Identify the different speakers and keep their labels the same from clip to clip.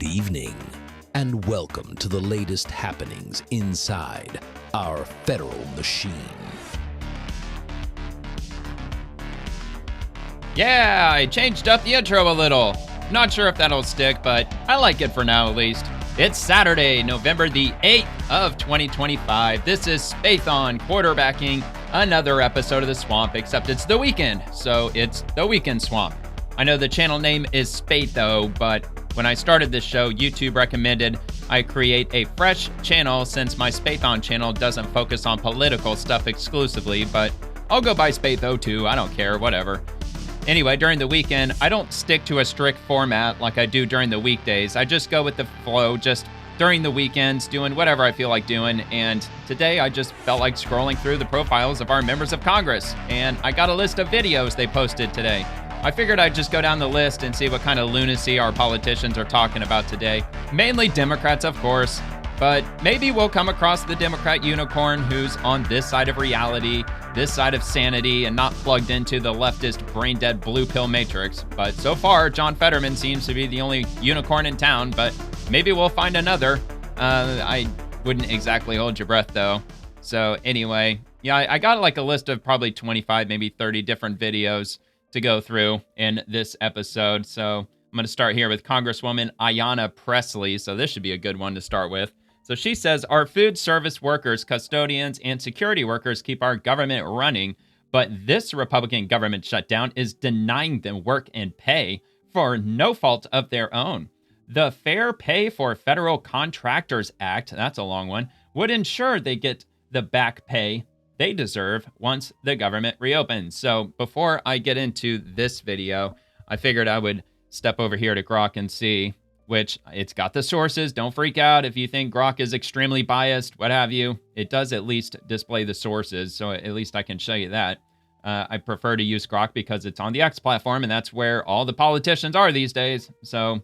Speaker 1: evening, and welcome to the latest happenings inside our federal machine.
Speaker 2: Yeah, I changed up the intro a little. Not sure if that'll stick, but I like it for now at least. It's Saturday, November the 8th of 2025. This is Spathon quarterbacking another episode of The Swamp, except it's the weekend, so it's the Weekend Swamp. I know the channel name is Spatho, but when I started this show, YouTube recommended I create a fresh channel since my Spathon channel doesn't focus on political stuff exclusively, but I'll go by Spatho too, I don't care, whatever. Anyway, during the weekend, I don't stick to a strict format like I do during the weekdays. I just go with the flow, just during the weekends, doing whatever I feel like doing. And today, I just felt like scrolling through the profiles of our members of Congress. And I got a list of videos they posted today. I figured I'd just go down the list and see what kind of lunacy our politicians are talking about today. Mainly Democrats, of course. But maybe we'll come across the Democrat unicorn who's on this side of reality, this side of sanity, and not plugged into the leftist brain-dead blue pill matrix. But so far, John Fetterman seems to be the only unicorn in town, but maybe we'll find another. I wouldn't exactly hold your breath, though. So anyway, yeah, I got like a list of probably 25, maybe 30 different videos to go through in this episode. So I'm going to start here with Congresswoman Ayanna Pressley. So this should be a good one to start with. So she says, our food service workers, custodians, and security workers keep our government running, but this Republican government shutdown is denying them work and pay for no fault of their own. The Fair Pay for Federal Contractors Act, that's a long one, would ensure they get the back pay they deserve once the government reopens. So before I get into this video, I figured I would step over here to Grok and see, which it's got the sources. Don't freak out if you think Grok is extremely biased, what have you. It does at least display the sources, so at least I can show you that. I prefer to use Grok because it's on the X platform, and that's where all the politicians are these days. So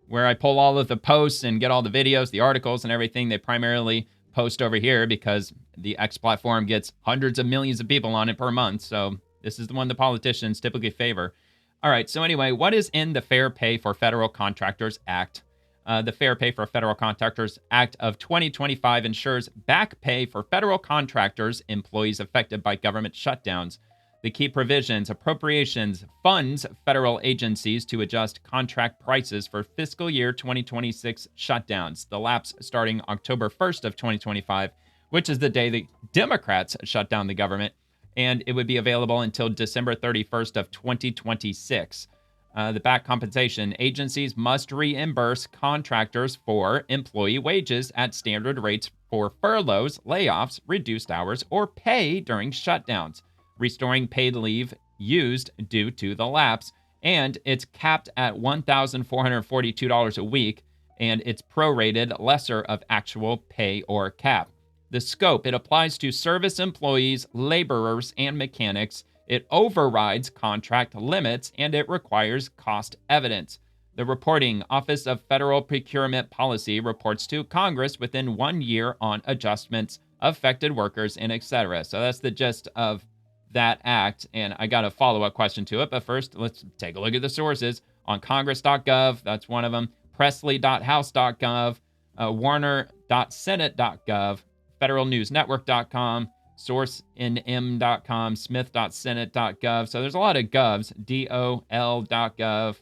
Speaker 2: where I pull all of the posts and get all the videos, the articles, and everything, they primarily post over here because the X platform gets hundreds of millions of people on it per month. So this is the one the politicians typically favor. All right, so anyway, what is in the Fair Pay for Federal Contractors Act? The Fair Pay for Federal Contractors Act of 2025 ensures back pay for federal contractors, employees affected by government shutdowns. The key provisions, appropriations, funds federal agencies to adjust contract prices for fiscal year 2026 shutdowns. The lapse starting October 1st of 2025, which is the day the Democrats shut down the government, and it would be available until December 31st of 2026. The back compensation agencies must reimburse contractors for employee wages at standard rates for furloughs, layoffs, reduced hours, or pay during shutdowns, restoring paid leave used due to the lapse, and it's capped at $1,442 a week, and it's prorated lesser of actual pay or cap. The scope, it applies to service employees, laborers, and mechanics. It overrides contract limits, and it requires cost evidence. The reporting Office of Federal Procurement Policy reports to Congress within 1 year on adjustments, affected workers, and etc. So that's the gist of that act, and I got a follow-up question to it. But first, let's take a look at the sources. On congress.gov, that's one of them, pressley.house.gov, warner.senate.gov, federalnewsnetwork.com, sourcenm.com, smith.senate.gov. So there's a lot of govs, dol.gov,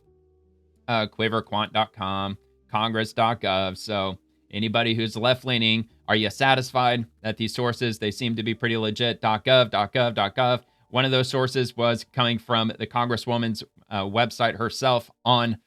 Speaker 2: quiverquant.com, congress.gov. So anybody who's left-leaning, are you satisfied that these sources, they seem to be pretty legit? .gov. One of those sources was coming from the Congresswoman's website herself on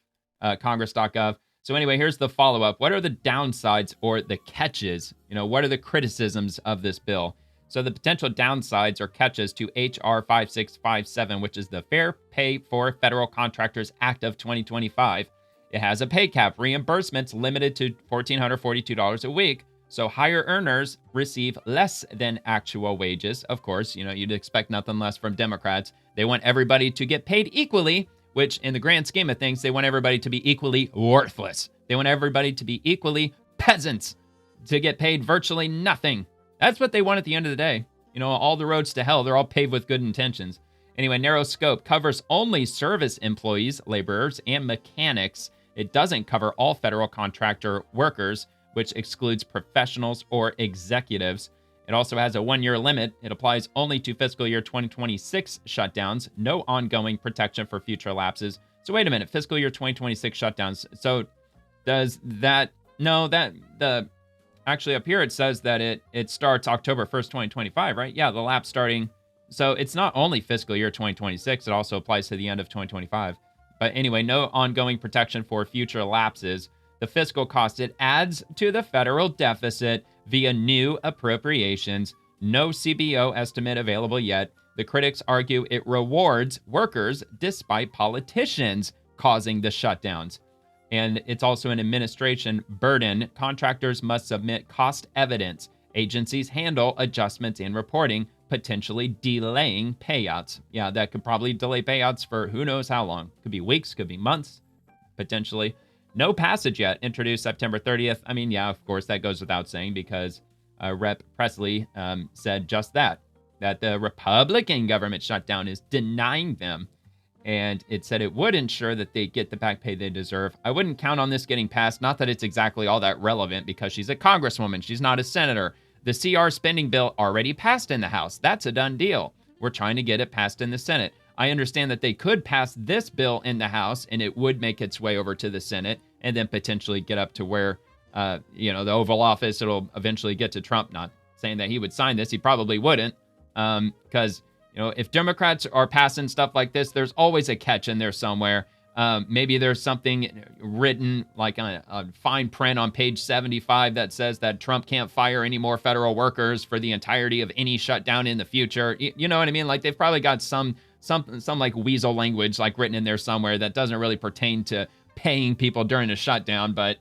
Speaker 2: congress.gov. So anyway, here's the follow-up. What are the downsides or the catches? What are the criticisms of this bill? So the potential downsides or catches to H.R. 5657, which is the Fair Pay for Federal Contractors Act of 2025. It has a pay cap, reimbursements limited to $1,442 a week. So higher earners receive less than actual wages. Of course, you'd expect nothing less from Democrats. They want everybody to get paid equally, which in the grand scheme of things, they want everybody to be equally worthless. They want everybody to be equally peasants, to get paid virtually nothing. That's what they want at the end of the day. All the roads to hell, they're all paved with good intentions. Anyway, narrow scope covers only service employees, laborers, and mechanics. It doesn't cover all federal contractor workers, which excludes professionals or executives. It also has a 1-year limit. It applies only to fiscal year 2026 shutdowns, no ongoing protection for future lapses. So wait a minute, fiscal year 2026 shutdowns. So does that, no, actually up here it says that it starts October 1st, 2025, right? Yeah, the lapse starting. So it's not only fiscal year 2026, it also applies to the end of 2025. But anyway, no ongoing protection for future lapses. The fiscal cost, it adds to the federal deficit via new appropriations. No CBO estimate available yet. The critics argue it rewards workers despite politicians causing the shutdowns. And it's also an administration burden. Contractors must submit cost evidence. Agencies handle adjustments in reporting, potentially delaying payouts. Yeah, that could probably delay payouts for who knows how long. Could be weeks, could be months, potentially. No passage yet, introduced September 30th. I mean, yeah, of course, that goes without saying because Rep. Pressley said just that the Republican government shutdown is denying them. And it said it would ensure that they get the back pay they deserve. I wouldn't count on this getting passed. Not that it's exactly all that relevant because she's a congresswoman. She's not a senator. The CR spending bill already passed in the House. That's a done deal. We're trying to get it passed in the Senate. I understand that they could pass this bill in the House and it would make its way over to the Senate and then potentially get up to where, the Oval Office, it'll eventually get to Trump. Not saying that he would sign this. He probably wouldn't because, if Democrats are passing stuff like this, there's always a catch in there somewhere. Maybe there's something written like a fine print on page 75 that says that Trump can't fire any more federal workers for the entirety of any shutdown in the future. You know what I mean? Like they've probably got some like weasel language like written in there somewhere that doesn't really pertain to paying people during a shutdown. But,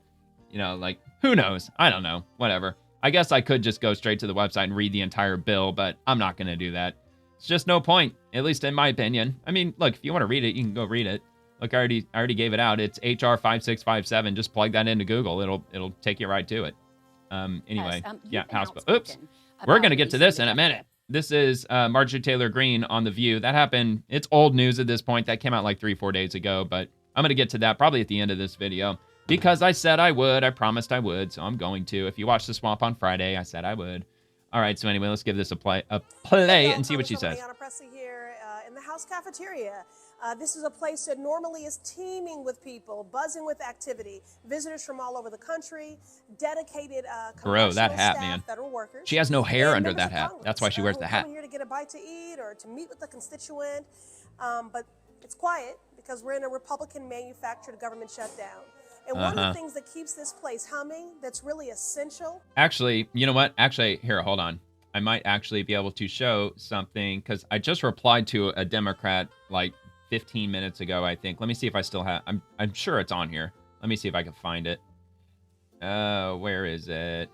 Speaker 2: like who knows? I don't know. Whatever. I guess I could just go straight to the website and read the entire bill, but I'm not going to do that. It's just no point, at least in my opinion. I mean, look, if you want to read it, you can go read it. Look, I already gave it out. It's HR 5657. Just plug that into Google. It'll take you right to it. Anyway, yeah, House bill. Oops. We're going to get to this in a minute. This is Marjorie Taylor Greene on The View. That happened. It's old news at this point. That came out like 3-4 days ago, but I'm going to get to that probably at the end of this video because I said I would. I promised I would, so I'm going to. If you watched The Swamp on Friday, I said I would. All right, so anyway, let's give this a play and see what she says.
Speaker 3: Ayanna Pressley here in the House cafeteria. This is a place that normally is teeming with people, buzzing with activity, visitors from all over the country, dedicated
Speaker 2: Bro, that hat,
Speaker 3: staff,
Speaker 2: man.
Speaker 3: federal workers.
Speaker 2: She has no hair
Speaker 3: and
Speaker 2: under
Speaker 3: members
Speaker 2: that
Speaker 3: of
Speaker 2: hat.
Speaker 3: Congress,
Speaker 2: That's why she wears the hat.
Speaker 3: Come here to get a bite to eat or to meet with a constituent, but it's quiet because we're in a Republican-manufactured government shutdown. And one of the things that keeps this place humming that's really essential.
Speaker 2: Actually, you know what? Actually, here, hold on. I might actually be able to show something because I just replied to a Democrat like 15 minutes ago, I think. Let me see if I still have. I'm sure it's on here. Let me see if I can find it. Where is it?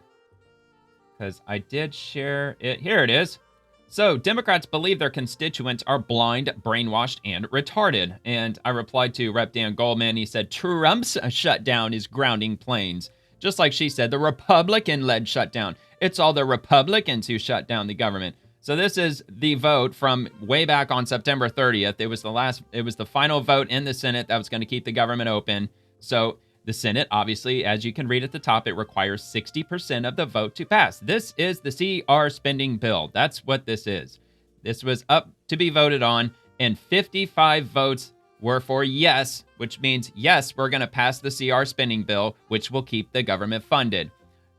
Speaker 2: Because I did share it. Here it is. So Democrats believe their constituents are blind, brainwashed, and retarded. And I replied to Rep. Dan Goldman. He said, Trump's shutdown is grounding planes. Just like she said, the Republican-led shutdown. It's all the Republicans who shut down the government. So this is the vote from way back on September 30th. It was the final vote in the Senate that was going to keep the government open. So the Senate, obviously, as you can read at the top, it requires 60% of the vote to pass. This is the CR spending bill. That's what this is. This was up to be voted on, and 55 votes were for yes, which means yes, we're going to pass the CR spending bill, which will keep the government funded.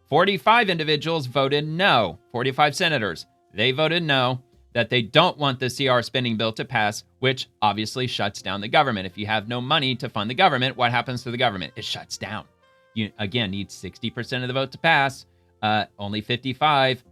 Speaker 2: 45 individuals voted no. 45 senators. They voted no, that they don't want the CR spending bill to pass, which obviously shuts down the government. If you have no money to fund the government, what happens to the government? It shuts down. You, again, need 60% of the vote to pass, only 55.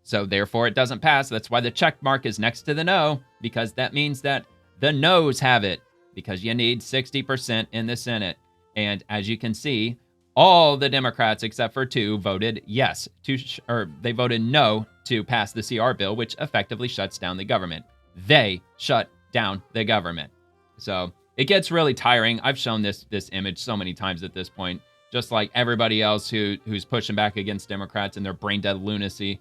Speaker 2: So therefore, it doesn't pass. That's why the check mark is next to the no, because that means that the no's have it, because you need 60% in the Senate. And as you can see, all the Democrats except for 2 voted yes they voted no to pass the CR bill, which effectively shuts down the government. They shut down the government. So it gets really tiring. I've shown this image so many times at this point, just like everybody else who's pushing back against Democrats and their brain dead lunacy,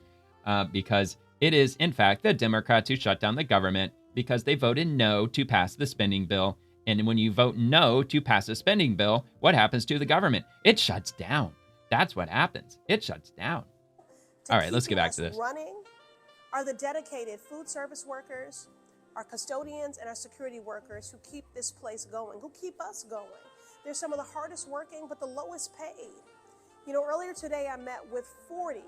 Speaker 2: because it is, in fact, the Democrats who shut down the government because they voted no to pass the spending bill. And when you vote no to pass a spending bill, what happens to the government? It shuts down. That's what happens. It shuts down. All right, let's get back to this.
Speaker 3: Running are the dedicated food service workers, our custodians, and our security workers who keep this place going, who keep us going. They're some of the hardest working, but the lowest paid. You know, earlier today I met with 40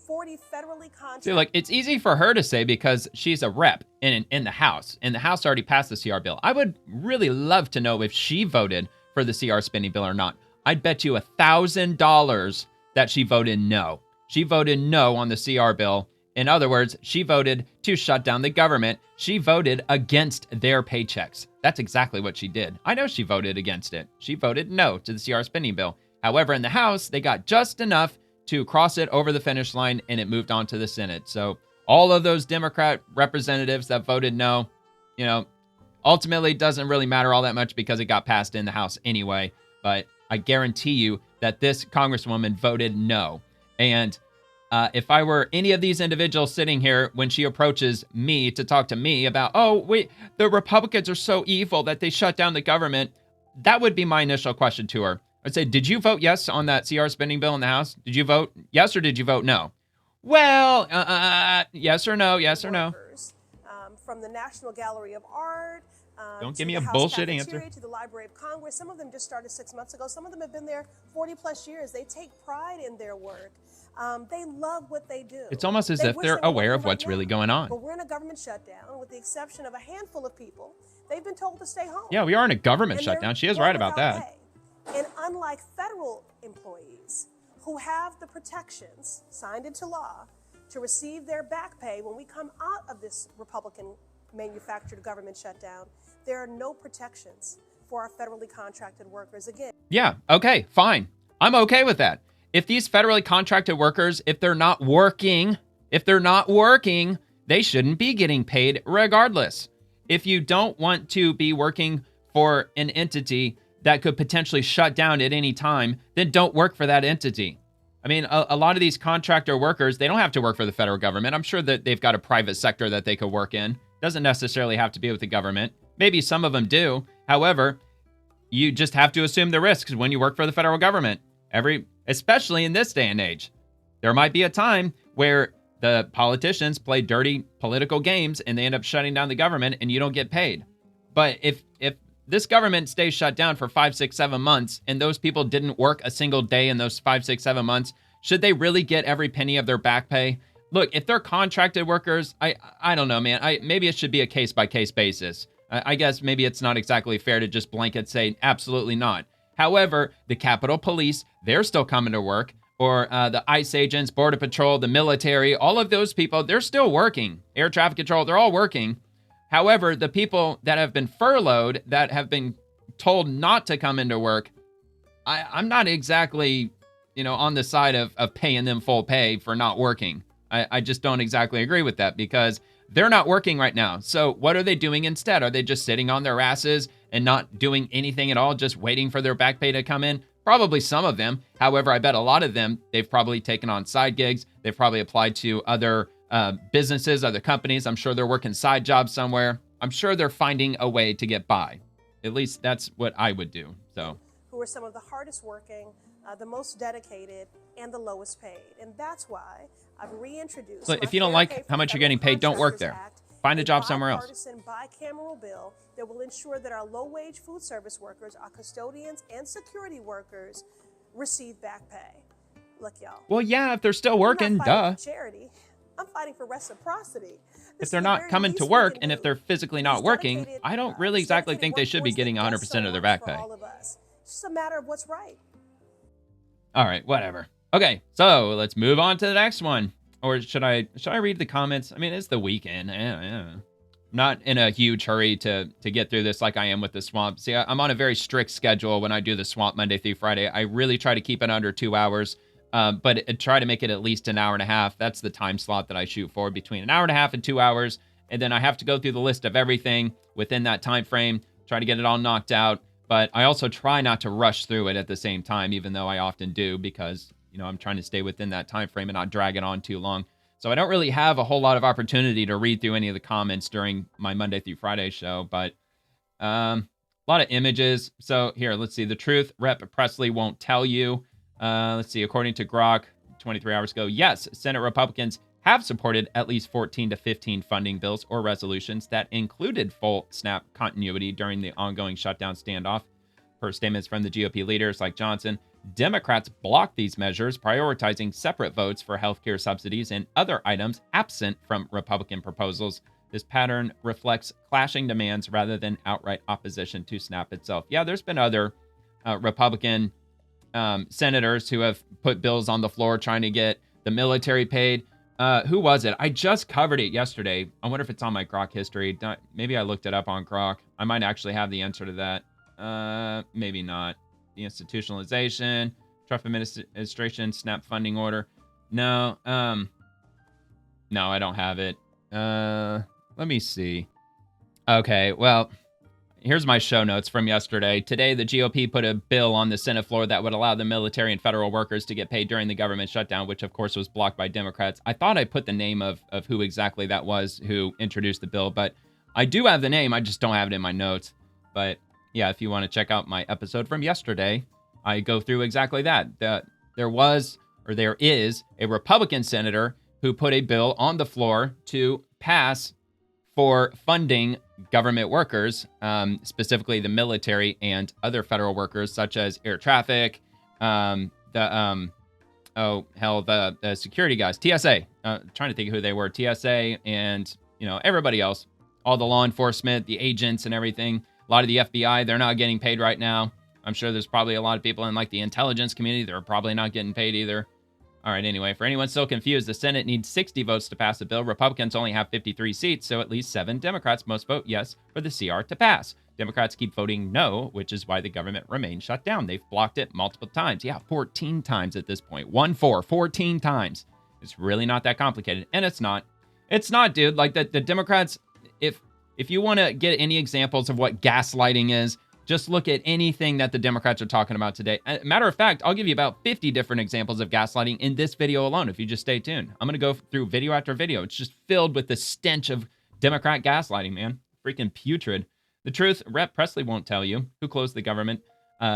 Speaker 3: federally contracted.
Speaker 2: See, like, it's easy for her to say because she's a rep in the House, and the House already passed the CR bill. I would really love to know if she voted for the CR spending bill or not. I'd bet you $1,000 that she voted no. She voted no on the CR bill. In other words, she voted to shut down the government. She voted against their paychecks. That's exactly what she did. I know she voted against it. She voted no to the CR spending bill. However, in the House, they got just enough to cross it over the finish line, and it moved on to the Senate. So all of those Democrat representatives that voted no, you know, ultimately doesn't really matter all that much because it got passed in the House anyway. But I guarantee you that this Congresswoman voted no. And if I were any of these individuals sitting here when she approaches me to talk to me about, oh, wait, the Republicans are so evil that they shut down the government, that would be my initial question to her. I'd say, did you vote yes on that CR spending bill in the House? Did you vote yes or did you vote no? Well, yes or no, yes or no.
Speaker 3: From the National Gallery of Art.
Speaker 2: Don't give me a bullshit answer.
Speaker 3: To the Library of Congress. Some of them just started 6 months ago. Some of them have been there 40 plus years. They take pride in their work. They love what they do.
Speaker 2: It's almost as if they're aware of what's really going on.
Speaker 3: But we're in a government shutdown with the exception of a handful of people. They've been told to stay home.
Speaker 2: Yeah, we are in a government shutdown. She is right about that.
Speaker 3: Pay. And unlike federal employees who have the protections signed into law to receive their back pay when we come out of this Republican manufactured government shutdown, there are no protections for our federally contracted workers again.
Speaker 2: Yeah, okay, fine. I'm okay with that. If these federally contracted workers, if they're not working, they shouldn't be getting paid regardless. If you don't want to be working for an entity that could potentially shut down at any time, then don't work for that entity. I mean, a lot of these contractor workers, they don't have to work for the federal government. I'm sure that they've got a private sector that they could work in. Doesn't necessarily have to be with the government. Maybe some of them do. However, you just have to assume the risks when you work for the federal government. Especially in this day and age. There might be a time where the politicians play dirty political games and they end up shutting down the government and you don't get paid. But if this government stays shut down for 5, 6, 7 months, and those people didn't work a single day in those 5, 6, 7 months, should they really get every penny of their back pay? Look, if they're contracted workers, I don't know, man. Maybe it should be a case-by-case basis. I guess maybe it's not exactly fair to just blanket say absolutely not. However, the Capitol Police, they're still coming to work, or the ICE agents, Border Patrol, the military, all of those people, they're still working. Air traffic control, they're all working. However, the people that have been furloughed, that have been told not to come into work, I'm not exactly, on the side of paying them full pay for not working. I just don't exactly agree with that because they're not working right now. So what are they doing instead? Are they just sitting on their asses and not doing anything at all, just waiting for their back pay to come in? Probably some of them. However, I bet a lot of them, they've probably taken on side gigs. They've probably applied to other businesses, other companies. I'm sure they're working side jobs somewhere. I'm sure they're finding a way to get by. At least that's what I would do. So,
Speaker 3: who are some of the hardest working, the most dedicated, and the lowest paid. And that's why I've reintroduced.
Speaker 2: So if you don't like how much you're getting paid, don't work there. Find a job somewhere else.
Speaker 3: Bipartisan, bicameral bill that will ensure that our low-wage food service workers, our custodians, and security workers receive back pay. Look, y'all.
Speaker 2: Well, yeah, if they're still working, duh.
Speaker 3: Charity. I'm fighting for reciprocity.
Speaker 2: If they're not coming to work and if they're physically not working, I don't really exactly think they should be getting 100% of their back pay.
Speaker 3: It's just a matter of what's right.
Speaker 2: All right, whatever. Okay, so let's move on to the next one. Or should I read the comments? I mean, it's the weekend. I'm not in a huge hurry to get through this like I am with the swamp. See, I'm on a very strict schedule when I do the swamp Monday through Friday. I really try to keep it under 2 hours. But try to make it at least an hour and a half. That's the time slot that I shoot for, between an hour and a half and 2 hours. And then I have to go through the list of everything within that time frame, try to get it all knocked out. But I also try not to rush through it at the same time, even though I often do, because, I'm trying to stay within that time frame and not drag it on too long. So I don't really have a whole lot of opportunity to read through any of the comments during my Monday through Friday show. But A lot of images. So here, let's see. The truth, Rep. Pressley won't tell you. Let's see. According to Grok, 23 hours ago, yes, Senate Republicans have supported at least 14 to 15 funding bills or resolutions that included full SNAP continuity during the ongoing shutdown standoff. Per statements from the GOP leaders like Johnson, Democrats blocked these measures, prioritizing separate votes for healthcare subsidies and other items absent from Republican proposals. This pattern reflects clashing demands rather than outright opposition to SNAP itself. Yeah, there's been other Republican senators who have put bills on the floor trying to get the military paid. Who was it? I just covered it yesterday. I wonder if it's on my Grok history. Maybe I looked it up on Grok. I might actually have the answer to that. Maybe not. The institutionalization, Trump administration, SNAP funding order. No, I don't have it. Let me see. Okay, well, here's my show notes from yesterday. Today, the GOP put a bill on the Senate floor that would allow the military and federal workers to get paid during the government shutdown, which of course was blocked by Democrats. I thought I put the name of who exactly that was who introduced the bill, but I do have the name. I just don't have it in my notes. But yeah, if you want to check out my episode from yesterday, I go through exactly that. There is a Republican senator who put a bill on the floor to pass for funding government workers, specifically the military and other federal workers, such as air traffic, the security guys, TSA. Trying to think of who they were, TSA, and everybody else, all the law enforcement, the agents, and everything. A lot of the FBI, they're not getting paid right now. I'm sure there's probably a lot of people in like the intelligence community that are probably not getting paid either. All right, anyway, for anyone still confused, the Senate needs 60 votes to pass the bill. Republicans only have 53 seats, so at least 7 Democrats must vote yes for the CR to pass. Democrats keep voting no, which is why the government remains shut down. They've blocked it multiple times. Yeah, 14 times at this point. 14 times. It's really not that complicated, and it's not. It's not, dude. Like the Democrats, if you want to get any examples of what gaslighting is, just look at anything that the Democrats are talking about today. Matter of fact, I'll give you about 50 different examples of gaslighting in this video alone, if you just stay tuned. I'm going to go through video after video. It's just filled with the stench of Democrat gaslighting, man. Freaking putrid. The truth, Rep. Pressley won't tell you. Who closed the government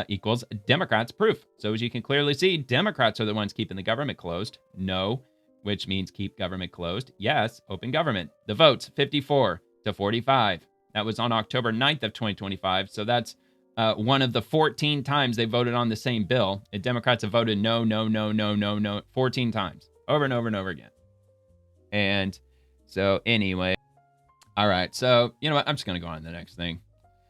Speaker 2: equals Democrats proof. So as you can clearly see, Democrats are the ones keeping the government closed. No, which means keep government closed. Yes, open government. The votes, 54 to 45. That was on October 9th of 2025. So that's one of the 14 times they voted on the same bill. The Democrats have voted no, 14 times. Over and over and over again. And so anyway. All right. So, you know what? I'm just going to go on to the next thing.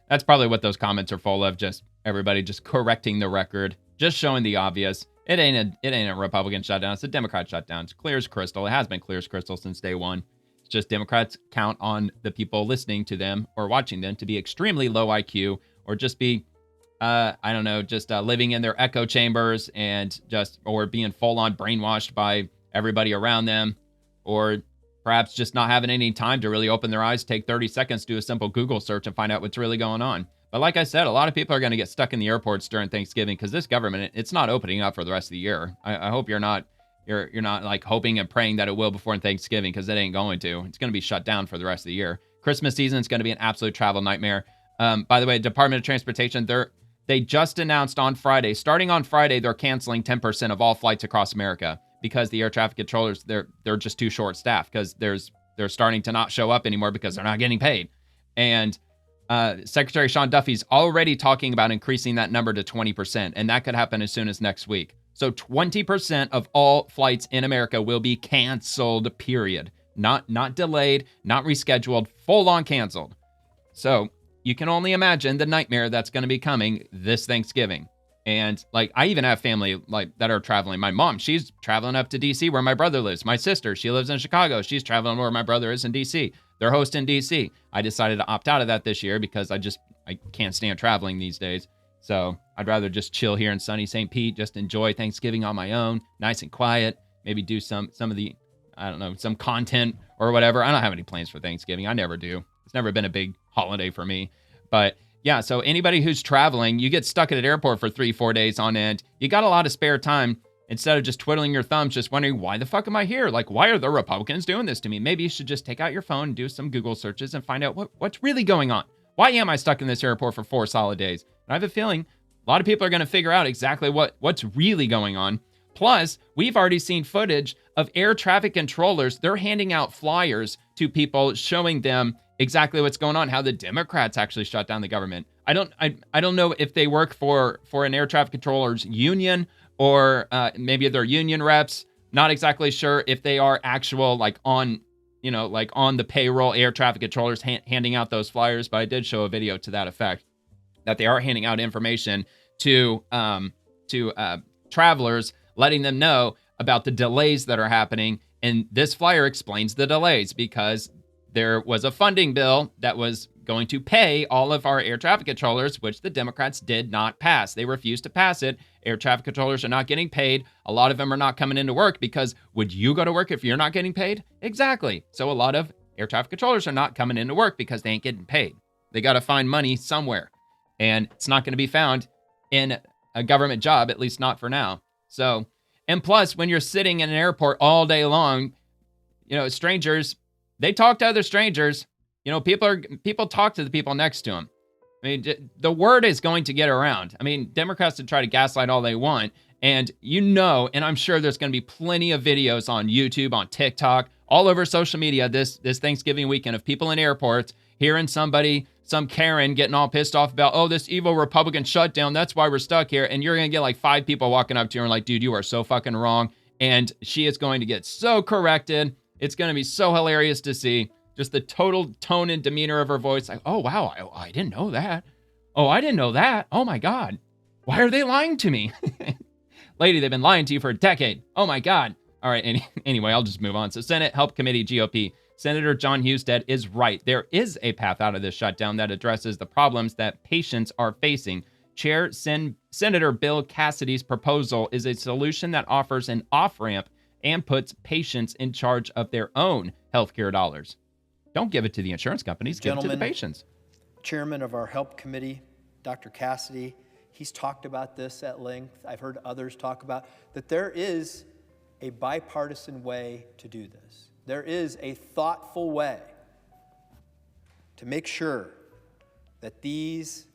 Speaker 2: That's probably what those comments are full of. Just everybody just correcting the record. Just showing the obvious. It ain't a Republican shutdown. It's a Democrat shutdown. It's clear as crystal. It has been clear as crystal since day one. Just Democrats count on the people listening to them or watching them to be extremely low IQ or just be, living in their echo chambers and or being full on brainwashed by everybody around them, or perhaps just not having any time to really open their eyes, take 30 seconds, do a simple Google search and find out what's really going on. But like I said, a lot of people are going to get stuck in the airports during Thanksgiving because this government, it's not opening up for the rest of the year. I hope you're not like hoping and praying that it will before Thanksgiving, because it ain't going to. It's going to be shut down for the rest of the year. Christmas season is going to be an absolute travel nightmare. By the way, Department of Transportation, they just announced on Friday, starting on Friday, they're canceling 10% of all flights across America because the air traffic controllers, they're just too short staffed because they're starting to not show up anymore because they're not getting paid. And Secretary Sean Duffy's already talking about increasing that number to 20%, and that could happen as soon as next week. So 20% of all flights in America will be canceled, period. Not delayed, not rescheduled, full on canceled. So you can only imagine the nightmare that's going to be coming this Thanksgiving. And like, I even have family like that are traveling. My mom, she's traveling up to DC where my brother lives. My sister, she lives in Chicago. She's traveling where my brother is in DC. They're hosting DC. I decided to opt out of that this year because I can't stand traveling these days. So I'd rather just chill here in sunny St. Pete, just enjoy Thanksgiving on my own, nice and quiet, maybe do some of the, some content or whatever. I don't have any plans for Thanksgiving. I never do. It's never been a big holiday for me. But yeah, so anybody who's traveling, you get stuck at an airport for 3-4 days on end. You got a lot of spare time. Instead of just twiddling your thumbs, just wondering, why the fuck am I here? Like, why are the Republicans doing this to me? Maybe you should just take out your phone, do some Google searches and find out what's really going on. Why am I stuck in this airport for 4 solid days? And I have a feeling a lot of people are going to figure out exactly what's really going on. Plus, we've already seen footage of air traffic controllers. They're handing out flyers to people showing them exactly what's going on, how the Democrats actually shut down the government. I don't know if they work for an air traffic controllers union or maybe they're union reps. Not exactly sure if they are actual on the payroll air traffic controllers handing out those flyers, but I did show a video to that effect, that they are handing out information to travelers, letting them know about the delays that are happening. And this flyer explains the delays because there was a funding bill that was going to pay all of our air traffic controllers, which the Democrats did not pass. They refused to pass it. Air traffic controllers are not getting paid. A lot of them are not coming into work because would you go to work if you're not getting paid? Exactly. So a lot of air traffic controllers are not coming into work because they ain't getting paid. They got to find money somewhere. And it's not going to be found in a government job, at least not for now. So, and plus, when you're sitting in an airport all day long, strangers, they talk to other strangers. People talk to the people next to them. I mean, the word is going to get around. I mean, Democrats can try to gaslight all they want. And and I'm sure there's going to be plenty of videos on YouTube, on TikTok, all over social media this Thanksgiving weekend of people in airports hearing some Karen getting all pissed off about, oh, this evil Republican shutdown, that's why we're stuck here. And you're going to get 5 people walking up to you and like, dude, you are so fucking wrong. And she is going to get so corrected. It's going to be so hilarious to see just the total tone and demeanor of her voice. Like, oh, wow, I didn't know that. Oh, I didn't know that. Oh, my God. Why are they lying to me? Lady, they've been lying to you for a decade. Oh, my God. All right. Anyway, I'll just move on. So Senate Help Committee, GOP. Senator John Husted is right. There is a path out of this shutdown that addresses the problems that patients are facing. Chair Senator Bill Cassidy's proposal is a solution that offers an off-ramp and puts patients in charge of their own healthcare dollars. Don't give it to the insurance companies, give it to the patients.
Speaker 4: Chairman of our Help Committee, Dr. Cassidy, he's talked about this at length. I've heard others talk about that there is a bipartisan way to do this. There is a thoughtful way to make sure that these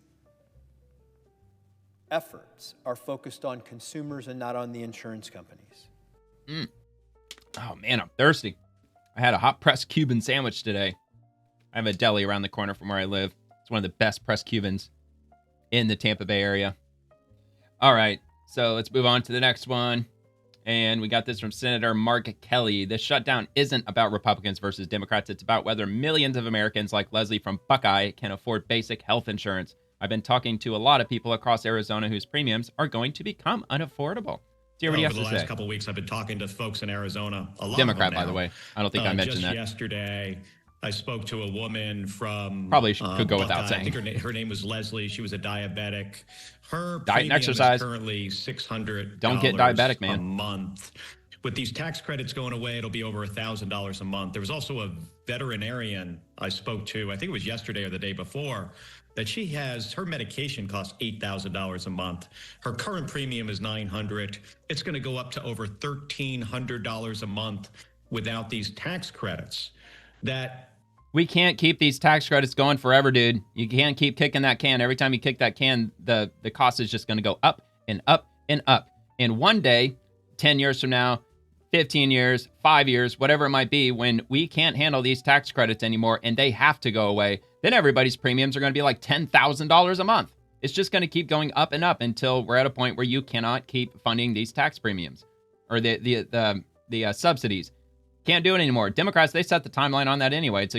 Speaker 4: efforts are focused on consumers and not on the insurance companies.
Speaker 2: Oh, man, I'm thirsty. I had a hot pressed Cuban sandwich today. I have a deli around the corner from where I live. It's one of the best pressed Cubans in the Tampa Bay area. All right, so let's move on to the next one. And we got this from Senator Mark Kelly. The shutdown isn't about Republicans versus Democrats. It's about whether millions of Americans like Leslie from Buckeye can afford basic health insurance. I've been talking to a lot of people across Arizona whose premiums are going to become unaffordable. See what he has to say.
Speaker 5: Over the last couple of weeks, I've been talking to folks in Arizona. A lot
Speaker 2: Democrat,
Speaker 5: of them now.
Speaker 2: by the way. I don't think I mentioned
Speaker 5: just
Speaker 2: that.
Speaker 5: Yesterday, I spoke to a woman from
Speaker 2: probably could go without
Speaker 5: Buckeye.
Speaker 2: saying.
Speaker 5: I think her name was Leslie. She was a diabetic. Her
Speaker 2: diet and
Speaker 5: premium
Speaker 2: exercise.
Speaker 5: Is currently $600
Speaker 2: don't get diabetic, man.
Speaker 5: a month. With these tax credits going away, it'll be over $1,000 a month. There was also a veterinarian I spoke to, I think it was yesterday or the day before, that her medication costs $8,000 a month. Her current premium is $900. It's going to go up to over $1,300 a month without these tax credits.
Speaker 2: We can't keep these tax credits going forever, dude. You can't keep kicking that can. Every time you kick that can, the cost is just going to go up and up and up. And one day, 10 years from now, 15 years, 5 years, whatever it might be, when we can't handle these tax credits anymore and they have to go away, then everybody's premiums are going to be like $10,000 a month. It's just going to keep going up and up until we're at a point where you cannot keep funding these tax premiums or the subsidies. Can't do it anymore. Democrats, they set the timeline on that anyway. It's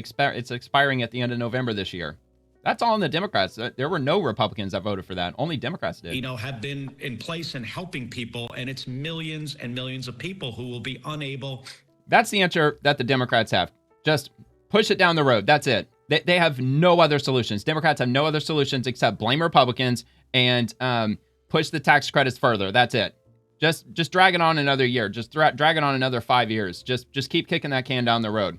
Speaker 2: expiring at the end of November this year. That's all in the Democrats. There were no Republicans that voted for that. Only Democrats did.
Speaker 5: Have been in place and helping people, and it's millions and millions of people who will be unable.
Speaker 2: That's the answer that the Democrats have. Just push it down the road. That's it. They have no other solutions. Democrats have no other solutions except blame Republicans and push the tax credits further. That's it. Just drag it on another year. Just drag it on another 5 years. Just keep kicking that can down the road.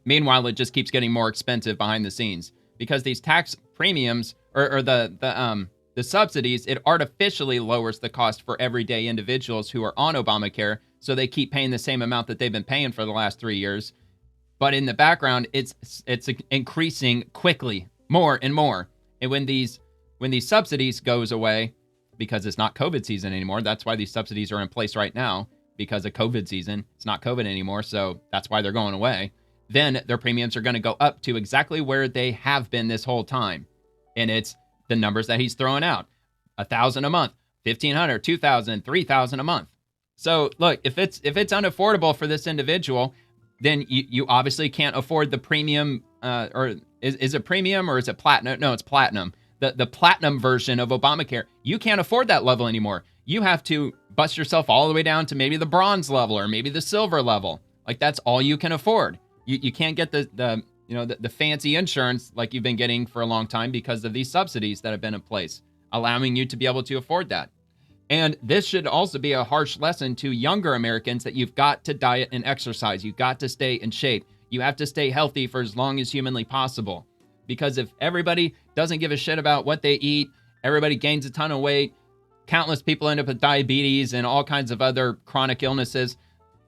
Speaker 2: Meanwhile, it just keeps getting more expensive behind the scenes. Because these tax premiums or the subsidies, it artificially lowers the cost for everyday individuals who are on Obamacare, so they keep paying the same amount that they've been paying for the last 3 years. But in the background, it's increasing quickly more and more. And when these subsidies goes away, because it's not COVID season anymore, that's why these subsidies are in place right now, because of COVID season. It's not COVID anymore, so that's why they're going away. Then their premiums are going to go up to exactly where they have been this whole time. And it's the numbers that he's throwing out. $1,000 a month, $1,500, $2,000, $3,000 a month. So look, if it's unaffordable for this individual, then you obviously can't afford the premium, or is it premium or is it platinum? No, it's platinum. The platinum version of Obamacare. You can't afford that level anymore. You have to bust yourself all the way down to maybe the bronze level or maybe the silver level. Like, that's all you can afford. You can't get the fancy insurance like you've been getting for a long time because of these subsidies that have been in place, allowing you to be able to afford that. And this should also be a harsh lesson to younger Americans that you've got to diet and exercise. You've got to stay in shape. You have to stay healthy for as long as humanly possible. Because if everybody doesn't give a shit about what they eat, everybody gains a ton of weight, countless people end up with diabetes and all kinds of other chronic illnesses.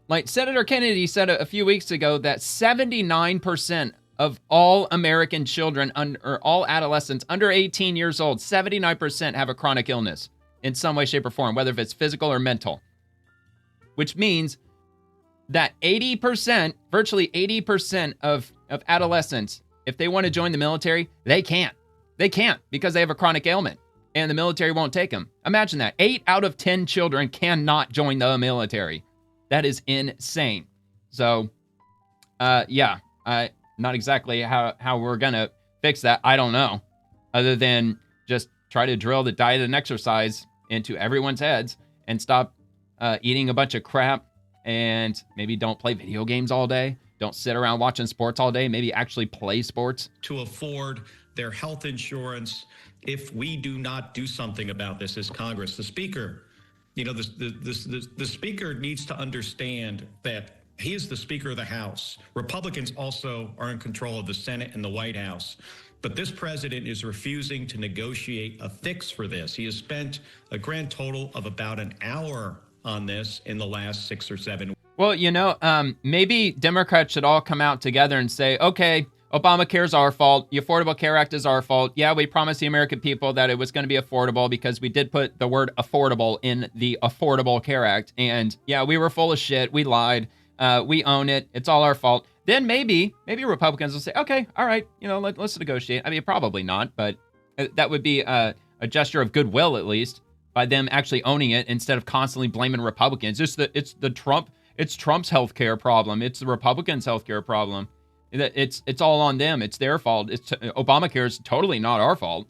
Speaker 2: Like Senator Kennedy said a few weeks ago that 79% of all American children or all adolescents under 18 years old, 79% have a chronic illness in some way, shape, or form, whether if it's physical or mental. Which means that 80%, virtually 80% of adolescents, if they want to join the military, they can't. They can't because they have a chronic ailment and the military won't take them. Imagine that. 8 out of 10 children cannot join the military. That is insane. So, not exactly how we're going to fix that. I don't know. Other than just try to drill the diet and exercise into everyone's heads and stop eating a bunch of crap, and maybe don't play video games all day. Don't sit around watching sports all day. Maybe actually play sports.
Speaker 5: To afford their health insurance, if we do not do something about this as Congress, the Speaker, the Speaker needs to understand that he is the Speaker of the House. Republicans also are in control of the Senate and the White House. But this president is refusing to negotiate a fix for this. He has spent a grand total of about an hour on this in the last 6 or 7 weeks.
Speaker 2: Well, maybe Democrats should all come out together and say, okay, Obamacare's our fault. The Affordable Care Act is our fault. Yeah, we promised the American people that it was going to be affordable because we did put the word affordable in the Affordable Care Act. And yeah, we were full of shit. We lied. We own it. It's all our fault. Then maybe Republicans will say, okay, all right, let's negotiate. I mean, probably not, but that would be a gesture of goodwill, at least, by them actually owning it instead of constantly blaming Republicans. It's Trump's healthcare problem. It's the Republicans' healthcare problem. It's all on them. It's their fault. Obamacare is totally not our fault.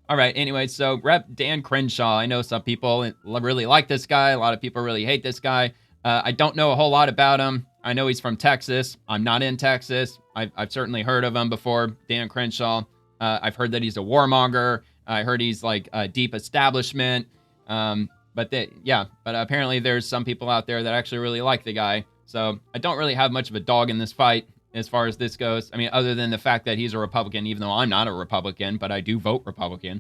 Speaker 2: All right. Anyway, so Rep. Dan Crenshaw. I know some people really like this guy. A lot of people really hate this guy. I don't know a whole lot about him. I know he's from Texas. I'm not in Texas. I've certainly heard of him before, Dan Crenshaw. I've heard that he's a warmonger. I heard he's like a deep establishment. But apparently there's some people out there that actually really like the guy. So I don't really have much of a dog in this fight as far as this goes. I mean, other than the fact that he's a Republican, even though I'm not a Republican, but I do vote Republican.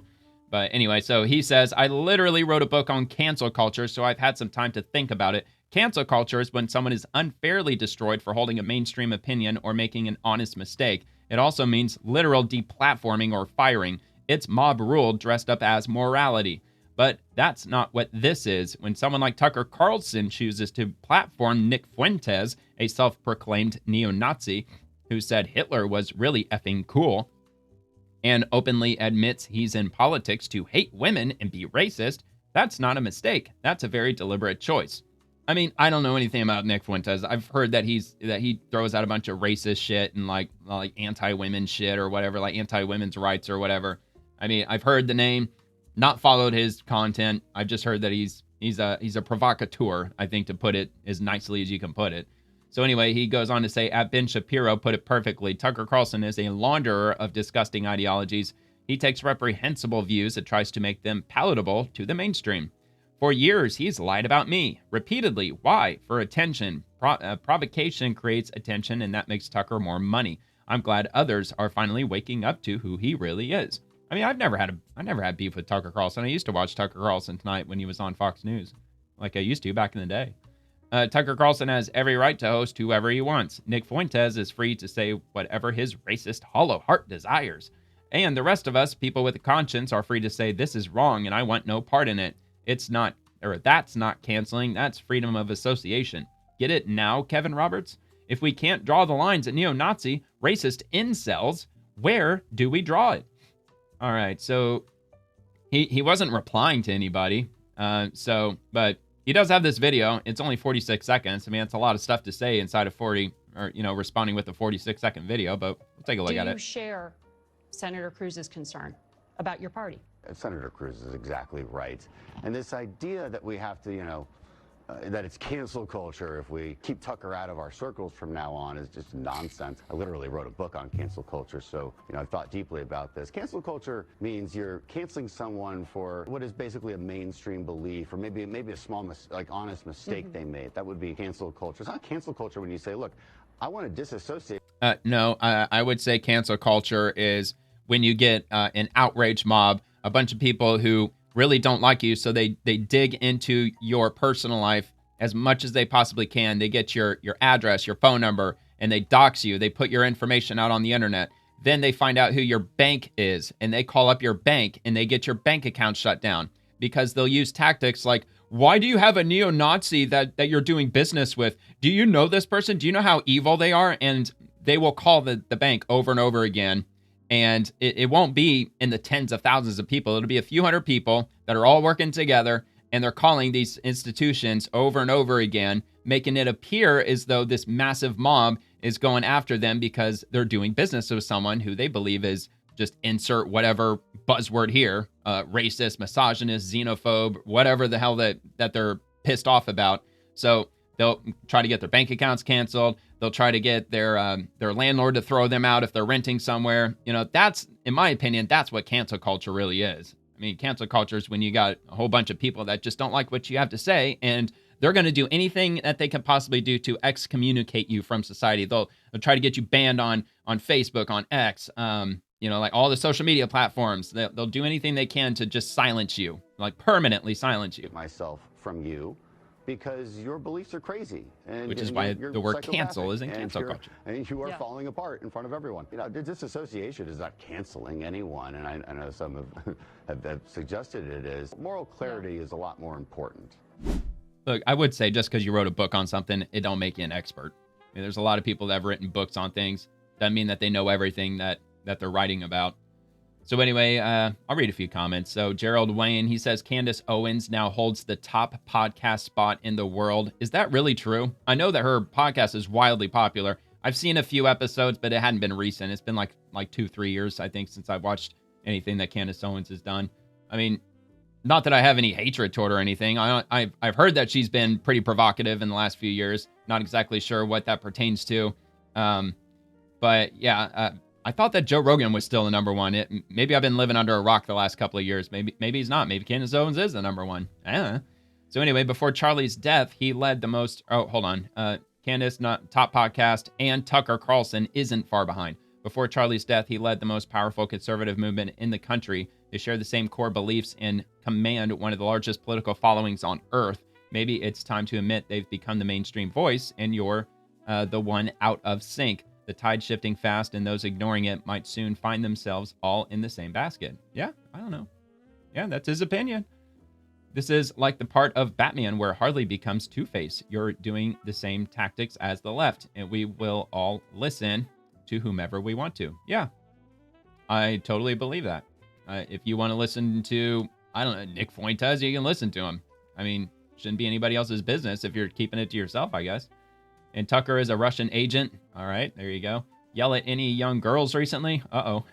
Speaker 2: But anyway, so he says, I literally wrote a book on cancel culture, so I've had some time to think about it. Cancel culture is when someone is unfairly destroyed for holding a mainstream opinion or making an honest mistake. It also means literal deplatforming or firing. It's mob rule dressed up as morality. But that's not what this is. When someone like Tucker Carlson chooses to platform Nick Fuentes, a self-proclaimed neo-Nazi who said Hitler was really effing cool, and openly admits he's in politics to hate women and be racist, that's not a mistake. That's a very deliberate choice. I mean, I don't know anything about Nick Fuentes. I've heard that he throws out a bunch of racist shit and like anti-women shit or whatever, like anti-women's rights or whatever. I mean, I've heard the name, not followed his content. I've just heard that he's a provocateur, I think, to put it as nicely as you can put it. So anyway, he goes on to say, at Ben Shapiro put it perfectly, Tucker Carlson is a launderer of disgusting ideologies. He takes reprehensible views and tries to make them palatable to the mainstream. For years, he's lied about me, repeatedly. Why? For attention. Provocation creates attention, and that makes Tucker more money. I'm glad others are finally waking up to who he really is. I mean, I've never had beef with Tucker Carlson. I used to watch Tucker Carlson Tonight when he was on Fox News, like I used to back in the day. Tucker Carlson has every right to host whoever he wants. Nick Fuentes is free to say whatever his racist hollow heart desires. And the rest of us, people with a conscience, are free to say this is wrong and I want no part in it. It's not, or that's not canceling. That's freedom of association. Get it now, Kevin Roberts? If we can't draw the lines at neo-Nazi, racist incels, where do we draw it? All right, so he wasn't replying to anybody. But he does have this video. It's only 46 seconds. I mean, it's a lot of stuff to say inside of 40, or, responding with a 46-second video, but we'll take a look at it.
Speaker 6: Do you share Senator Cruz's concern about your party?
Speaker 7: Senator Cruz is exactly right. And this idea that we have to, that it's cancel culture if we keep Tucker out of our circles from now on is just nonsense. I literally wrote a book on cancel culture, so I've thought deeply about this. Cancel culture means you're canceling someone for what is basically a mainstream belief, or maybe a small, honest mistake they made. That would be cancel culture. It's not cancel culture when you say, look, I want to disassociate.
Speaker 2: No, I would say cancel culture is when you get an outrage mob, a bunch of people who really don't like you, so they dig into your personal life as much as they possibly can. They get your address, your phone number, and they dox you. They put your information out on the internet. Then they find out who your bank is, and they call up your bank, and they get your bank account shut down because they'll use tactics like, why do you have a neo-Nazi that you're doing business with? Do you know this person? Do you know how evil they are? And they will call the bank over and over again. And it won't be in the tens of thousands of people. It'll be a few hundred people that are all working together, and they're calling these institutions over and over again, making it appear as though this massive mob is going after them because they're doing business with someone who they believe is just insert whatever buzzword here, racist, misogynist, xenophobe, whatever the hell that they're pissed off about. So they'll try to get their bank accounts canceled. They'll try to get their landlord to throw them out if they're renting somewhere. That's, in my opinion, that's what cancel culture really is. I mean, cancel culture is when you got a whole bunch of people that just don't like what you have to say, and they're going to do anything that they can possibly do to excommunicate you from society. They'll try to get you banned on Facebook, on X, like all the social media platforms. They'll do anything they can to just silence you, like permanently silence you.
Speaker 7: Myself from you, because your beliefs are crazy.
Speaker 2: Which is why the word cancel isn't cancel culture.
Speaker 7: And you are falling apart in front of everyone. Disassociation is not canceling anyone, and I know some have suggested it is. Moral clarity is a lot more important.
Speaker 2: Look, I would say just because you wrote a book on something, it don't make you an expert. I mean, there's a lot of people that have written books on things. Doesn't mean that they know everything that they're writing about. So anyway, I'll read a few comments. So Gerald Wayne, he says, Candace Owens now holds the top podcast spot in the world. Is that really true? I know that her podcast is wildly popular. I've seen a few episodes, but it hadn't been recent. It's been like 2-3 years, I think, since I've watched anything that Candace Owens has done. I mean, not that I have any hatred toward her or anything. I've heard that she's been pretty provocative in the last few years. Not exactly sure what that pertains to. But yeah, I thought that Joe Rogan was still the number one. Maybe I've been living under a rock the last couple of years. Maybe he's not. Maybe Candace Owens is the number one. I don't know. So anyway, before Charlie's death, he led the most... Oh, hold on. Candace, not top podcast, and Tucker Carlson isn't far behind. Before Charlie's death, he led the most powerful conservative movement in the country. They share the same core beliefs and command one of the largest political followings on earth. Maybe it's time to admit they've become the mainstream voice, and you're the one out of sync. The tide shifting fast, and those ignoring it might soon find themselves all in the same basket. Yeah, I don't know. Yeah, that's his opinion. This is like the part of Batman where Harley becomes Two-Face. You're doing the same tactics as the left, and we will all listen to whomever we want to. Yeah, I totally believe that. If you want to listen to, I don't know, Nick Fuentes, you can listen to him. I mean, shouldn't be anybody else's business if you're keeping it to yourself, I guess. And Tucker is a Russian agent. All right, there you go. Yell at any young girls recently? Uh-oh.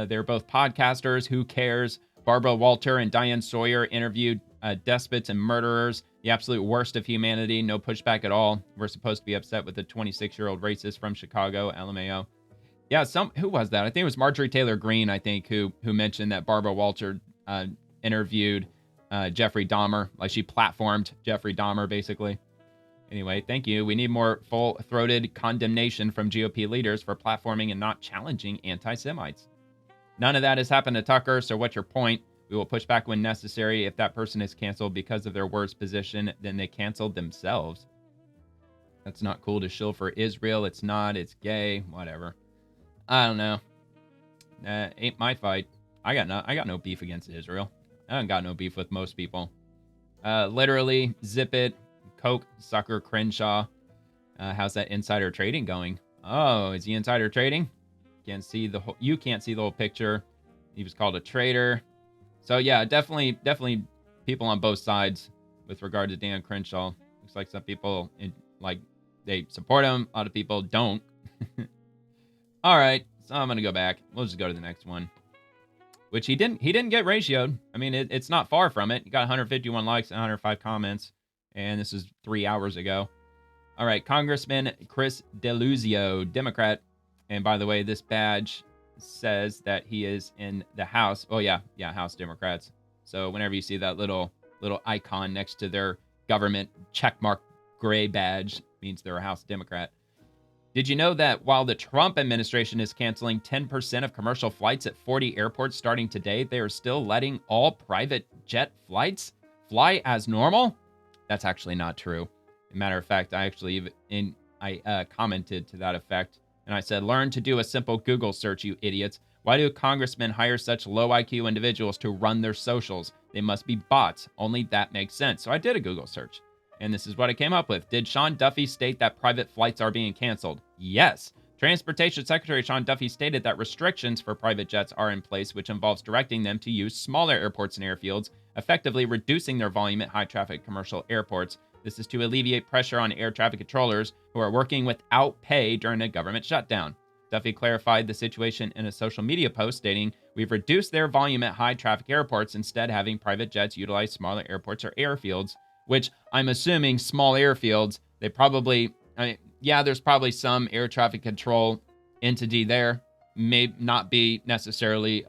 Speaker 2: They're both podcasters. Who cares? Barbara Walter and Diane Sawyer interviewed despots and murderers. The absolute worst of humanity. No pushback at all. We're supposed to be upset with the 26-year-old racist from Chicago, LMAO. Yeah, who was that? I think it was Marjorie Taylor Greene, I think, who mentioned that Barbara Walter interviewed Jeffrey Dahmer. Like, she platformed Jeffrey Dahmer, basically. Anyway, thank you. We need more full-throated condemnation from GOP leaders for platforming and not challenging anti-Semites. None of that has happened to Tucker, so what's your point? We will push back when necessary. If that person is canceled because of their worst position, then they canceled themselves. That's not cool to shill for Israel. It's not. It's gay. Whatever. I don't know. Ain't my fight. I got no beef against Israel. I don't got no beef with most people. Literally, zip it, Coke sucker Crenshaw. How's that insider trading going? Oh, is he insider trading? Can't see the whole. You can't see the whole picture. He was called a traitor. So yeah, definitely people on both sides with regard to Dan Crenshaw. Looks like some people they support him. A lot of people don't. All right, so I'm gonna go back. We'll just go to the next one, which he didn't get ratioed. I mean, it's not far from it. He got 151 likes and 105 comments, and this is 3 hours ago. All right, Congressman Chris Deluzio, Democrat. And by the way, this badge says that he is in the House. Oh yeah, House Democrats. So whenever you see that little icon next to their government checkmark gray badge, means they're a House Democrat. Did you know that while the Trump administration is canceling 10% of commercial flights at 40 airports starting today, they are still letting all private jet flights fly as normal? That's actually not true. As a matter of fact, I actually commented to that effect. And I said, learn to do a simple Google search, you idiots. Why do congressmen hire such low IQ individuals to run their socials? They must be bots. Only that makes sense. So I did a Google search. And this is what I came up with. Did Sean Duffy state that private flights are being canceled? Yes. Transportation Secretary Sean Duffy stated that restrictions for private jets are in place, which involves directing them to use smaller airports and airfields, effectively reducing their volume at high-traffic commercial airports. This is to alleviate pressure on air traffic controllers who are working without pay during a government shutdown. Duffy clarified the situation in a social media post stating, we've reduced their volume at high-traffic airports, instead having private jets utilize smaller airports or airfields, which I'm assuming small airfields, they probably, there's probably some air traffic control entity there. May not be necessarily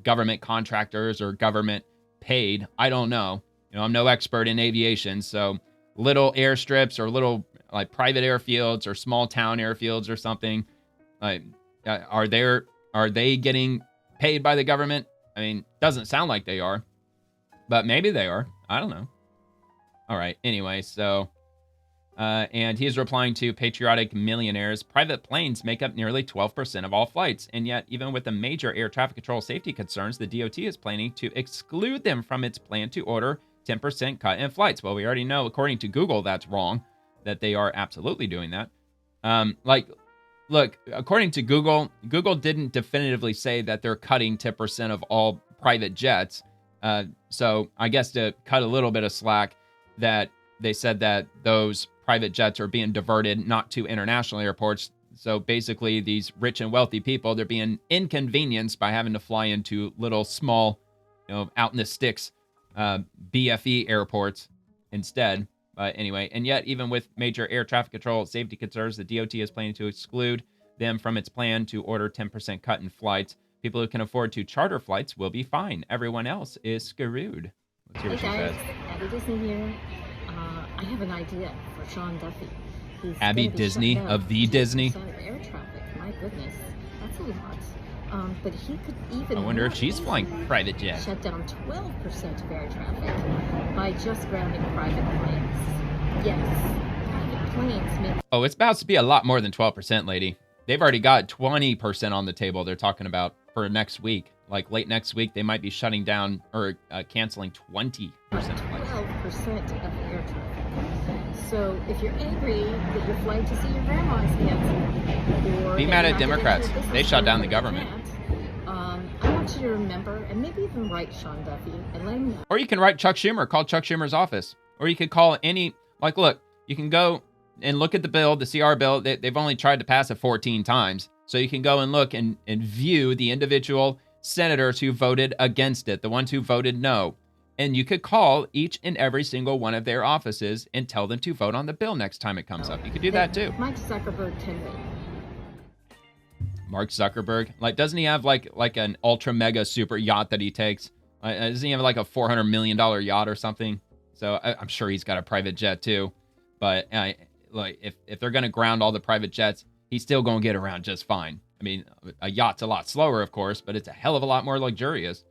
Speaker 2: government contractors or government paid. I don't know. I'm no expert in aviation, so little airstrips or little like private airfields or small town airfields or something, are they getting paid by the government? I mean, doesn't sound like they are, but maybe they are. I don't know. All right. Anyway, so, and he's replying to patriotic millionaires. Private planes make up nearly 12% of all flights. And yet, even with the major air traffic control safety concerns, the DOT is planning to exclude them from its plan to order 10% cut in flights. Well, we already know, according to Google, that's wrong, that they are absolutely doing that. Look, according to Google, Google didn't definitively say that they're cutting 10% of all private jets. So I guess to cut a little bit of slack, that they said that those private jets are being diverted not to international airports. So basically, these rich and wealthy people, they're being inconvenienced by having to fly into little small, out in the sticks, BFE airports instead. But anyway, and yet even with major air traffic control safety concerns, the DOT is planning to exclude them from its plan to order 10% cut in flights. People who can afford to charter flights will be fine. Everyone else is screwed. Let's hear what she says.
Speaker 8: Abby Disney here. I have an idea for Sean Duffy. He's
Speaker 2: Abby Disney of the Disney.
Speaker 8: Air traffic. My goodness, that's a lot. But he could even.
Speaker 2: I wonder if she's flying private jet.
Speaker 8: Shut down 12% of air traffic by just grounding private planes. Yes, private planes make.
Speaker 2: Oh, it's about to be a lot more than 12%, lady. They've already got 20% on the table. They're talking about for next week. Like late next week, they might be shutting down or canceling 20%.
Speaker 8: 12% of air traffic. So if you're angry that your flight to see your grandma is canceled, or
Speaker 2: be mad at Democrats. They shut down the government.
Speaker 8: I want you to remember, and maybe even write Sean Duffy and let him know.
Speaker 2: Or you can write Chuck Schumer. Call Chuck Schumer's office. Or you could call any. Like, look, you can go and look at the bill, the CR bill. They've only tried to pass it 14 times. So you can go and look and view the individual senators who voted against it, the ones who voted no. And you could call each and every single one of their offices and tell them to vote on the bill next time it comes up. You could do that too.
Speaker 8: Mike Zuckerberg can wait.
Speaker 2: Mark Zuckerberg, like, doesn't he have like an ultra mega super yacht that he takes? Doesn't he have like a $400 million yacht or something? So I'm sure he's got a private jet too. But like, if they're gonna ground all the private jets, he's still gonna get around just fine. I mean, a yacht's a lot slower, of course, but it's a hell of a lot more luxurious.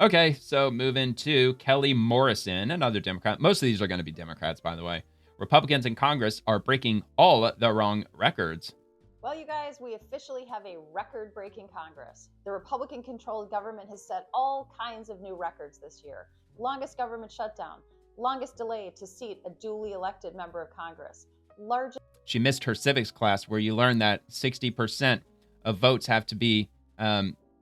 Speaker 2: Okay, so moving to Kelly Morrison, another Democrat. Most of these are going to be Democrats, by the way. Republicans in Congress are breaking all the wrong records.
Speaker 9: Well, you guys, we officially have a record-breaking Congress. The Republican-controlled government has set all kinds of new records this year. Longest government shutdown, longest delay to seat a duly elected member of Congress, largest...
Speaker 2: She missed her civics class where you learn that 60% of votes have to be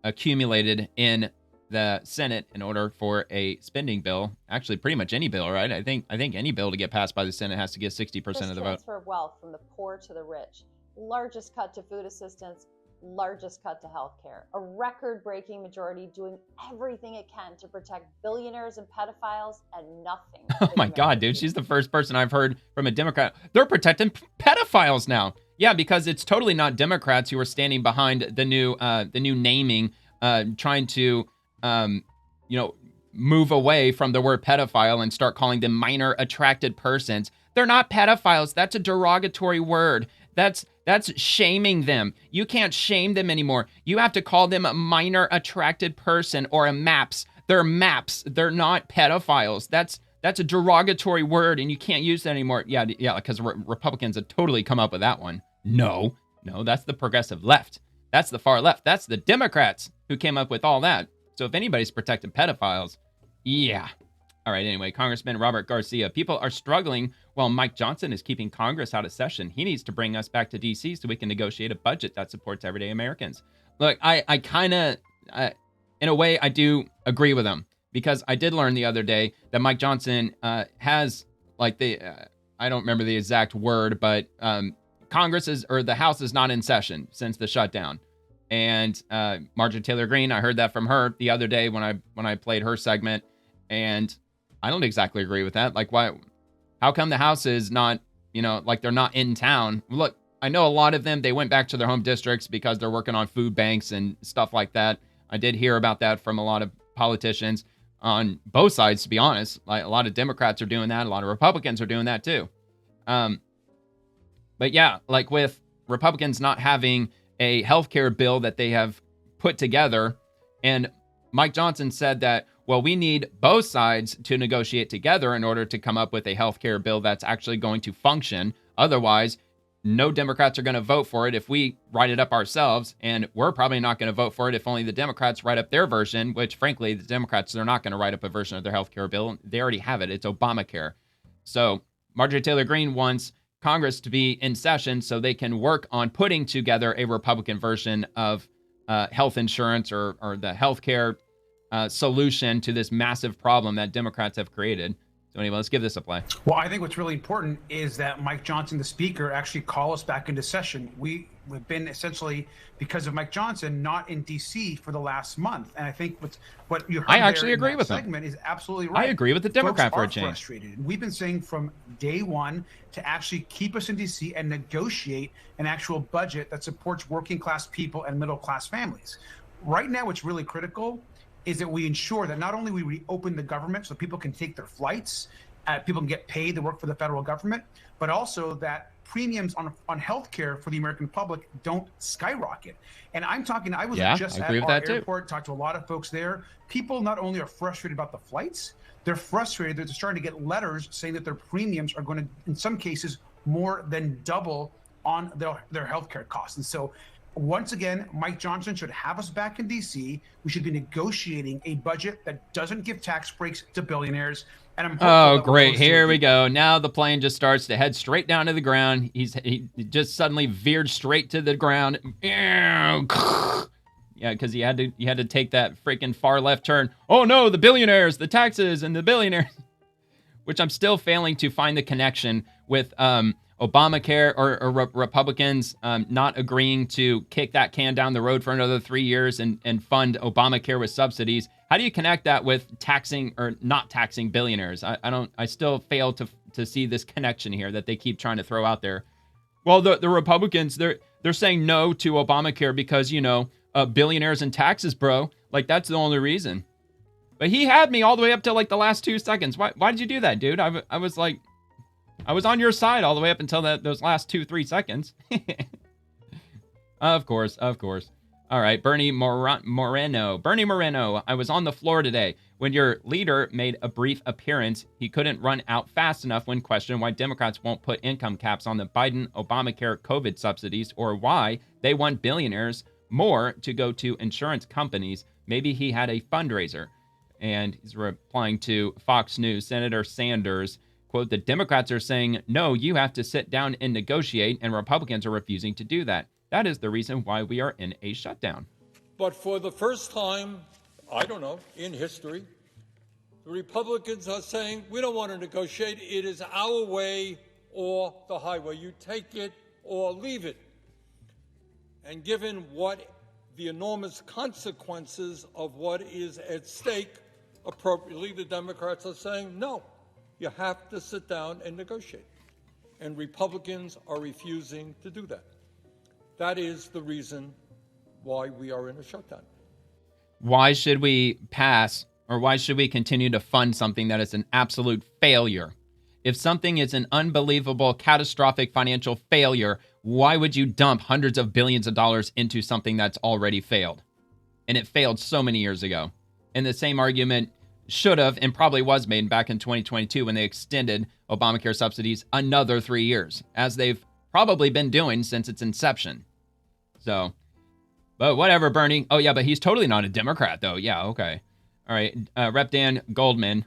Speaker 2: accumulated in the Senate in order for a spending bill. Actually, pretty much any bill, right? I think any bill to get passed by the Senate has to get 60% of the vote.
Speaker 9: Transfer of wealth from the poor to the rich. Largest cut to food assistance, largest cut to health care. A record-breaking majority doing everything it can to protect billionaires and pedophiles and nothing.
Speaker 2: Oh my God, dude. She's the first person I've heard from a Democrat. They're protecting pedophiles now. Yeah, because it's totally not Democrats who are standing behind the new naming, trying to, move away from the word pedophile and start calling them minor attracted persons. They're not pedophiles. That's a derogatory word. That's shaming them. You can't shame them anymore. You have to call them a minor attracted person or a MAPS. They're MAPS. They're not pedophiles. That's a derogatory word, and you can't use that anymore. Yeah, because Republicans have totally come up with that one. No, that's the progressive left. That's the far left. That's the Democrats who came up with all that. So if anybody's protecting pedophiles, yeah. All right, anyway, Congressman Robert Garcia. People are struggling while Mike Johnson is keeping Congress out of session. He needs to bring us back to D.C. so we can negotiate a budget that supports everyday Americans. Look, I kind of, in a way, I do agree with him. Because I did learn the other day that Mike Johnson has, like, I don't remember the exact word, but the House is not in session since the shutdown. And Marjorie Taylor Greene, I heard that from her the other day when I played her segment. And I don't exactly agree with that. Like, why? How come the House is not, like they're not in town? Look, I know a lot of them, they went back to their home districts because they're working on food banks and stuff like that. I did hear about that from a lot of politicians on both sides, to be honest. Like, a lot of Democrats are doing that. A lot of Republicans are doing that too. But yeah, like with Republicans not having a healthcare bill that they have put together, and Mike Johnson said that, well, we need both sides to negotiate together in order to come up with a healthcare bill that's actually going to function. Otherwise, no Democrats are going to vote for it if we write it up ourselves, and we're probably not going to vote for it if only the Democrats write up their version, which, frankly, the Democrats, they're not going to write up a version of their healthcare bill. They already have it. It's Obamacare. So Marjorie Taylor Greene wants Congress to be in session so they can work on putting together a Republican version of health insurance or the healthcare solution to this massive problem that Democrats have created. So anyway, let's give this a play.
Speaker 10: Well, I think what's really important is that Mike Johnson, the speaker, actually call us back into session. We've been essentially, because of Mike Johnson, not in D.C. for the last month. And I think what you heard
Speaker 2: I actually agree with
Speaker 10: segment is absolutely right.
Speaker 2: I agree with the Democrat for a change.
Speaker 10: Frustrated. We've been saying from day one to actually keep us in D.C. and negotiate an actual budget that supports working class people and middle class families. Right now, what's really critical is that we ensure that not only we reopen the government so people can take their flights, people can get paid to work for the federal government, but also that premiums on healthcare for the American public don't skyrocket. And I'm talking, I was just at our airport, talked to a lot of folks there. People not only are frustrated about the flights, they're frustrated. They're starting to get letters saying that their premiums are going to, in some cases, more than double on their healthcare costs. And so, once again, Mike Johnson should have us back in D.C. We should be negotiating a budget that doesn't give tax breaks to billionaires. And I'm
Speaker 2: great. Here we go. Now the plane just starts to head straight down to the ground. He just suddenly veered straight to the ground. Yeah, because he had to take that freaking far left turn. Oh no, the billionaires, the taxes, and the billionaires. Which I'm still failing to find the connection with Obamacare or Republicans not agreeing to kick that can down the road for another 3 years and fund Obamacare with subsidies. How do you connect that with taxing or not taxing billionaires? I still fail to see this connection here that they keep trying to throw out there. Well, the Republicans, they're saying no to Obamacare because, billionaires and taxes, bro. Like, that's the only reason. But he had me all the way up to like the last 2 seconds. Why did you do that, dude? I was like, I was on your side all the way up until those last 2-3 seconds. Of course. All right, Bernie Moreno. Bernie Moreno, I was on the floor today. When your leader made a brief appearance, he couldn't run out fast enough when questioned why Democrats won't put income caps on the Biden-Obamacare COVID subsidies or why they want billionaires more to go to insurance companies. Maybe he had a fundraiser. And he's replying to Fox News, Senator Sanders, quote, the Democrats are saying, no, you have to sit down and negotiate, and Republicans are refusing to do that. That is the reason why we are in a shutdown.
Speaker 11: But for the first time, I don't know, in history, the Republicans are saying, we don't want to negotiate. It is our way or the highway. You take it or leave it. And given what the enormous consequences of what is at stake, appropriately, the Democrats are saying, no, you have to sit down and negotiate. And Republicans are refusing to do that. That is the reason why we are in a shutdown.
Speaker 2: Why should we pass, or why should we continue to fund something that is an absolute failure? If something is an unbelievable, catastrophic financial failure, why would you dump hundreds of billions of dollars into something that's already failed? And it failed so many years ago. And the same argument should have and probably was made back in 2022 when they extended Obamacare subsidies another 3 years, as they've probably been doing since its inception. So, but whatever, Bernie. Oh, yeah, but he's totally not a Democrat, though. Yeah, okay. All right, Rep. Dan Goldman.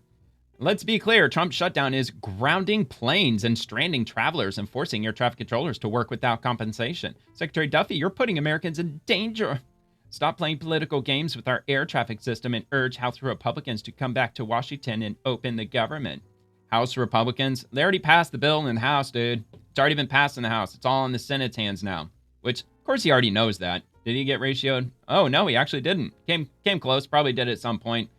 Speaker 2: Let's be clear. Trump's shutdown is grounding planes and stranding travelers and forcing air traffic controllers to work without compensation. Secretary Duffy, you're putting Americans in danger. Stop playing political games with our air traffic system and urge House Republicans to come back to Washington and open the government. House Republicans, they already passed the bill in the House, dude. It's already been passed in the House. It's all in the Senate's hands now, which, of course, he already knows that. Did he get ratioed? Oh, no, he actually didn't. Came close. Probably did at some point.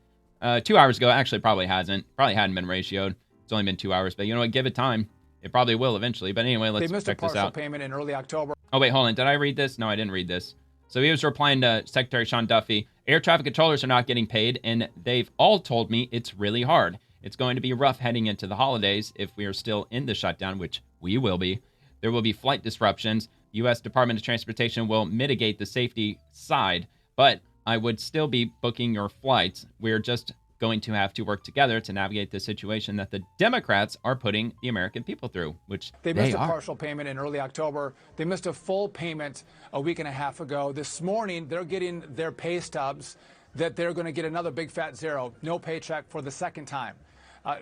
Speaker 2: 2 hours ago, actually probably hasn't. Probably hadn't been ratioed. It's only been 2 hours, but you know what? Give it time. It probably will eventually. But anyway, let's check this out.
Speaker 12: They missed a partial payment in early October.
Speaker 2: Oh, wait, hold on. Did I read this? No, I didn't read this. So he was replying to Secretary Sean Duffy. Air traffic controllers are not getting paid, and they've all told me it's really hard. It's going to be rough heading into the holidays if we are still in the shutdown, which we will be. There will be flight disruptions. U.S. Department of Transportation will mitigate the safety side, but I would still be booking your flights. We're just going to have to work together to navigate the situation that the Democrats are putting the American people through, which
Speaker 12: they missed a partial payment in early October. They missed a full payment a week and a half ago. This morning, they're getting their pay stubs that they're going to get another big fat zero, no paycheck for the second time.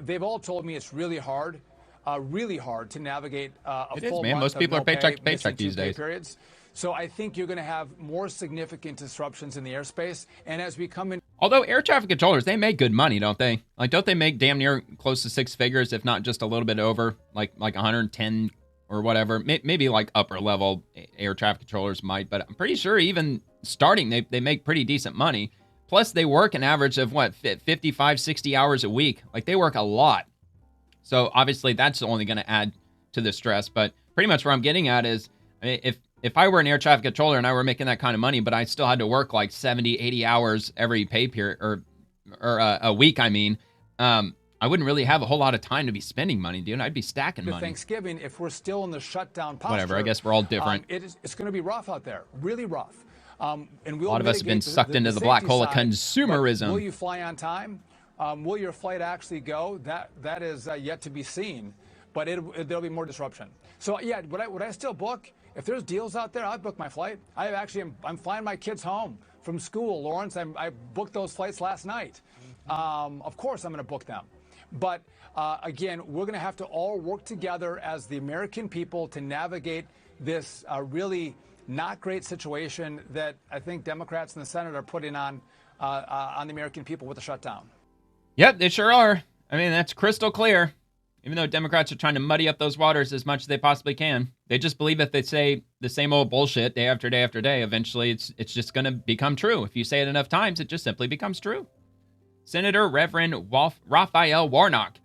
Speaker 12: They've all told me it's really hard to navigate a full month.
Speaker 2: Most people
Speaker 12: of no
Speaker 2: are paycheck to paycheck
Speaker 12: missing
Speaker 2: these days.
Speaker 12: Periods. So I think you're going to have more significant disruptions in the airspace. And as we come in.
Speaker 2: Although air traffic controllers, they make good money, don't they? Like, don't they make damn near close to six figures, if not just a little bit over, like 110 or whatever? Maybe like upper level air traffic controllers might, but I'm pretty sure even starting, they make pretty decent money. Plus, they work an average of 55, 60 hours a week. Like, they work a lot. So obviously that's only going to add to the stress. But pretty much where I'm getting at is, I mean, if I were an air traffic controller and I were making that kind of money, but I still had to work like 70, 80 hours every pay period or a week, I mean, I wouldn't really have a whole lot of time to be spending money, dude. I'd be stacking money.
Speaker 12: Thanksgiving, if we're still in the shutdown posture.
Speaker 2: Whatever, I guess we're all different.
Speaker 12: It's going to be rough out there, really rough. And
Speaker 2: a lot of us have been sucked into the black hole of consumerism.
Speaker 12: Will you fly on time? Will your flight actually go? That is yet to be seen, but there'll be more disruption. So yeah, would I still book? If there's deals out there, I'd book my flight. I'm flying my kids home from school, Lawrence. I booked those flights last night. Of course, I'm going to book them. But again, we're going to have to all work together as the American people to navigate this really not great situation that I think Democrats in the Senate are putting on the American people with the shutdown.
Speaker 2: Yep, they sure are. I mean, that's crystal clear. Even though Democrats are trying to muddy up those waters as much as they possibly can, they just believe if they say the same old bullshit day after day after day, eventually it's just going to become true. If you say it enough times, it just simply becomes true. Senator Reverend Raphael Warnock.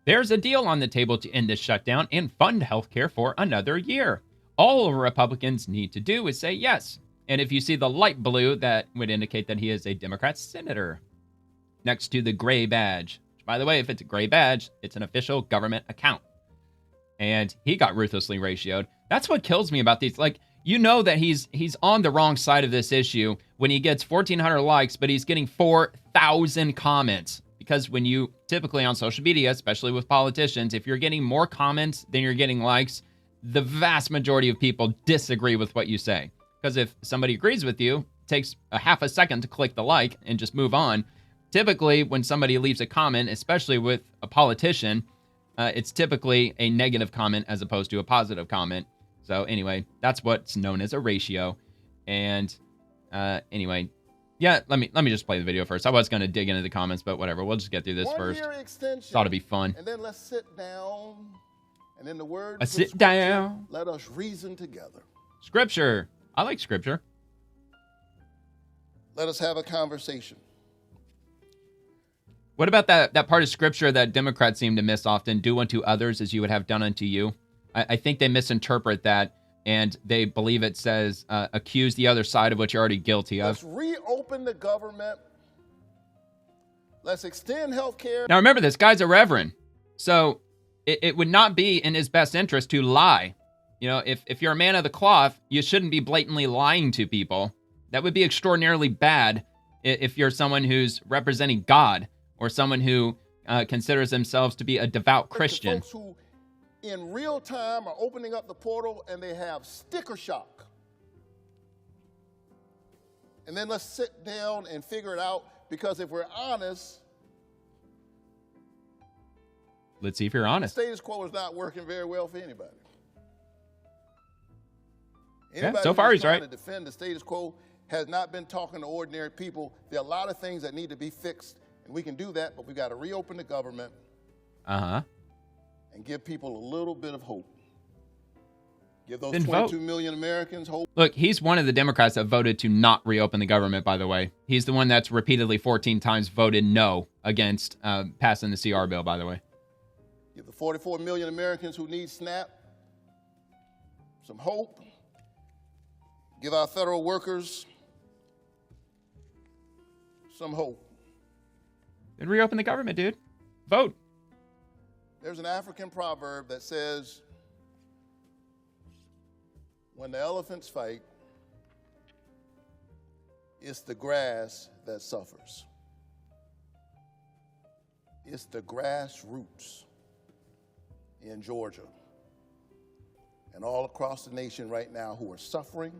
Speaker 2: There's a deal on the table to end this shutdown and fund healthcare for another year. All Republicans need to do is say yes. And if you see the light blue, that would indicate that he is a Democrat senator. Next to the gray badge. By the way, if it's a gray badge, it's an official government account. And he got ruthlessly ratioed. That's what kills me about these. Like, you know that he's on the wrong side of this issue when he gets 1,400 likes, but he's getting 4,000 comments. because when you typically on social media, especially with politicians, if you're getting more comments than you're getting likes, the vast majority of people disagree with what you say. Because if somebody agrees with you, it takes a half a second to click the like and just move on. Typically, when somebody leaves a comment, especially with a politician, it's typically a negative comment as opposed to a positive comment. So anyway, that's what's known as a ratio. And anyway, yeah, let me just play the video first. I was going to dig into the comments, but whatever. We'll just get through this first. Thought it'd be fun.
Speaker 13: And then let's sit down. And in the words
Speaker 2: of sit down.
Speaker 13: Let us reason together.
Speaker 2: Scripture. I like scripture.
Speaker 13: Let us have a conversation.
Speaker 2: What about that part of scripture that Democrats seem to miss often? Do unto others as you would have done unto you. I think they misinterpret that, and they believe it says accuse the other side of what you're already guilty of.
Speaker 13: Let's reopen the government. Let's extend health care.
Speaker 2: Now remember, this guy's a reverend, so it would not be in his best interest to lie. You know, if you're a man of the cloth, you shouldn't be blatantly lying to people. That would be extraordinarily bad if you're someone who's representing God or someone who considers themselves to be a devout Christian.
Speaker 13: Folks who in real time are opening up the portal and they have sticker shock. And then let's sit down and figure it out, because if we're honest,
Speaker 2: let's see if you're honest.
Speaker 13: The status quo is not working very well for anybody.
Speaker 2: Yeah, so far he's right.
Speaker 13: To defend the status quo has not been talking to ordinary people. There are a lot of things that need to be fixed, and we can do that, but we got to reopen the government. And give people a little bit of hope. Give those 22 million Americans hope.
Speaker 2: Look, he's one of the Democrats that voted to not reopen the government, by the way. He's the one that's repeatedly 14 times voted no against passing the CR bill, by the way.
Speaker 13: Give the 44 million Americans who need SNAP some hope. Give our federal workers some hope.
Speaker 2: Then reopen the government, dude. Vote.
Speaker 13: There's an African proverb that says, when the elephants fight, it's the grass that suffers. It's the grassroots in Georgia and all across the nation right now who are suffering,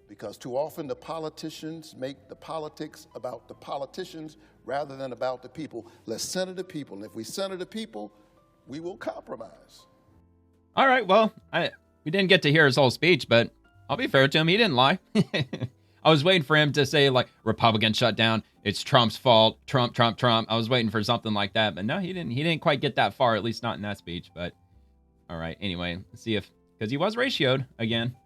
Speaker 13: because too often the politicians make the politics about the politicians rather than about the people. Let's center the people. And if we center the people, we will compromise.
Speaker 2: All right, well, we didn't get to hear his whole speech, but I'll be fair to him. He didn't lie. I was waiting for him to say, like, Republican shutdown, it's Trump's fault, Trump. I was waiting for something like that, but no, he didn't quite get that far, at least not in that speech. But all right, anyway, let's see if, because he was ratioed again.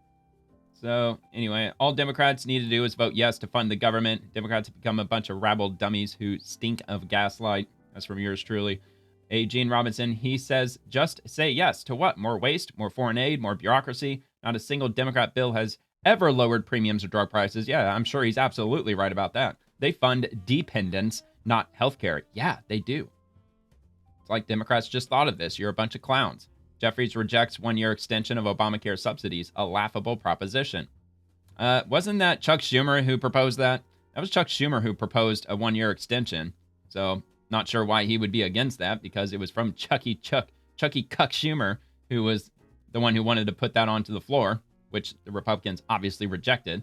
Speaker 2: So anyway, all Democrats need to do is vote yes to fund the government. Democrats have become a bunch of rabble dummies who stink of gaslight. That's from yours truly. Gene Robinson, he says, just say yes to what? More waste, more foreign aid, more bureaucracy. Not a single Democrat bill has ever lowered premiums or drug prices. Yeah, I'm sure he's absolutely right about that. They fund dependence, not healthcare. Yeah, they do. It's like Democrats just thought of this. You're a bunch of clowns. Jeffries rejects one-year extension of Obamacare subsidies, a laughable proposition. Wasn't that Chuck Schumer who proposed that? That was Chuck Schumer who proposed a one-year extension. So not sure why he would be against that, because it was from Chucky Cuck Schumer, who was the one who wanted to put that onto the floor, which the Republicans obviously rejected.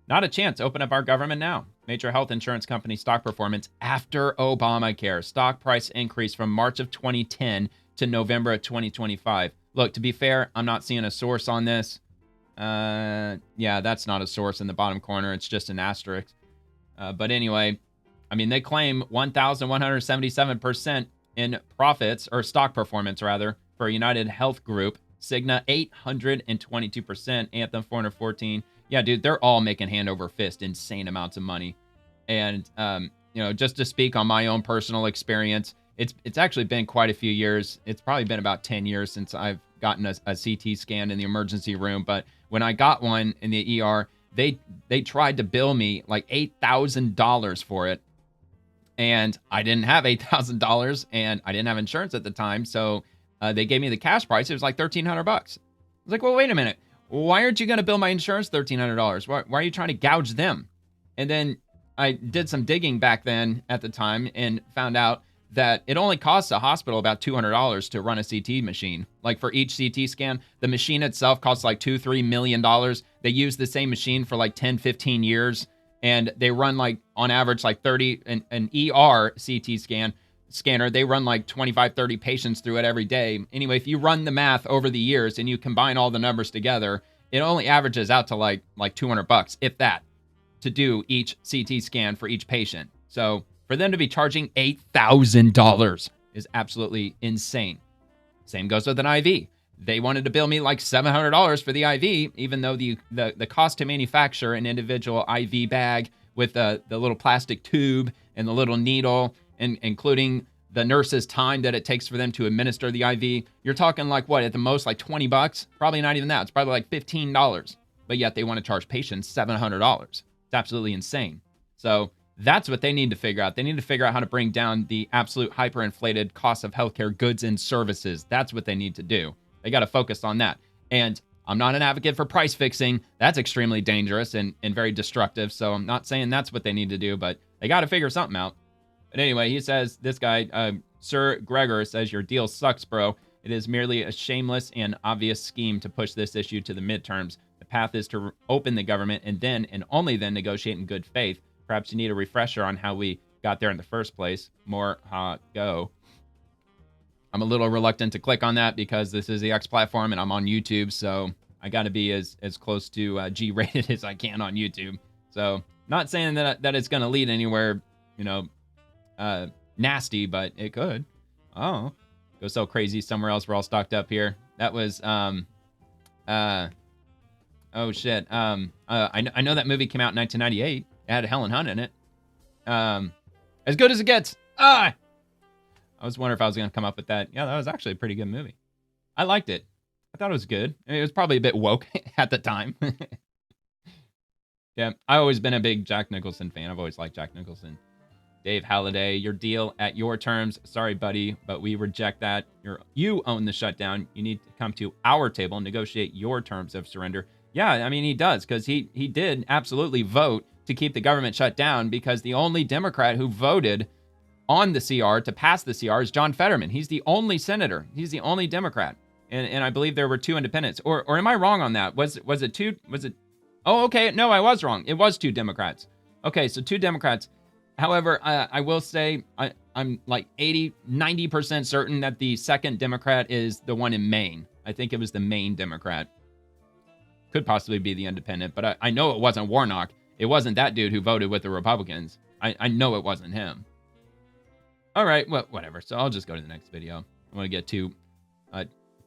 Speaker 2: Not a chance. Open up our government now. Major health insurance company stock performance after Obamacare. Stock price increase from March of 2010 to November of 2025. Look, to be fair, I'm not seeing a source on this. Yeah, that's not a source in the bottom corner. It's just an asterisk. But anyway, I mean, they claim 1,177% in profits, or stock performance rather, for United Health Group. Cigna 822%, Anthem 414. Yeah, dude, they're all making hand over fist insane amounts of money. And you know, just to speak on my own personal experience, it's actually been quite a few years. It's probably been about 10 years since I've gotten a CT scan in the emergency room. But when I got one in the ER, they tried to bill me like $8,000 for it. And I didn't have $8,000 and I didn't have insurance at the time. So they gave me the cash price. It was like $1,300. I was like, well, wait a minute. Why aren't you going to bill my insurance $1,300? Why are you trying to gouge them? And then I did some digging back then at the time and found out that it only costs a hospital about $200 to run a CT machine. Like for each CT scan, the machine itself costs like $2-3 million. They use the same machine for like 10, 15 years. And they run like on average like 30, an ER CT scanner, they run like 25, 30 patients through it every day. Anyway, if you run the math over the years and you combine all the numbers together, it only averages out to like $200, if that, to do each CT scan for each patient. So for them to be charging $8,000 is absolutely insane. Same goes with an IV. They wanted to bill me like $700 for the IV, even though the cost to manufacture an individual IV bag with the little plastic tube and the little needle, and including the nurse's time that it takes for them to administer the IV, you're talking like what, at the most like $20? Probably not even that. It's probably like $15. But yet they want to charge patients $700. It's absolutely insane. So that's what they need to figure out. They need to figure out how to bring down the absolute hyperinflated cost of healthcare goods and services. That's what they need to do. They got to focus on that. And I'm not an advocate for price fixing. That's extremely dangerous and very destructive. So I'm not saying that's what they need to do, but they got to figure something out. But anyway, he says, this guy, Sir Gregor, says, your deal sucks, bro. It is merely a shameless and obvious scheme to push this issue to the midterms. The path is to open the government and then, and only then, negotiate in good faith. Perhaps you need a refresher on how we got there in the first place. More go. I'm a little reluctant to click on that because this is the X platform and I'm on YouTube, so I got to be as close to G-rated as I can on YouTube. So not saying that it's going to lead anywhere, nasty, but it could. Oh, go so crazy somewhere else. We're all stocked up here. That was oh shit. I know that movie came out in 1998. It had Helen Hunt in it. As good as it gets. I was wondering if I was going to come up with that. Yeah, that was actually a pretty good movie. I liked it. I thought it was good. I mean, it was probably a bit woke at the time. Yeah, I've always been a big Jack Nicholson fan. I've always liked Jack Nicholson. Dave Halliday, your deal at your terms. Sorry, buddy, but we reject that. You own the shutdown. You need to come to our table and negotiate your terms of surrender. Yeah, I mean, he does, because he did absolutely vote to keep the government shut down, because the only Democrat who voted on the CR to pass the CR is John Fetterman. He's the only senator. He's the only Democrat. And I believe there were 2 independents. Or am I wrong on that? Was it 2? Was it? Oh, okay. No, I was wrong. It was 2 Democrats. Okay, so 2 Democrats. However, I will say I'm like 90% certain that the second Democrat is the one in Maine. I think it was the Maine Democrat. Could possibly be the independent, but I know it wasn't Warnock. It wasn't that dude who voted with the Republicans. I know it wasn't him. All right, well, whatever. So I'll just go to the next video. I want to get too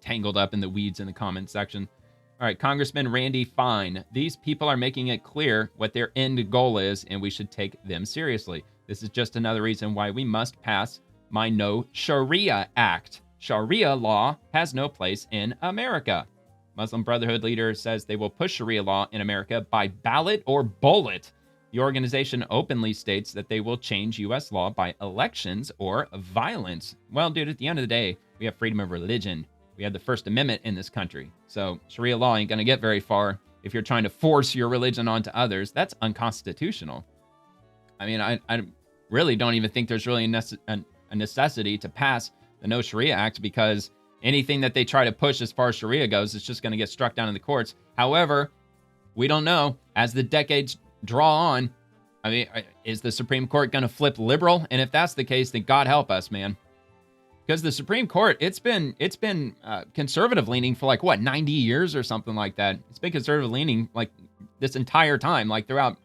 Speaker 2: tangled up in the weeds in the comments section. All right, Congressman Randy Fine. These people are making it clear what their end goal is, and we should take them seriously. This is just another reason why we must pass my No Sharia Act. Sharia law has no place in America. Muslim Brotherhood leader says they will push Sharia law in America by ballot or bullet. The organization openly states that they will change U.S. law by elections or violence. Well, dude, at the end of the day, we have freedom of religion. We have the First Amendment in this country. So Sharia law ain't going to get very far if you're trying to force your religion onto others. That's unconstitutional. I mean, I really don't even think there's really a necessity to pass the No Sharia Act, because anything that they try to push as far as Sharia goes is just going to get struck down in the courts. However, we don't know. As the decades draw on, I mean, is the Supreme Court going to flip liberal? And if that's the case, then God help us, man. Because the Supreme Court, it's been conservative leaning for like, what, 90 years or something like that. It's been conservative leaning like this entire time, like throughout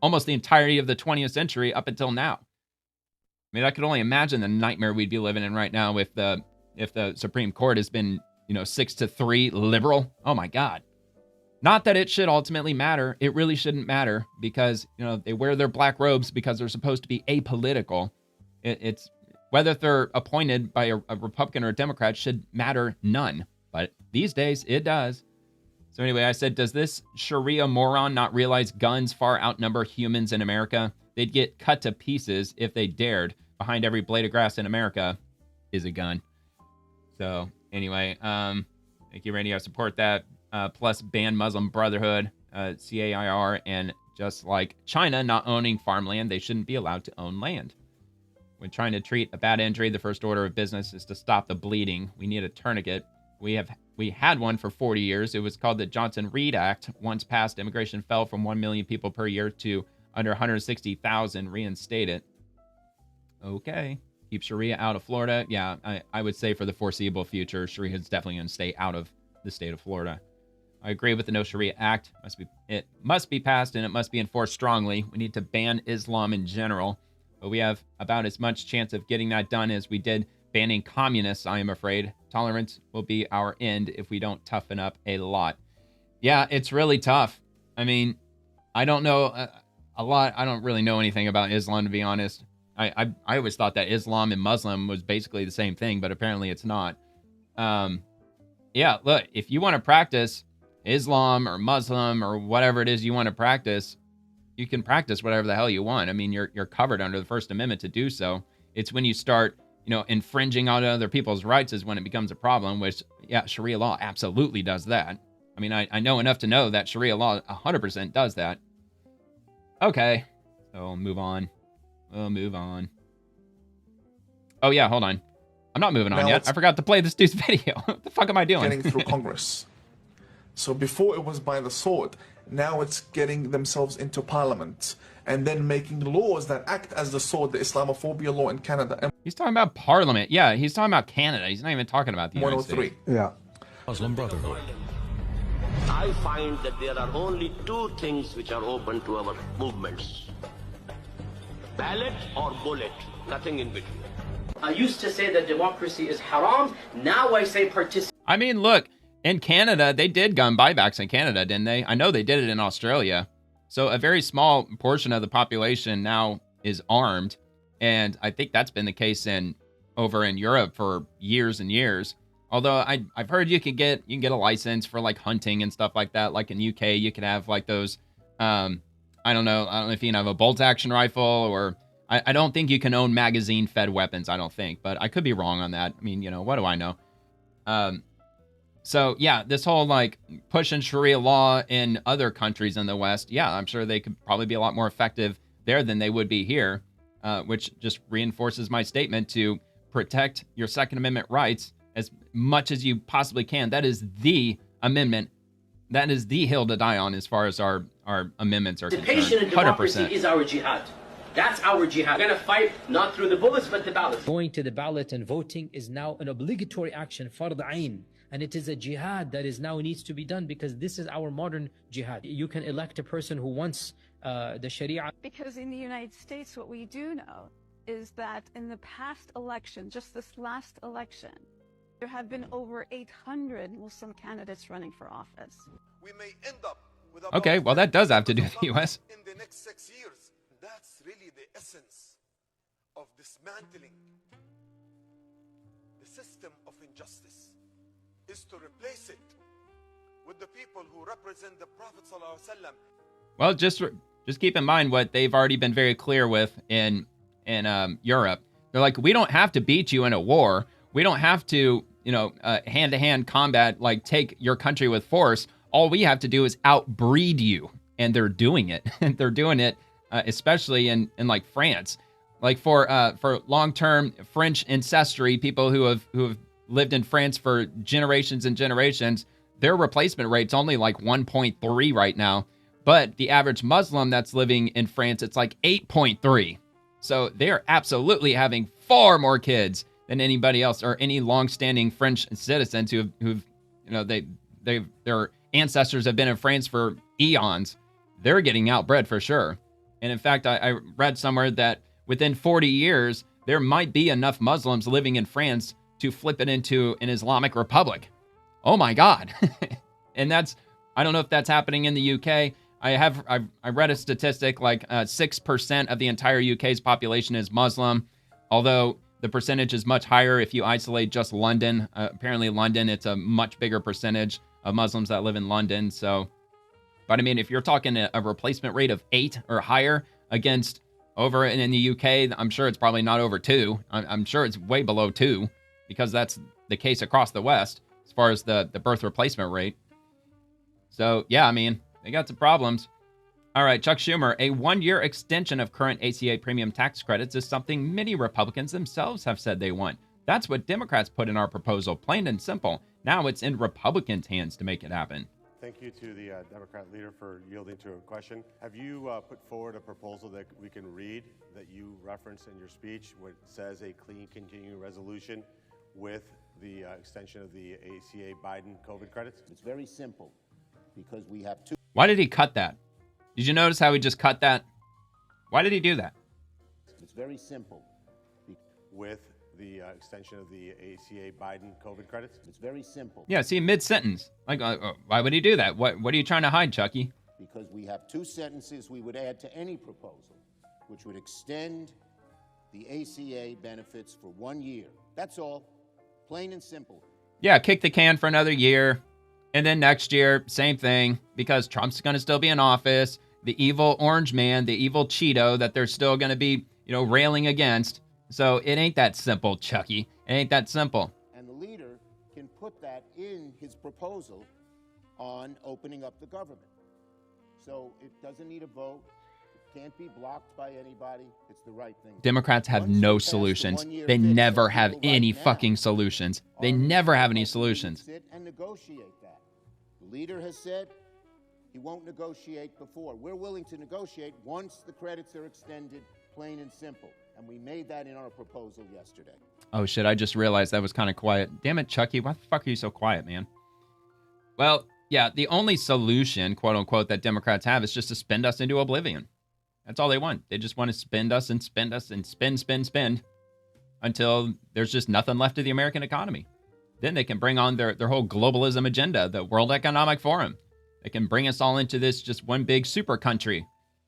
Speaker 2: almost the entirety of the 20th century up until now. I mean, I could only imagine the nightmare we'd be living in right now if the Supreme Court has been, 6-3 liberal. Oh my God. Not that it should ultimately matter. It really shouldn't matter, because, they wear their black robes because they're supposed to be apolitical. It's whether they're appointed by a Republican or a Democrat should matter none. But these days it does. So anyway, I said, does this Sharia moron not realize guns far outnumber humans in America? They'd get cut to pieces if they dared. Behind every blade of grass in America is a gun. So anyway, thank you, Randy. I support that. Plus ban Muslim Brotherhood, CAIR, and Just like China not owning farmland, they shouldn't be allowed to own land. When trying to treat a bad injury, the first order of business is to stop the bleeding. We need a tourniquet. We had one for 40 years. It was called the Johnson-Reed Act. Once passed, immigration fell from 1 million people per year to under 160,000. Reinstate it. Okay. Keep Sharia out of Florida. Yeah, I would say for the foreseeable future, Sharia is definitely going to stay out of the state of Florida. I agree with the No Sharia Act. It must be passed and it must be enforced strongly. We need to ban Islam in general, but we have about as much chance of getting that done as we did banning communists, I am afraid. Tolerance will be our end if we don't toughen up a lot. Yeah, it's really tough. I mean, I don't know a lot. I don't really know anything about Islam, to be honest. I always thought that Islam and Muslim was basically the same thing, but apparently it's not. Yeah, look, if you want to practice Islam or Muslim or whatever it is you want to practice, you can practice whatever the hell you want. I mean, you're covered under the First Amendment to do so. It's when you start, infringing on other people's rights is when it becomes a problem, which, yeah, Sharia law absolutely does that. I mean, I know enough to know that Sharia law 100% does that. Okay, so we'll move on. We'll move on. Oh, yeah, hold on. I'm not moving on yet. I forgot to play this dude's video. What the fuck am I doing?
Speaker 14: Getting through Congress. So before it was by the sword, now it's getting themselves into Parliament and then making laws that act as the sword, the Islamophobia law in Canada.
Speaker 2: He's talking about Parliament. Yeah, he's talking about Canada. He's not even talking about the United States.
Speaker 14: Yeah.
Speaker 1: Muslim Brotherhood.
Speaker 15: I find that there are only two things which are open to our movements. Ballot or bullet, nothing in between.
Speaker 16: I used to say that democracy is haram. Now I say participate.
Speaker 2: I mean, look, in Canada, they did gun buybacks in Canada, didn't they? I know they did it in Australia. So a very small portion of the population now is armed. And I think that's been the case over in Europe for years and years. Although I've heard you can get a license for like hunting and stuff like that. Like in UK, you can have like those, I don't know if you can have a bolt action rifle or I don't think you can own magazine fed weapons. I don't think, but I could be wrong on that. I mean, what do I know? So yeah, this whole like pushing Sharia law in other countries in the West. Yeah, I'm sure they could probably be a lot more effective there than they would be here, which just reinforces my statement to protect your Second Amendment rights as much as you possibly can. That is the amendment. That is the hill to die on as far as our amendments are concerned.
Speaker 16: Participation in democracy is our jihad. That's our jihad. We're going to fight not through the bullets, but the ballot.
Speaker 17: Going to the ballot and voting is now an obligatory action, fard ayn. And it is a jihad that is now needs to be done because this is our modern jihad. You can elect a person who wants the Sharia.
Speaker 18: Because in the United States, what we do know is that in the past election, just this last election, there have been over 800 Muslim candidates running for office.
Speaker 19: We may end up with
Speaker 2: okay, well, that does have to do with the U.S.
Speaker 19: In the next 6 years. That's really the essence of dismantling the system of injustice, is to replace it with the people who represent the Prophet ﷺ.
Speaker 2: Well, just keep in mind what they've already been very clear with in Europe. They're like, we don't have to beat you in a war. We don't have to, hand-to-hand combat, like take your country with force. All we have to do is outbreed you. And they're doing it. They're doing it, especially in like France. Like for long-term French ancestry, people who have lived in France for generations and generations, their replacement rate's only like 1.3 right now. But the average Muslim that's living in France, it's like 8.3. So they're absolutely having far more kids than anybody else or any long-standing French citizens who've their ancestors have been in France for eons. They're getting outbred for sure. And in fact, I read somewhere that within 40 years, there might be enough Muslims living in France to flip it into an Islamic republic. Oh my God. And I don't know if that's happening in the UK. I read a statistic like 6% of the entire UK's population is Muslim, although the percentage is much higher if you isolate just London. Apparently London, it's a much bigger percentage of Muslims that live in London. So, but I mean, if you're talking a replacement rate of 8 or higher against over in the UK, I'm sure it's probably not over 2. I'm sure it's way below 2 because that's the case across the West as far as the birth replacement rate. So yeah, I mean, they got some problems. All right, Chuck Schumer, a one-year extension of current ACA premium tax credits is something many Republicans themselves have said they want. That's what Democrats put in our proposal, plain and simple. Now it's in Republicans' hands to make it happen.
Speaker 20: Thank you to the Democrat leader for yielding to a question. Have you put forward a proposal that we can read that you referenced in your speech, what says a clean continuing resolution with the extension of the ACA Biden COVID credits?
Speaker 21: It's very simple because we have two.
Speaker 2: Why did he cut that? Did you notice how he just cut that? Why did he do that?
Speaker 21: It's very simple.
Speaker 20: With the extension of the ACA Biden COVID credits?
Speaker 21: It's very simple.
Speaker 2: Yeah, see, mid-sentence. Like, why would he do that? What are you trying to hide, Chucky?
Speaker 21: Because we have two sentences we would add to any proposal, which would extend the ACA benefits for 1 year. That's all. Plain and simple.
Speaker 2: Yeah, kick the can for another year. And then next year, same thing, because Trump's going to still be in office. The evil orange man, the evil Cheeto that they're still going to be, railing against. So it ain't that simple, Chucky. It ain't that simple.
Speaker 21: And the leader can put that in his proposal on opening up the government. So it doesn't need a vote. It can't be blocked by anybody. It's the right thing.
Speaker 2: Democrats have no solutions. They never have any fucking solutions. They never have any solutions.
Speaker 21: Sit and negotiate that. The leader has said he won't negotiate before. We're willing to negotiate once the credits are extended, plain and simple. And we made that in our proposal yesterday.
Speaker 2: Oh, shit, I just realized that was kind of quiet. Damn it, Chucky, why the fuck are you so quiet, man? Well, yeah, the only solution, quote unquote, that Democrats have is just to spend us into oblivion. That's all they want. They just want to spend us and spend us and spend until there's just nothing left of the American economy. Then they can bring on their whole globalism agenda, the World Economic Forum. They can bring us all into this just one big super country,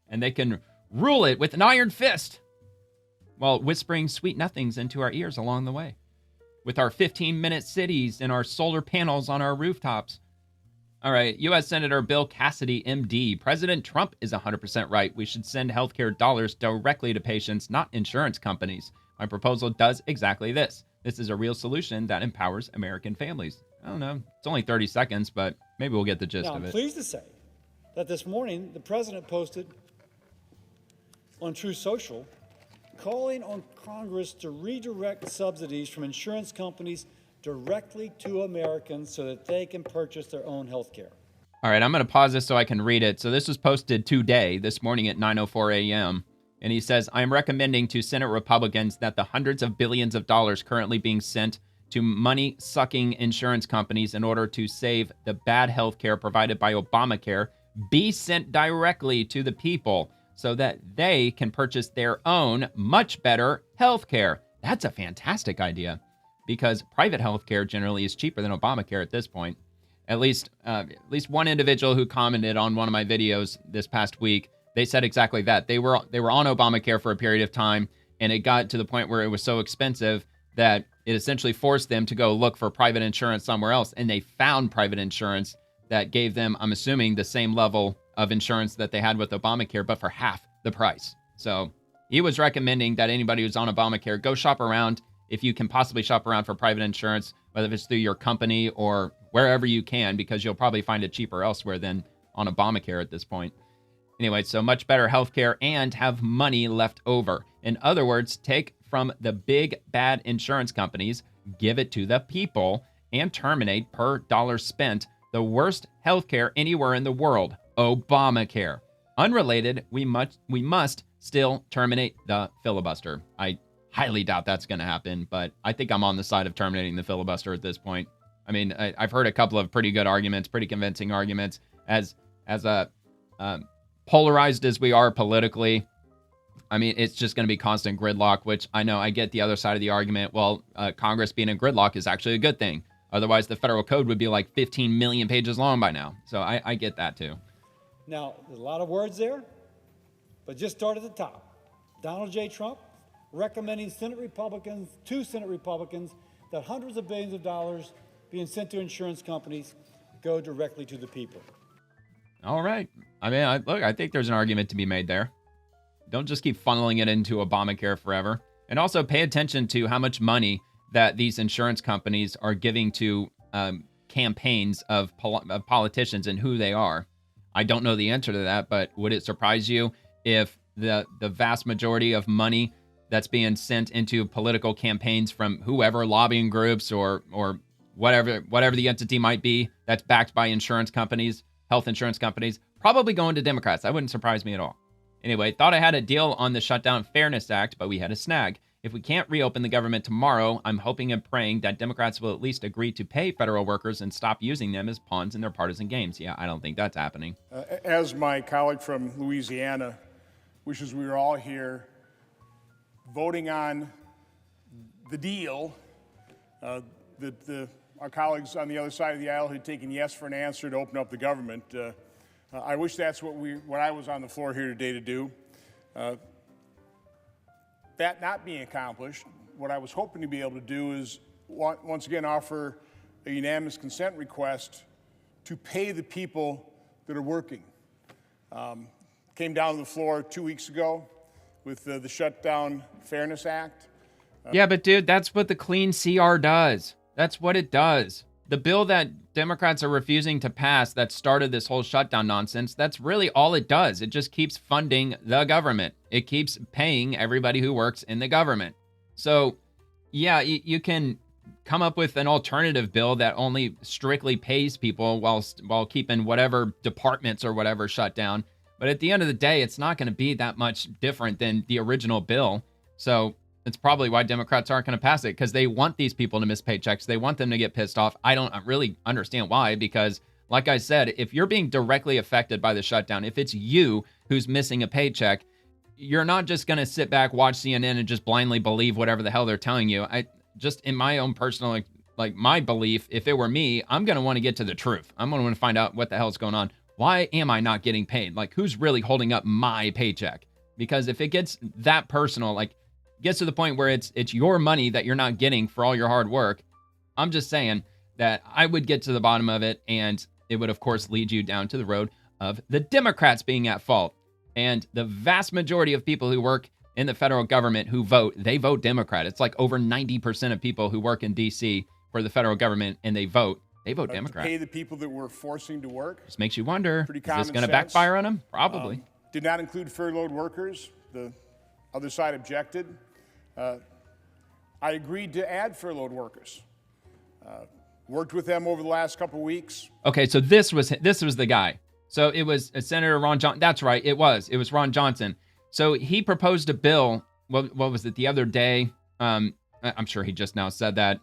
Speaker 2: and they can rule it with an iron fist, while whispering sweet nothings into our ears along the way. With our 15-minute cities and our solar panels on our rooftops. All right, U.S. Senator Bill Cassidy, MD. President Trump is 100% right. We should send healthcare dollars directly to patients, not insurance companies. My proposal does exactly this. This is a real solution that empowers American families. I don't know. It's only 30 seconds, but maybe we'll get the gist of it.
Speaker 22: I'm pleased to say that this morning the president posted on True Social calling on Congress to redirect subsidies from insurance companies directly to Americans so that they can purchase their own health care.
Speaker 2: All right, I'm going to pause this so I can read it. So this was posted today, this morning at 9:04 a.m. And he says, I'm recommending to Senate Republicans that the hundreds of billions of dollars currently being sent to money-sucking insurance companies in order to save the bad health care provided by Obamacare be sent directly to the people, so that they can purchase their own much better health care. That's a fantastic idea, because private health care generally is cheaper than Obamacare at this point. At least one individual who commented on one of my videos this past week, they said exactly that. They were on Obamacare for a period of time, and it got to the point where it was so expensive that it essentially forced them to go look for private insurance somewhere else, and they found private insurance that gave them, I'm assuming, the same level of insurance that they had with Obamacare, but for half the price. So he was recommending that anybody who's on Obamacare, go shop around if you can possibly shop around for private insurance, whether it's through your company or wherever you can, because you'll probably find it cheaper elsewhere than on Obamacare at this point. Anyway, so much better healthcare and have money left over. In other words, take from the big bad insurance companies, give it to the people, and terminate per dollar spent the worst healthcare anywhere in the world, Obamacare. Unrelated, we must still terminate the filibuster. I highly doubt that's going to happen, but I think I'm on the side of terminating the filibuster at this point. I mean, I've heard a couple of pretty good arguments, pretty convincing arguments. As polarized as we are politically, I mean, it's just going to be constant gridlock, which I know I get the other side of the argument. Well, Congress being in gridlock is actually a good thing. Otherwise, the federal code would be like 15 million pages long by now. So I get that too.
Speaker 22: Now, there's a lot of words there, but just start at the top. Donald J. Trump recommending two Senate Republicans, that hundreds of billions of dollars being sent to insurance companies go directly to the people.
Speaker 2: All right. I mean, I think there's an argument to be made there. Don't just keep funneling it into Obamacare forever. And also pay attention to how much money that these insurance companies are giving to campaigns of politicians and who they are. I don't know the answer to that, but would it surprise you if the vast majority of money that's being sent into political campaigns from whoever, lobbying groups or whatever the entity might be, that's backed by insurance companies, health insurance companies, probably going to Democrats? That wouldn't surprise me at all. Anyway, thought I had a deal on the Shutdown Fairness Act, but we had a snag. If we can't reopen the government tomorrow, I'm hoping and praying that Democrats will at least agree to pay federal workers and stop using them as pawns in their partisan games. Yeah, I don't think that's happening.
Speaker 3: As my colleague from Louisiana wishes we were all here voting on the deal, our colleagues on the other side of the aisle had taken yes for an answer to open up the government. I wish that's what I was on the floor here today to do. That not being accomplished, what I was hoping to be able to do is once again offer a unanimous consent request to pay the people that are working. Came down to the floor 2 weeks ago with the Shutdown Fairness Act.
Speaker 2: Yeah, but dude, that's what the Clean CR does. That's what it does. The bill that Democrats are refusing to pass that started this whole shutdown nonsense, that's really all it does. It just keeps funding the government. It keeps paying everybody who works in the government. So, yeah, you can come up with an alternative bill that only strictly pays people while keeping whatever departments or whatever shut down. But at the end of the day, it's not going to be that much different than the original bill. So it's probably why Democrats aren't going to pass it, because they want these people to miss paychecks. They want them to get pissed off. I don't really understand why, because like I said, if you're being directly affected by the shutdown, if it's you who's missing a paycheck, you're not just going to sit back, watch CNN and just blindly believe whatever the hell they're telling you. Just in my own personal, my belief, if it were me, I'm going to want to get to the truth. I'm going to want to find out what the hell's going on. Why am I not getting paid? Who's really holding up my paycheck? Because if it gets that personal, gets to the point where it's your money that you're not getting for all your hard work, I'm just saying that I would get to the bottom of it, and it would, of course, lead you down to the road of the Democrats being at fault. And the vast majority of people who work in the federal government who vote, they vote Democrat. It's like over 90% of people who work in D.C. for the federal government and they vote Democrat.
Speaker 3: To pay the people that we're forcing to work.
Speaker 2: Just makes you wonder,
Speaker 3: Pretty
Speaker 2: is this going to
Speaker 3: sense.
Speaker 2: backfire on them? Probably.
Speaker 3: Did not include furloughed workers. The other side objected. I agreed to add furloughed workers. Worked with them over the last couple of weeks.
Speaker 2: Okay, so this was the guy. So it was Senator Ron Johnson. That's right, it was Ron Johnson. So he proposed a bill. What was it the other day? I'm sure he just now said that.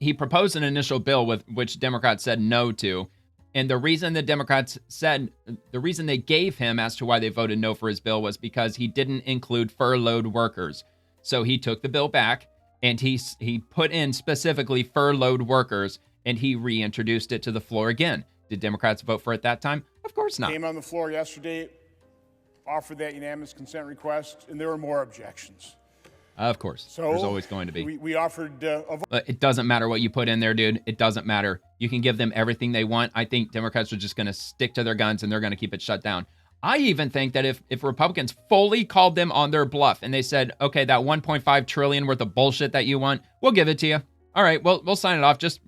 Speaker 2: He proposed an initial bill with which Democrats said no to. And the reason the Democrats the reason they gave him as to why they voted no for his bill was because he didn't include furloughed workers. So he took the bill back and he put in specifically furloughed workers, and he reintroduced it to the floor again. Did Democrats vote for it that time? Of course not.
Speaker 3: Came on the floor yesterday, offered that unanimous consent request, and there were more objections.
Speaker 2: Of course.
Speaker 3: So
Speaker 2: there's always going to be.
Speaker 3: We offered
Speaker 2: it doesn't matter what you put in there, dude. It doesn't matter. You can give them everything they want. I think Democrats are just going to stick to their guns and they're going to keep it shut down. I even think that if Republicans fully called them on their bluff and they said, okay, that $1.5 trillion worth of bullshit that you want, we'll give it to you. All right, well, we'll sign it off. Just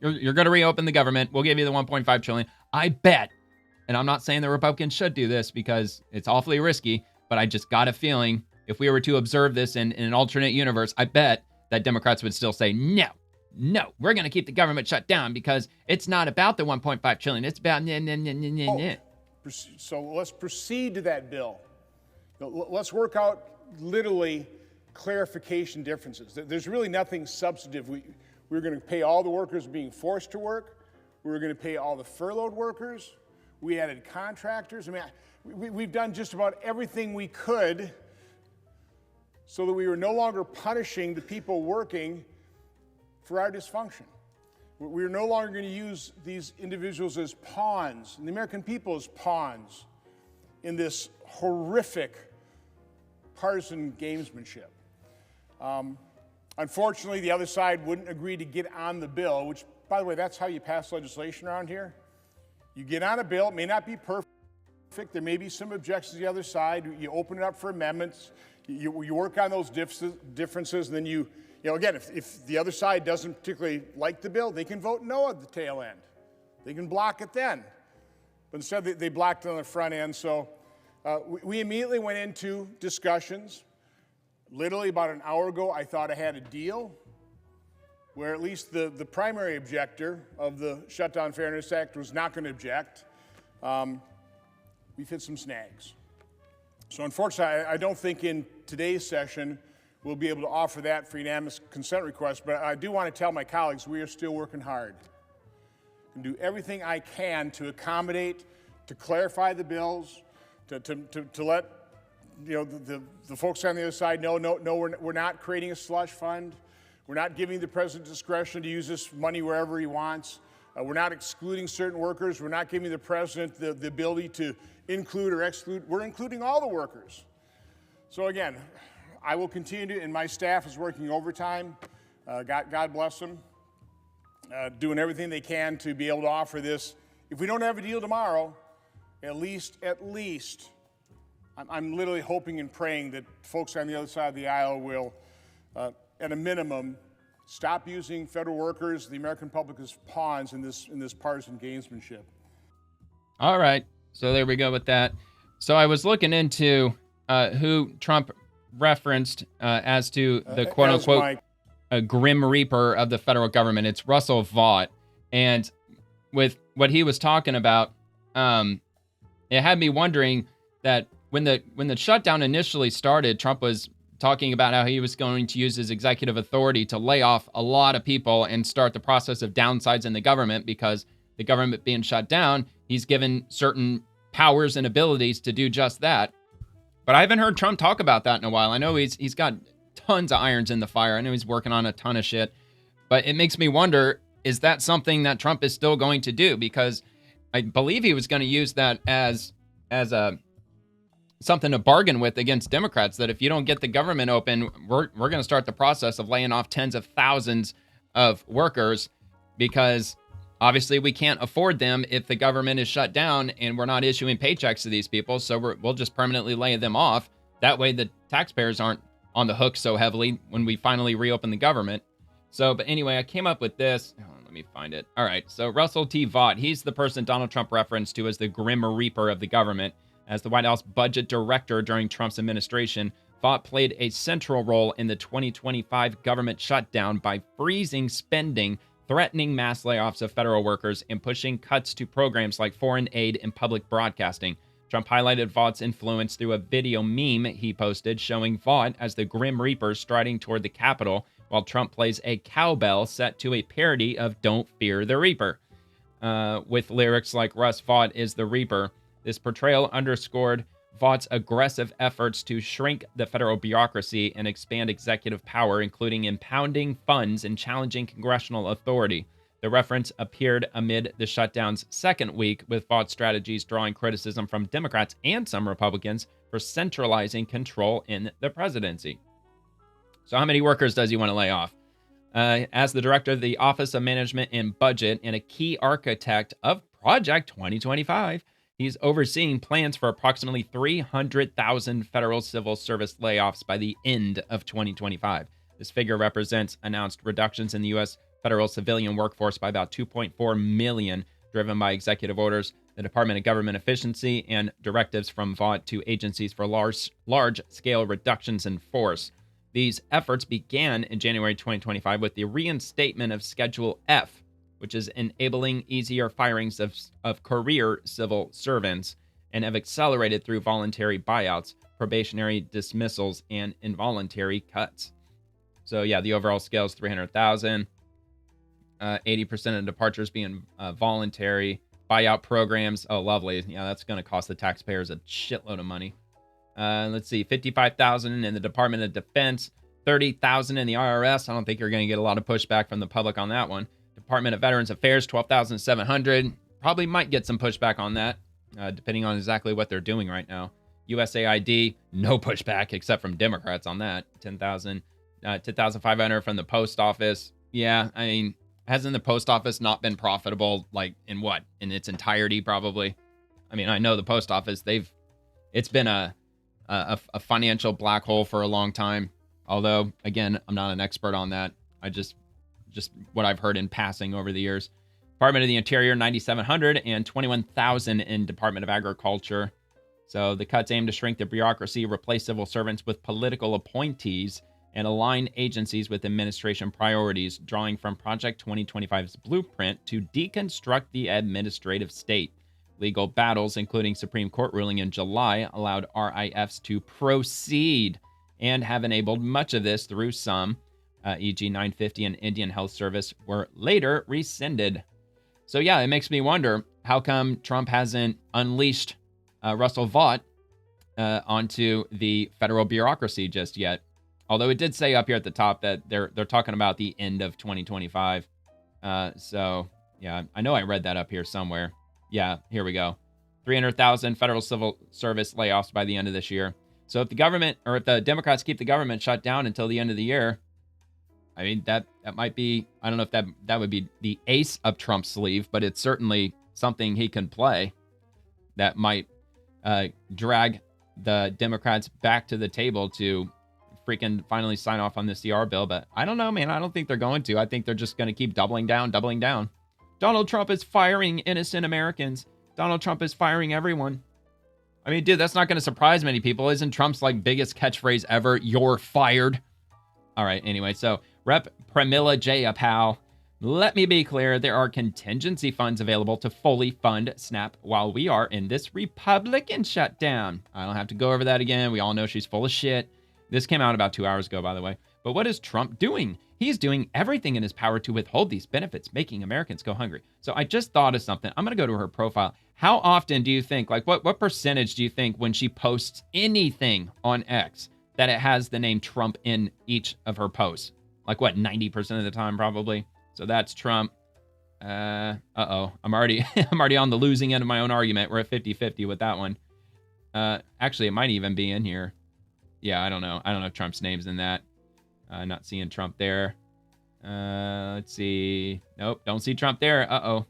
Speaker 2: you're going to reopen the government. We'll give you the $1.5 trillion. I bet, and I'm not saying the Republicans should do this because it's awfully risky, but I just got a feeling if we were to observe this in an alternate universe, I bet that Democrats would still say, no, we're going to keep the government shut down because it's not about the $1.5 trillion. It's about
Speaker 3: So let's proceed to that bill. Let's work out literally clarification differences. There's really nothing substantive. We're going to pay all the workers being forced to work. We're going to pay all the furloughed workers. We added contractors. I mean, we've done just about everything we could so that we were no longer punishing the people working for our dysfunction. We're no longer going to use these individuals as pawns, and the American people as pawns in this horrific partisan gamesmanship. Unfortunately, the other side wouldn't agree to get on the bill, which, by the way, that's how you pass legislation around here. You get on a bill, it may not be perfect, there may be some objections to the other side, you open it up for amendments, you work on those differences, and then you know, again, if the other side doesn't particularly like the bill, they can vote no at the tail end. They can block it then. but instead they blocked it on the front end. So we immediately went into discussions. Literally about an hour ago, I thought I had a deal where at least the primary objector of the Shutdown Fairness Act was not going to object. We've hit some snags. So unfortunately, I don't think in today's session we'll be able to offer that for unanimous consent request, but I do want to tell my colleagues we are still working hard and do everything I can to accommodate, to clarify the bills, to let the folks on the other side know, we're not creating a slush fund. We're not giving the president discretion to use this money wherever he wants. We're not excluding certain workers. We're not giving the president the ability to include or exclude. We're including all the workers. So again, I will continue to, and my staff is working overtime. God bless them, doing everything they can to be able to offer this. If we don't have a deal tomorrow, at least, I'm literally hoping and praying that folks on the other side of the aisle will, at a minimum, stop using federal workers, the American public, as pawns in this partisan gamesmanship.
Speaker 2: All right, so there we go with that. So I was looking into who Trump referenced as to the quote-unquote grim reaper of the federal government. It's Russell Vought. And with what he was talking about, it had me wondering that when the shutdown initially started, Trump was talking about how he was going to use his executive authority to lay off a lot of people and start the process of downsizing the government, because the government being shut down, he's given certain powers and abilities to do just that. But I haven't heard Trump talk about that in a while. I know he's got tons of irons in the fire. I know he's working on a ton of shit. But it makes me wonder, is that something that Trump is still going to do? Because I believe he was going to use that as a something to bargain with against Democrats, that if you don't get the government open, we're going to start the process of laying off tens of thousands of workers, because obviously we can't afford them if the government is shut down and we're not issuing paychecks to these people. So we'll just permanently lay them off. That way the taxpayers aren't on the hook so heavily when we finally reopen the government. So, but anyway, I came up with this. Let me find it. All right. So Russell T. Vought, he's the person Donald Trump referenced to as the grim reaper of the government. As the White House budget director during Trump's administration, Vought played a central role in the 2025 government shutdown by freezing spending, threatening mass layoffs of federal workers, and pushing cuts to programs like foreign aid and public broadcasting. Trump highlighted Vaught's influence through a video meme he posted showing Vought as the Grim Reaper striding toward the Capitol, while Trump plays a cowbell set to a parody of Don't Fear the Reaper. With lyrics like Russ Vought is the Reaper. This portrayal underscored Vaught's aggressive efforts to shrink the federal bureaucracy and expand executive power, including impounding funds and challenging congressional authority. The reference appeared amid the shutdown's second week, with Vaught's strategies drawing criticism from Democrats and some Republicans for centralizing control in the presidency. So how many workers does he want to lay off? As the director of the Office of Management and Budget and a key architect of Project 2025, he's overseeing plans for approximately 300,000 federal civil service layoffs by the end of 2025. This figure represents announced reductions in the U.S. federal civilian workforce by about 2.4 million, driven by executive orders, the Department of Government Efficiency, and directives from Vought to agencies for large-scale reductions in force. These efforts began in January 2025 with the reinstatement of Schedule F, which is enabling easier firings of career civil servants, and have accelerated through voluntary buyouts, probationary dismissals, and involuntary cuts. So yeah, the overall scale is 300,000. 80% of departures being voluntary. Buyout programs, oh lovely. Yeah, that's going to cost the taxpayers a shitload of money. Let's see, 55,000 in the Department of Defense, 30,000 in the IRS. I don't think you're going to get a lot of pushback from the public on that one. Department of Veterans Affairs, 12,700. Probably might get some pushback on that, depending on exactly what they're doing right now. USAID, no pushback except from Democrats on that. 10,000, 10,500 from the post office. Yeah, I mean, hasn't the post office not been profitable, like, in what? In its entirety, probably? I mean, I know the post office, it's been a financial black hole for a long time. Although, again, I'm not an expert on that. I just what I've heard in passing over the years. Department of the Interior, 9,700, and 21,000 in Department of Agriculture. So the cuts aim to shrink the bureaucracy, replace civil servants with political appointees, and align agencies with administration priorities, drawing from Project 2025's blueprint to deconstruct the administrative state. Legal battles, including Supreme Court ruling in July, allowed RIFs to proceed and have enabled much of this through some, e.g. 950 and Indian Health Service, were later rescinded. So yeah, it makes me wonder, how come Trump hasn't unleashed Russell Vought onto the federal bureaucracy just yet? Although it did say up here at the top that they're talking about the end of 2025. So yeah, I know I read that up here somewhere. Yeah, here we go. 300,000 federal civil service layoffs by the end of this year. So if the government, or if the Democrats keep the government shut down until the end of the year, I mean, that might be, I don't know if that would be the ace up Trump's sleeve, but it's certainly something he can play that might drag the Democrats back to the table to freaking finally sign off on the CR bill. But I don't know, man. I don't think they're going to. I think they're just going to keep doubling down. Donald Trump is firing innocent Americans. Donald Trump is firing everyone. I mean, dude, that's not going to surprise many people. Isn't Trump's like biggest catchphrase ever, "You're fired"? All right, anyway, so Rep. Pramila Jayapal, let me be clear, there are contingency funds available to fully fund SNAP while we are in this Republican shutdown. I don't have to go over that again. We all know she's full of shit. This came out about 2 hours ago, by the way. But what is Trump doing? He's doing everything in his power to withhold these benefits, making Americans go hungry. So I just thought of something. I'm going to go to her profile. How often do you think, like what percentage do you think when she posts anything on X that it has the name Trump in each of her posts? Like what, 90% of the time probably? So that's Trump. I'm already on the losing end of my own argument. We're at 50-50 with that one. Actually, it might even be in here. Yeah, I don't know. I don't know if Trump's name's in that. Not seeing Trump there. Let's see. Nope, don't see Trump there. I'm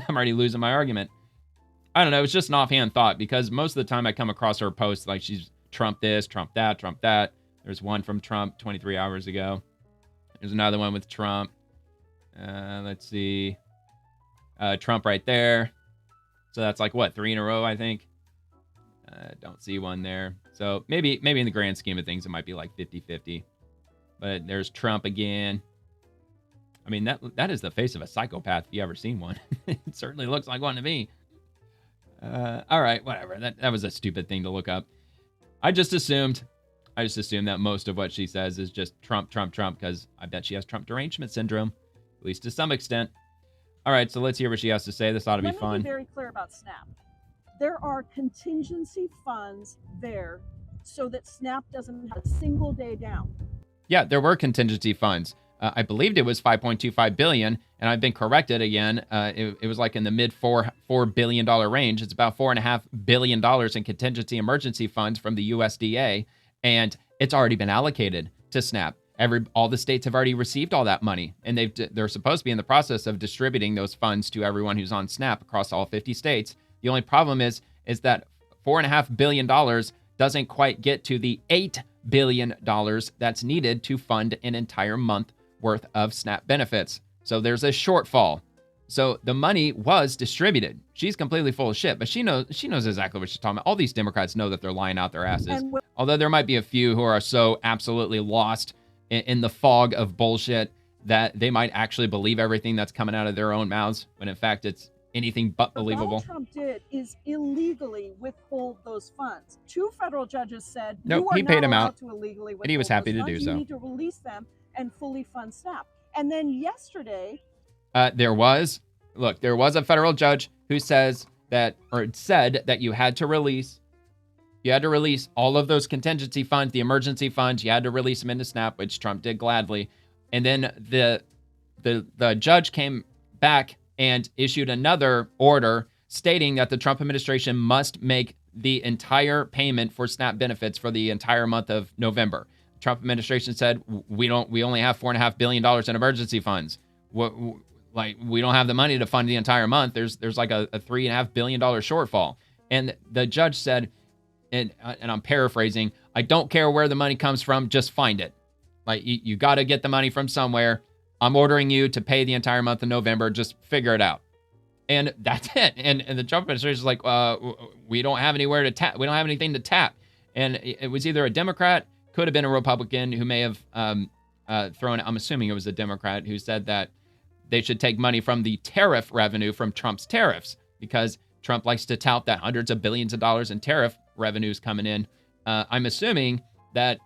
Speaker 2: already losing my argument. I don't know. It's just an offhand thought because most of the time I come across her posts like she's Trump this, Trump that, Trump that. There's one from Trump 23 hours ago. There's another one with Trump. Let's see. Trump right there. So that's like what, 3 in a row, I think. Don't see one there. So maybe in the grand scheme of things, it might be like 50-50. But there's Trump again. I mean, that is the face of a psychopath if you ever seen one. It certainly looks like one to me. All right, whatever. That was a stupid thing to look up. I just assumed that most of what she says is just Trump, because I bet she has Trump derangement syndrome, at least to some extent. All right, so let's hear what she has to say. This ought to be fun.
Speaker 4: Let me be very clear about SNAP. There are contingency funds there so that SNAP doesn't have a single day down.
Speaker 2: Yeah, there were contingency funds. I believed it was $5.25 billion, and I've been corrected again. It was like in the mid $4 billion range. It's about $4.5 billion in contingency emergency funds from the USDA, and it's already been allocated to SNAP. All the states have already received all that money, and they're supposed to be in the process of distributing those funds to everyone who's on SNAP across all 50 states. The only problem is that $4.5 billion doesn't quite get to the $8 billion that's needed to fund an entire month worth of SNAP benefits. So there's a shortfall. So the money was distributed. She's completely full of shit, but she knows exactly what she's talking about. All these Democrats know that they're lying out their asses. Although there might be a few who are so absolutely lost in the fog of bullshit that they might actually believe everything that's coming out of their own mouths, when in fact it's anything but believable.
Speaker 4: What Trump did is illegally withhold those funds. 2 federal judges said,
Speaker 2: nope,
Speaker 4: you are
Speaker 2: he paid
Speaker 4: not
Speaker 2: him
Speaker 4: allowed
Speaker 2: out,
Speaker 4: to illegally withhold
Speaker 2: and he was happy
Speaker 4: those
Speaker 2: to do
Speaker 4: funds.
Speaker 2: so.
Speaker 4: You need to release them and fully fund SNAP. And then yesterday,
Speaker 2: there was a federal judge who said that you had to release all of those contingency funds, the emergency funds. You had to release them into SNAP, which Trump did gladly. And then the judge came back and issued another order stating that the Trump administration must make the entire payment for SNAP benefits for the entire month of November. Trump administration said, we only have $4.5 billion in emergency funds. We don't have the money to fund the entire month. There's like a $3.5 billion shortfall. And the judge said, and I'm paraphrasing, I don't care where the money comes from, just find it. Like, you got to get the money from somewhere. I'm ordering you to pay the entire month of November. Just figure it out. And that's it. And the Trump administration is like, we don't have anywhere to tap. We don't have anything to tap. And it was either a Democrat, could have been a Republican who may have thrown, I'm assuming it was a Democrat who said that they should take money from the tariff revenue from Trump's tariffs, because Trump likes to tout that hundreds of billions of dollars in tariff revenues coming in. I'm assuming that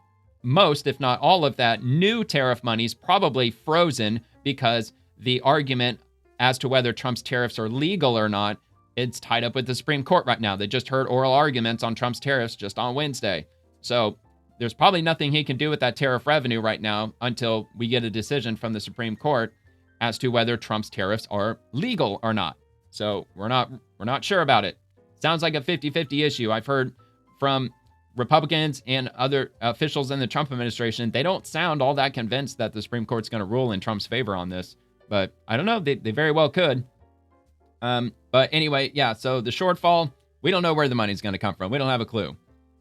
Speaker 2: most, if not all of that new tariff money is probably frozen because the argument as to whether Trump's tariffs are legal or not, it's tied up with the Supreme Court right now. They just heard oral arguments on Trump's tariffs just on Wednesday. So there's probably nothing he can do with that tariff revenue right now until we get a decision from the Supreme Court as to whether Trump's tariffs are legal or not. So we're not sure about it. Sounds like a 50-50 issue. I've heard from Republicans and other officials in the Trump administration, they don't sound all that convinced that the Supreme Court's going to rule in Trump's favor on this. But I don't know. They very well could. But anyway, yeah, so the shortfall, we don't know where the money's going to come from. We don't have a clue.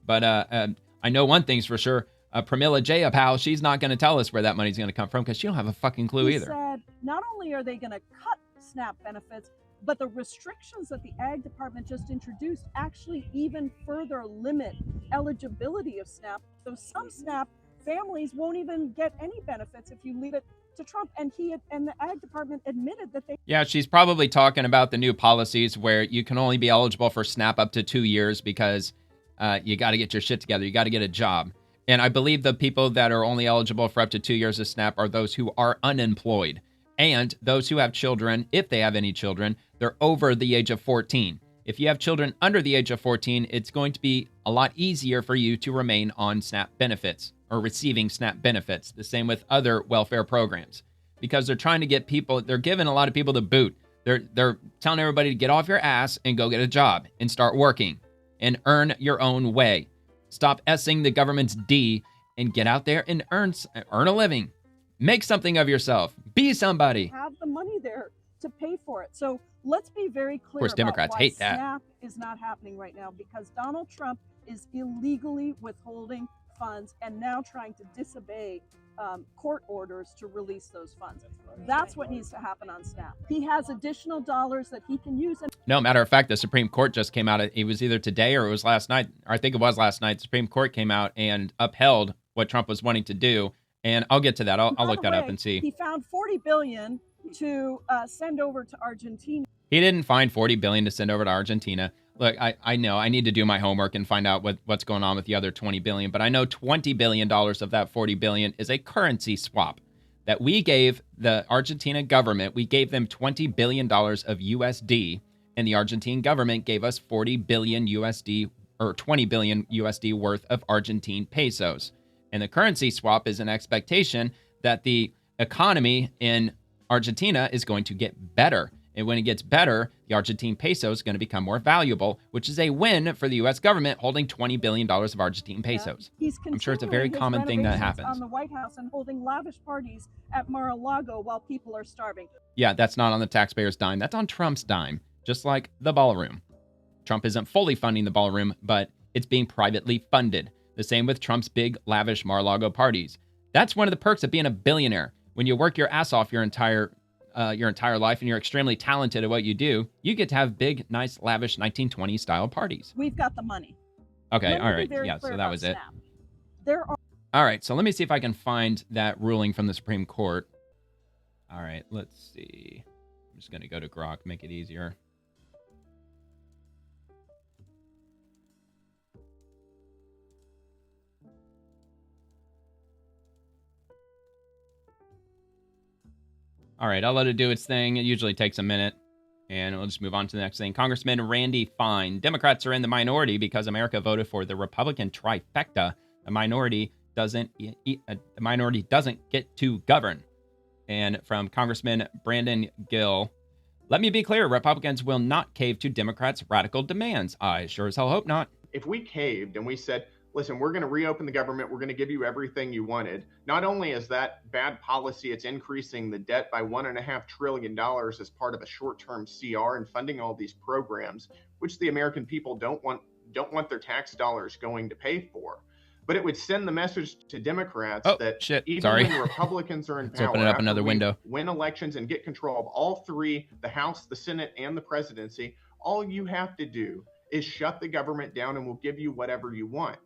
Speaker 2: But I know one thing's for sure. Pramila Jayapal, she's not going to tell us where that money's going to come from because she don't have a fucking clue either.
Speaker 4: He said not only are they going to cut SNAP benefits, but the restrictions that the Ag Department just introduced actually even further limit eligibility of SNAP. So some SNAP families won't even get any benefits if you leave it to Trump. And the Ag Department admitted that they...
Speaker 2: Yeah, she's probably talking about the new policies where you can only be eligible for SNAP up to 2 years because you got to get your shit together. You got to get a job. And I believe the people that are only eligible for up to 2 years of SNAP are those who are unemployed. And those who have children, if they have any children, they're over the age of 14. If you have children under the age of 14, it's going to be a lot easier for you to remain on SNAP benefits or receiving SNAP benefits. The same with other welfare programs, because they're trying to get people, they're giving a lot of people the boot. They're telling everybody to get off your ass and go get a job and start working and earn your own way. Stop S-ing the government's D and get out there and earn a living. Make something of yourself. Be somebody.
Speaker 4: Have the money there to pay for it. So let's be very clear.
Speaker 2: Of course, Democrats
Speaker 4: about why
Speaker 2: hate that.
Speaker 4: SNAP is not happening right now, because Donald Trump is illegally withholding funds and now trying to disobey court orders to release those funds. That's what needs to happen on SNAP. He has additional dollars that he can use.
Speaker 2: No, matter of fact, the Supreme Court just came out. It was either today or it was last night. I think it was last night. The Supreme Court came out and upheld what Trump was wanting to do. And I'll get to that. I'll look that up and see.
Speaker 4: He found $40 billion to send over to Argentina.
Speaker 2: He didn't find $40 billion to send over to Argentina. Look, I know I need to do my homework and find out what's going on with the other $20 billion. But I know $20 billion of that $40 billion is a currency swap that we gave the Argentina government. We gave them $20 billion of USD, and the Argentine government gave us $40 billion USD or $20 billion USD worth of Argentine pesos. And the currency swap is an expectation that the economy in Argentina is going to get better. And when it gets better, the Argentine peso is going to become more valuable, which is a win for the U.S. government holding $20 billion of Argentine pesos. I'm sure it's a very common thing that happens.
Speaker 4: On the White House and holding lavish parties at Mar-a-Lago while people are starving.
Speaker 2: Yeah, that's not on the taxpayers' dime. That's on Trump's dime, just like the ballroom. Trump isn't fully funding the ballroom, but it's being privately funded. The same with Trump's big, lavish Mar-a-Lago parties. That's one of the perks of being a billionaire. When you work your ass off your entire life and you're extremely talented at what you do, you get to have big, nice, lavish 1920s style parties.
Speaker 4: We've got the money.
Speaker 2: Okay, all right. Yeah, so that was it.
Speaker 4: There are...
Speaker 2: All right, so let me see if I can find that ruling from the Supreme Court. All right, let's see. I'm just going to go to Grok, make it easier. All right, I'll let it do its thing. It usually takes a minute, and we'll just move on to the next thing. Congressman Randy Fine. Democrats are in the minority because America voted for the Republican trifecta. The minority doesn't get to govern. And from Congressman Brandon Gill, let me be clear, Republicans will not cave to Democrats' radical demands. I sure as hell hope not.
Speaker 5: If we caved and we said, listen, we're going to reopen the government, we're going to give you everything you wanted, not only is that bad policy, it's increasing the debt by $1.5 trillion as part of a short-term CR and funding all these programs, which the American people don't want their tax dollars going to pay for. but it would send the message to Democrats that even
Speaker 2: sorry.
Speaker 5: when Republicans are in
Speaker 2: Let's
Speaker 5: power,
Speaker 2: open it up
Speaker 5: after
Speaker 2: another
Speaker 5: we
Speaker 2: window.
Speaker 5: win elections and get control of all three, the House, the Senate, and the presidency, all you have to do is shut the government down and we'll give you whatever you want.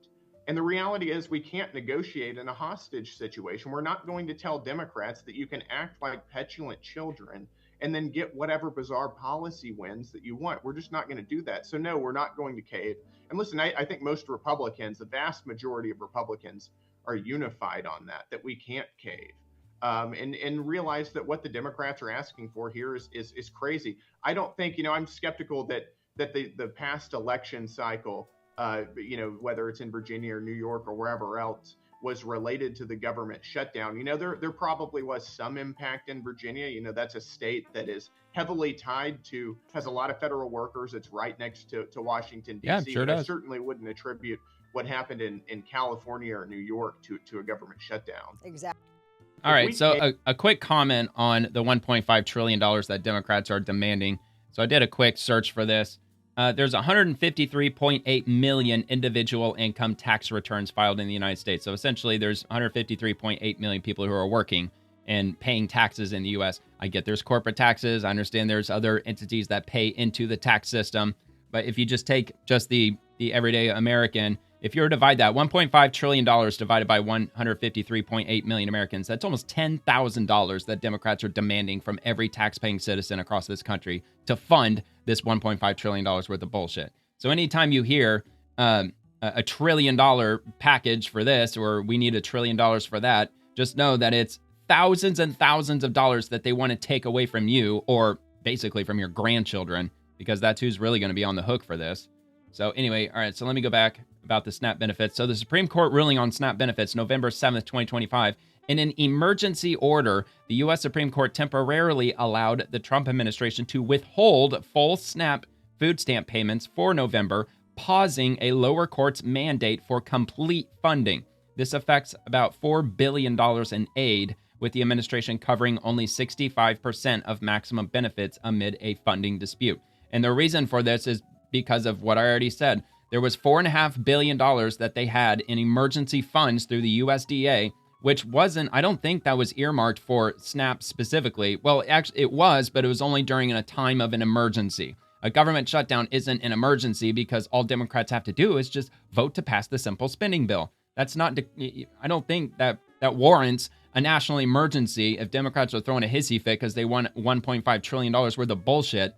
Speaker 5: And the reality is we can't negotiate in a hostage situation. We're not going to tell Democrats that you can act like petulant children and then get whatever bizarre policy wins that you want. We're just not going to do that. So no, we're not going to cave. And listen, I think most Republicans, the vast majority of Republicans, are unified on that we can't cave. And realize that what the Democrats are asking for here is crazy. I don't think, I'm skeptical that the past election cycle, whether it's in Virginia or New York or wherever else, was related to the government shutdown. There probably was some impact in Virginia. That's a state that is heavily tied to, has a lot of federal workers. It's right next to Washington, D.C.
Speaker 2: Yeah, sure does.
Speaker 5: I certainly wouldn't attribute what happened in California or New York to a government shutdown.
Speaker 6: Exactly.
Speaker 2: All right, so a quick comment on the $1.5 trillion that Democrats are demanding. So I did a quick search for this. There's 153.8 million individual income tax returns filed in the United States. So essentially, there's 153.8 million people who are working and paying taxes in the U.S. I get there's corporate taxes. I understand there's other entities that pay into the tax system. But if you just take just the everyday American, if you were to divide that $1.5 trillion divided by 153.8 million Americans, that's almost $10,000 that Democrats are demanding from every tax-paying citizen across this country to fund this $1.5 trillion worth of bullshit. So anytime you hear a $1 trillion package for this, or we need $1 trillion for that, just know that it's thousands and thousands of dollars that they want to take away from you, or basically from your grandchildren, because that's who's really going to be on the hook for this. So anyway, all right, so let me go back about the SNAP benefits. So the Supreme Court ruling on SNAP benefits, November 7th, 2025. In an emergency order, the U.S. Supreme Court temporarily allowed the Trump administration to withhold full SNAP food stamp payments for November, pausing a lower court's mandate for complete funding. This affects about $4 billion in aid, with the administration covering only 65% of maximum benefits amid a funding dispute. And the reason for this is because of what I already said. There was $4.5 billion that they had in emergency funds through the USDA, which wasn't, I don't think that was earmarked for SNAP specifically. Well, actually it was, but it was only during a time of an emergency. A government shutdown isn't an emergency because all Democrats have to do is just vote to pass the simple spending bill. That's not, I don't think that warrants a national emergency if Democrats are throwing a hissy fit because they won $1.5 trillion worth of bullshit.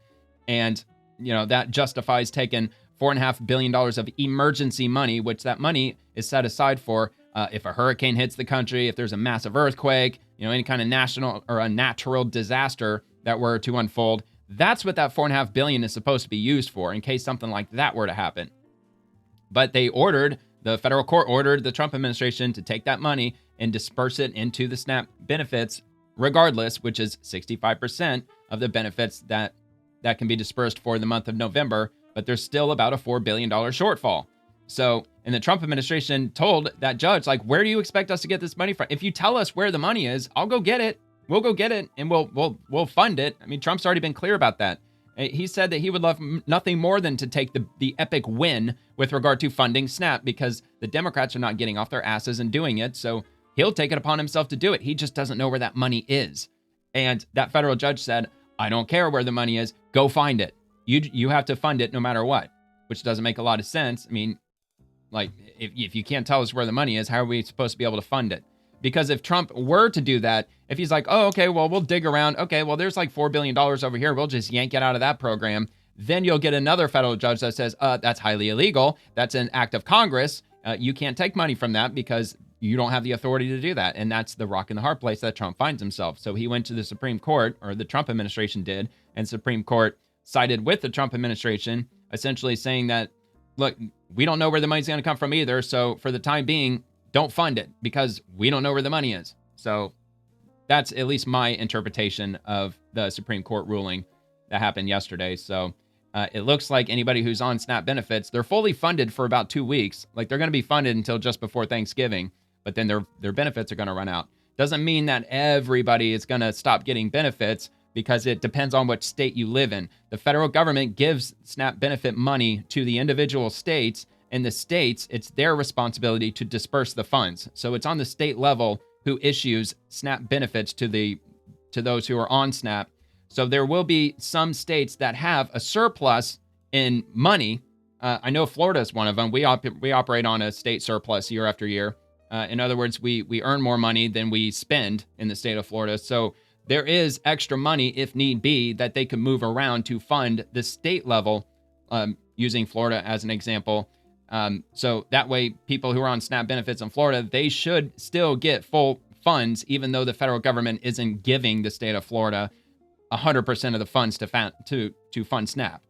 Speaker 2: And, that justifies taking $4.5 billion of emergency money, which that money is set aside for if a hurricane hits the country, if there's a massive earthquake, any kind of national or a natural disaster that were to unfold. That's what that $4.5 billion is supposed to be used for, in case something like that were to happen. But the federal court ordered the Trump administration to take that money and disperse it into the SNAP benefits regardless, which is 65% of the benefits that can be dispersed for the month of November. But there's still about a $4 billion shortfall. So, and the Trump administration told that judge, where do you expect us to get this money from? If you tell us where the money is, I'll go get it. We'll go get it and we'll fund it. I mean, Trump's already been clear about that. He said that he would love nothing more than to take the epic win with regard to funding SNAP, because the Democrats are not getting off their asses and doing it. So he'll take it upon himself to do it. He just doesn't know where that money is. And that federal judge said, I don't care where the money is. Go find it. You have to fund it no matter what, which doesn't make a lot of sense. I mean, if you can't tell us where the money is, how are we supposed to be able to fund it? Because if Trump were to do that, if he's like, oh, okay, well, we'll dig around. Okay, well, there's $4 billion over here. We'll just yank it out of that program. Then you'll get another federal judge that says, that's highly illegal. That's an act of Congress. You can't take money from that because you don't have the authority to do that. And that's the rock and the hard place that Trump finds himself. So he went to the Supreme Court, or the Trump administration did, and Supreme Court sided with the Trump administration, essentially saying that, look, we don't know where the money's going to come from either. So for the time being, don't fund it because we don't know where the money is. So that's at least my interpretation of the Supreme Court ruling that happened yesterday. So it looks like anybody who's on SNAP benefits, they're fully funded for about 2 weeks. They're going to be funded until just before Thanksgiving, but then their benefits are going to run out. Doesn't mean that everybody is going to stop getting benefits, because it depends on what state you live in. The federal government gives SNAP benefit money to the individual states, And the states, it's their responsibility to disperse the funds. So it's on the state level who issues SNAP benefits to those who are on SNAP. So there will be some states that have a surplus in money. I know Florida is one of them. We operate on a state surplus year after year. In other words, we earn more money than we spend in the state of Florida. So there is extra money, if need be, that they can move around to fund the state level, using Florida as an example. So that way, people who are on SNAP benefits in Florida, they should still get full funds, even though the federal government isn't giving the state of Florida 100% of the funds to fund SNAP.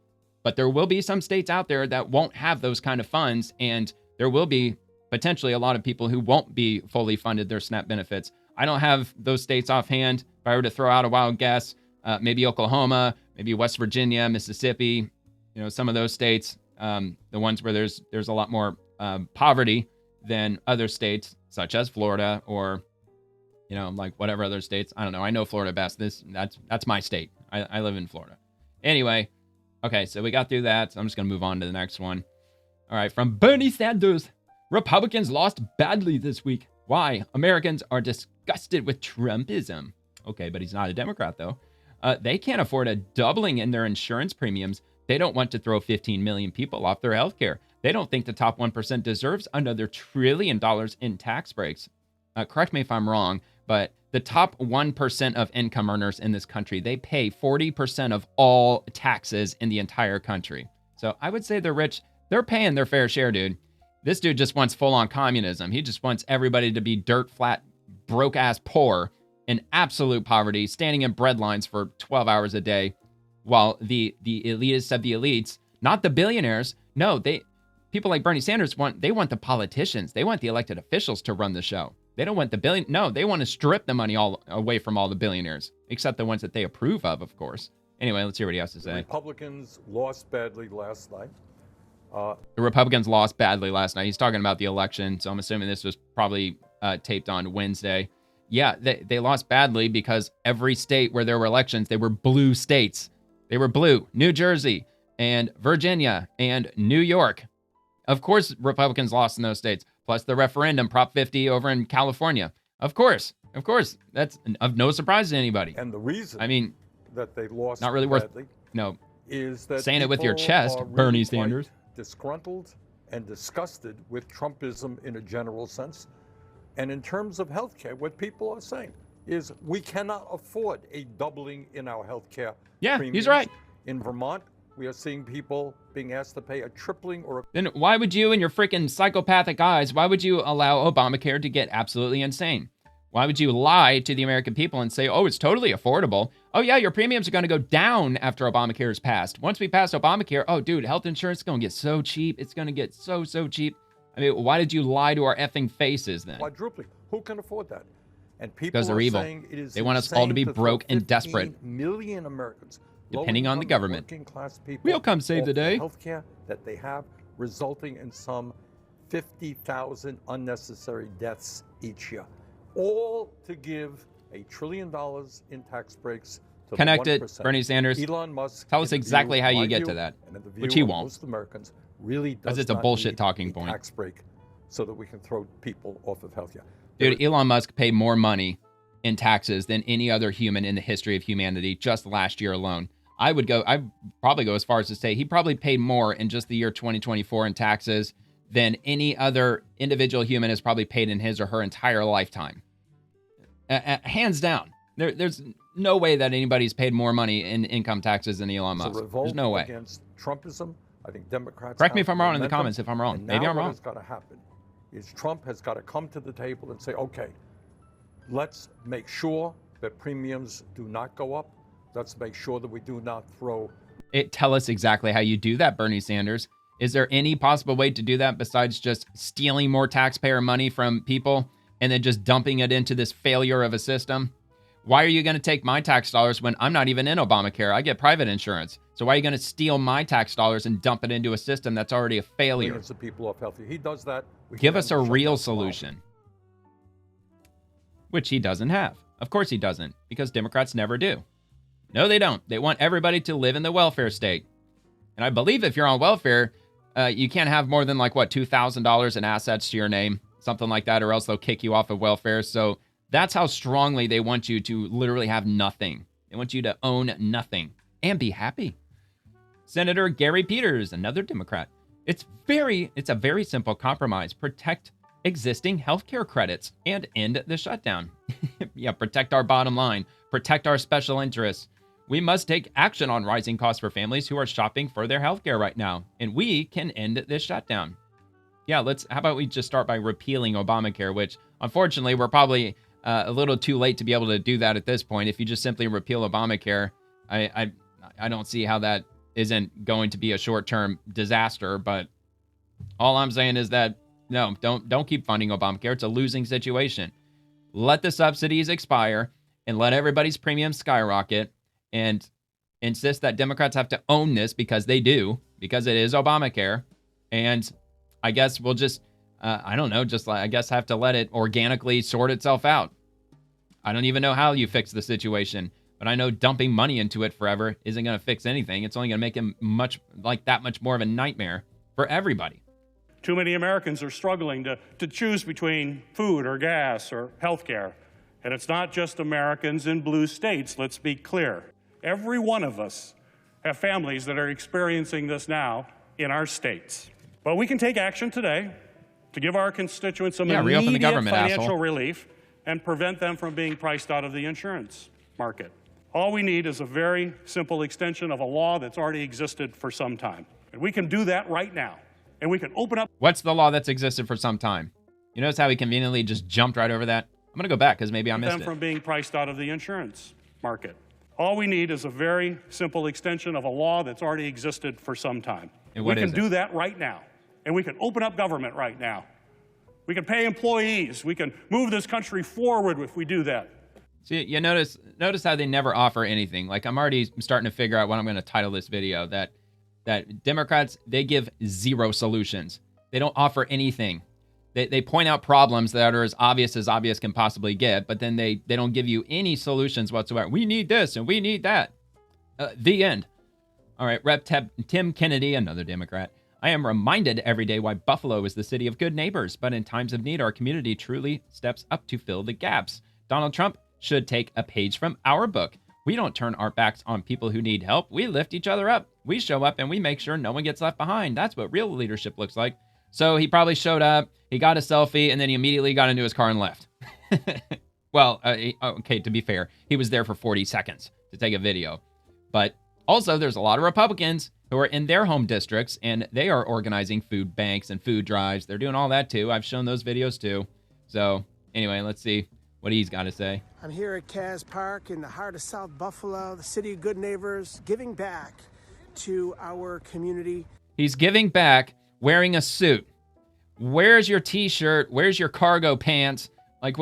Speaker 2: But there will be some states out there that won't have those kind of funds, and there will be potentially a lot of people who won't be fully funded their SNAP benefits. I don't have those states offhand. If I were to throw out a wild guess, maybe Oklahoma, maybe West Virginia, Mississippi, some of those states, the ones where there's a lot more poverty than other states, such as Florida or, like whatever other states. I don't know. I know Florida best. That's my state. I live in Florida. Anyway, okay, so we got through that. So I'm just going to move on to the next one. All right, from Bernie Sanders. Republicans lost badly this week. Why? Americans are disgusted with Trumpism. Okay, but he's not a Democrat, though. They can't afford a doubling in their insurance premiums. They don't want to throw 15 million people off their health care. They don't think the top 1% deserves another $1 trillion in tax breaks. Correct me if I'm wrong, but the top 1% of income earners in this country, they pay 40% of all taxes in the entire country. So I would say the rich, they're paying their fair share, dude. This dude just wants full-on communism. He just wants everybody to be dirt flat, broke-ass poor in absolute poverty, standing in bread lines for 12 hours a day, while the elitists of the elites, not the billionaires, no, people like Bernie Sanders want the politicians, they want the elected officials to run the show. They don't want they want to strip the money all away from all the billionaires, except the ones that they approve of course. Anyway, let's hear what he has to say.
Speaker 11: Republicans lost badly last night.
Speaker 2: The Republicans lost badly last night. He's talking about the election, so I'm assuming this was probably taped on Wednesday. Yeah, they lost badly because every state where there were elections, they were blue states. They were blue. New Jersey and Virginia and New York. Of course, Republicans lost in those states. Plus the referendum, Prop 50 over in California. Of course. That's of no surprise to anybody.
Speaker 11: And the reason that they lost
Speaker 2: not really
Speaker 11: badly
Speaker 2: is
Speaker 11: that
Speaker 2: saying it with your chest,
Speaker 11: really
Speaker 2: Bernie Sanders.
Speaker 11: Disgruntled and disgusted with Trumpism in a general sense. And in terms of healthcare, what people are saying is we cannot afford a doubling in our healthcare premiums.
Speaker 2: He's right.
Speaker 11: In Vermont, we are seeing people being asked to pay a tripling or
Speaker 2: Then why would you, in your freaking psychopathic eyes, why would you allow Obamacare to get absolutely insane? Why would you lie to the American people and say, oh, it's totally affordable? Oh, yeah, your premiums are going to go down after Obamacare is passed. Once we pass Obamacare, oh, dude, health insurance is going to get so cheap. It's going to get so cheap. I mean, why did you lie to our effing faces then?
Speaker 11: quadrupling. Who can afford that? And people
Speaker 2: Because they're
Speaker 11: are
Speaker 2: evil.
Speaker 11: saying it is
Speaker 2: They want us all to be
Speaker 11: insane
Speaker 2: broke and
Speaker 11: 15
Speaker 2: desperate.
Speaker 11: million Americans,
Speaker 2: Depending on the
Speaker 11: low-income,
Speaker 2: government.
Speaker 11: working-class people,
Speaker 2: We'll come save
Speaker 11: off
Speaker 2: the day.
Speaker 11: Healthcare that they have, resulting in some 50,000 unnecessary deaths each year. All to give $1 trillion in tax breaks to
Speaker 2: Connect
Speaker 11: the
Speaker 2: it,
Speaker 11: 1%.
Speaker 2: Bernie Sanders.
Speaker 11: Elon Musk,
Speaker 2: Tell us
Speaker 11: in the
Speaker 2: exactly
Speaker 11: view-
Speaker 2: how you
Speaker 11: my
Speaker 2: get
Speaker 11: view,
Speaker 2: to that,
Speaker 11: and in the
Speaker 2: which
Speaker 11: view
Speaker 2: he
Speaker 11: of
Speaker 2: won't.
Speaker 11: Most Americans really
Speaker 2: Because
Speaker 11: does
Speaker 2: it's a
Speaker 11: not
Speaker 2: bullshit
Speaker 11: need
Speaker 2: talking
Speaker 11: a
Speaker 2: point.
Speaker 11: tax break so that we can throw people off of healthcare.
Speaker 2: Dude, Elon Musk paid more money in taxes than any other human in the history of humanity just last year alone. I'd probably go as far as to say he probably paid more in just the year 2024 in taxes than any other individual human has probably paid in his or her entire lifetime. Hands down. There's no way that anybody's paid more money in income taxes than Elon
Speaker 11: It's a
Speaker 2: Musk.
Speaker 11: revolt
Speaker 2: There's no way.
Speaker 11: against Trumpism. I think Democrats
Speaker 2: Correct me
Speaker 11: have
Speaker 2: if I'm wrong in the
Speaker 11: momentum.
Speaker 2: comments if I'm wrong.
Speaker 11: And
Speaker 2: Maybe
Speaker 11: now
Speaker 2: I'm wrong.
Speaker 11: What has got to happen is Trump has got to come to the table and say, okay, let's make sure that premiums do not go up. Let's make sure that we do not throw.
Speaker 2: Tell us exactly how you do that, Bernie Sanders. Is there any possible way to do that besides just stealing more taxpayer money from people and then just dumping it into this failure of a system? Why are you going to take my tax dollars when I'm not even in Obamacare? I get private insurance. So why are you going to steal my tax dollars and dump it into a system that's already a failure?
Speaker 11: Millions of people off healthy. He does that.
Speaker 2: Give us a real solution. Which he doesn't have. Of course he doesn't, because Democrats never do. No, they don't. They want everybody to live in the welfare state. And I believe if you're on welfare, You can't have more than like, what, $2,000 in assets to your name, something like that, or else they'll kick you off of welfare. So that's how strongly they want you to literally have nothing. They want you to own nothing and be happy. Senator Gary Peters, another Democrat. It's a very simple compromise. Protect existing healthcare credits and end the shutdown. Yeah, protect our bottom line. Protect our special interests. We must take action on rising costs for families who are shopping for their healthcare right now, and we can end this shutdown. Yeah, how about we just start by repealing Obamacare, which unfortunately we're probably a little too late to be able to do that at this point. If you just simply repeal Obamacare, I don't see how that isn't going to be a short-term disaster. But all I'm saying is that no, don't keep funding Obamacare. It's a losing situation. Let the subsidies expire and let everybody's premiums skyrocket, and insist that Democrats have to own this because they do, because it is Obamacare. And I guess we'll just, I guess have to let it organically sort itself out. I don't even know how you fix the situation, but I know dumping money into it forever isn't going to fix anything. It's only going to make it that much more of a nightmare for everybody.
Speaker 6: Too many Americans are struggling to choose between food or gas or health care. And it's not just Americans in blue states, let's be clear. Every one of us have families that are experiencing this now in our states. But we can take action today to give our constituents some immediate financial relief and prevent them from being priced out of the insurance market. All we need is a very simple extension of a law that's already existed for some time. And we can do that right now. And we can open up.
Speaker 2: What's the law that's existed for some time? You notice how he conveniently just jumped right over that? I'm going to go back because maybe I missed it.
Speaker 6: Them from being priced out of the insurance market. All we need is a very simple extension of a law that's already existed for some time.
Speaker 2: And what
Speaker 6: we
Speaker 2: is
Speaker 6: can do that right now. And we can open up government right now. We can pay employees. We can move this country forward if we do that.
Speaker 2: See, you notice how they never offer anything. Like, I'm already starting to figure out what I'm going to title this video. That Democrats, they give zero solutions. They don't offer anything. They point out problems that are as obvious can possibly get, but then they don't give you any solutions whatsoever. We need this and we need that. The end. All right, Rep. Tim Kennedy, another Democrat. I am reminded every day why Buffalo is the city of good neighbors, but in times of need, our community truly steps up to fill the gaps. Donald Trump should take a page from our book. We don't turn our backs on people who need help. We lift each other up. We show up and we make sure no one gets left behind. That's what real leadership looks like. So he probably showed up, he got a selfie, and then he immediately got into his car and left. Well, okay, to be fair, he was there for 40 seconds to take a video. But also, there's a lot of Republicans who are in their home districts, and they are organizing food banks and food drives. They're doing all that, too. I've shown those videos, too. So, anyway, let's see what he's got to say.
Speaker 7: I'm here at Kaz Park in the heart of South Buffalo, the city of good neighbors, giving back to our community.
Speaker 2: He's giving back wearing a suit. Where's your t-shirt? Where's your cargo pants? Like,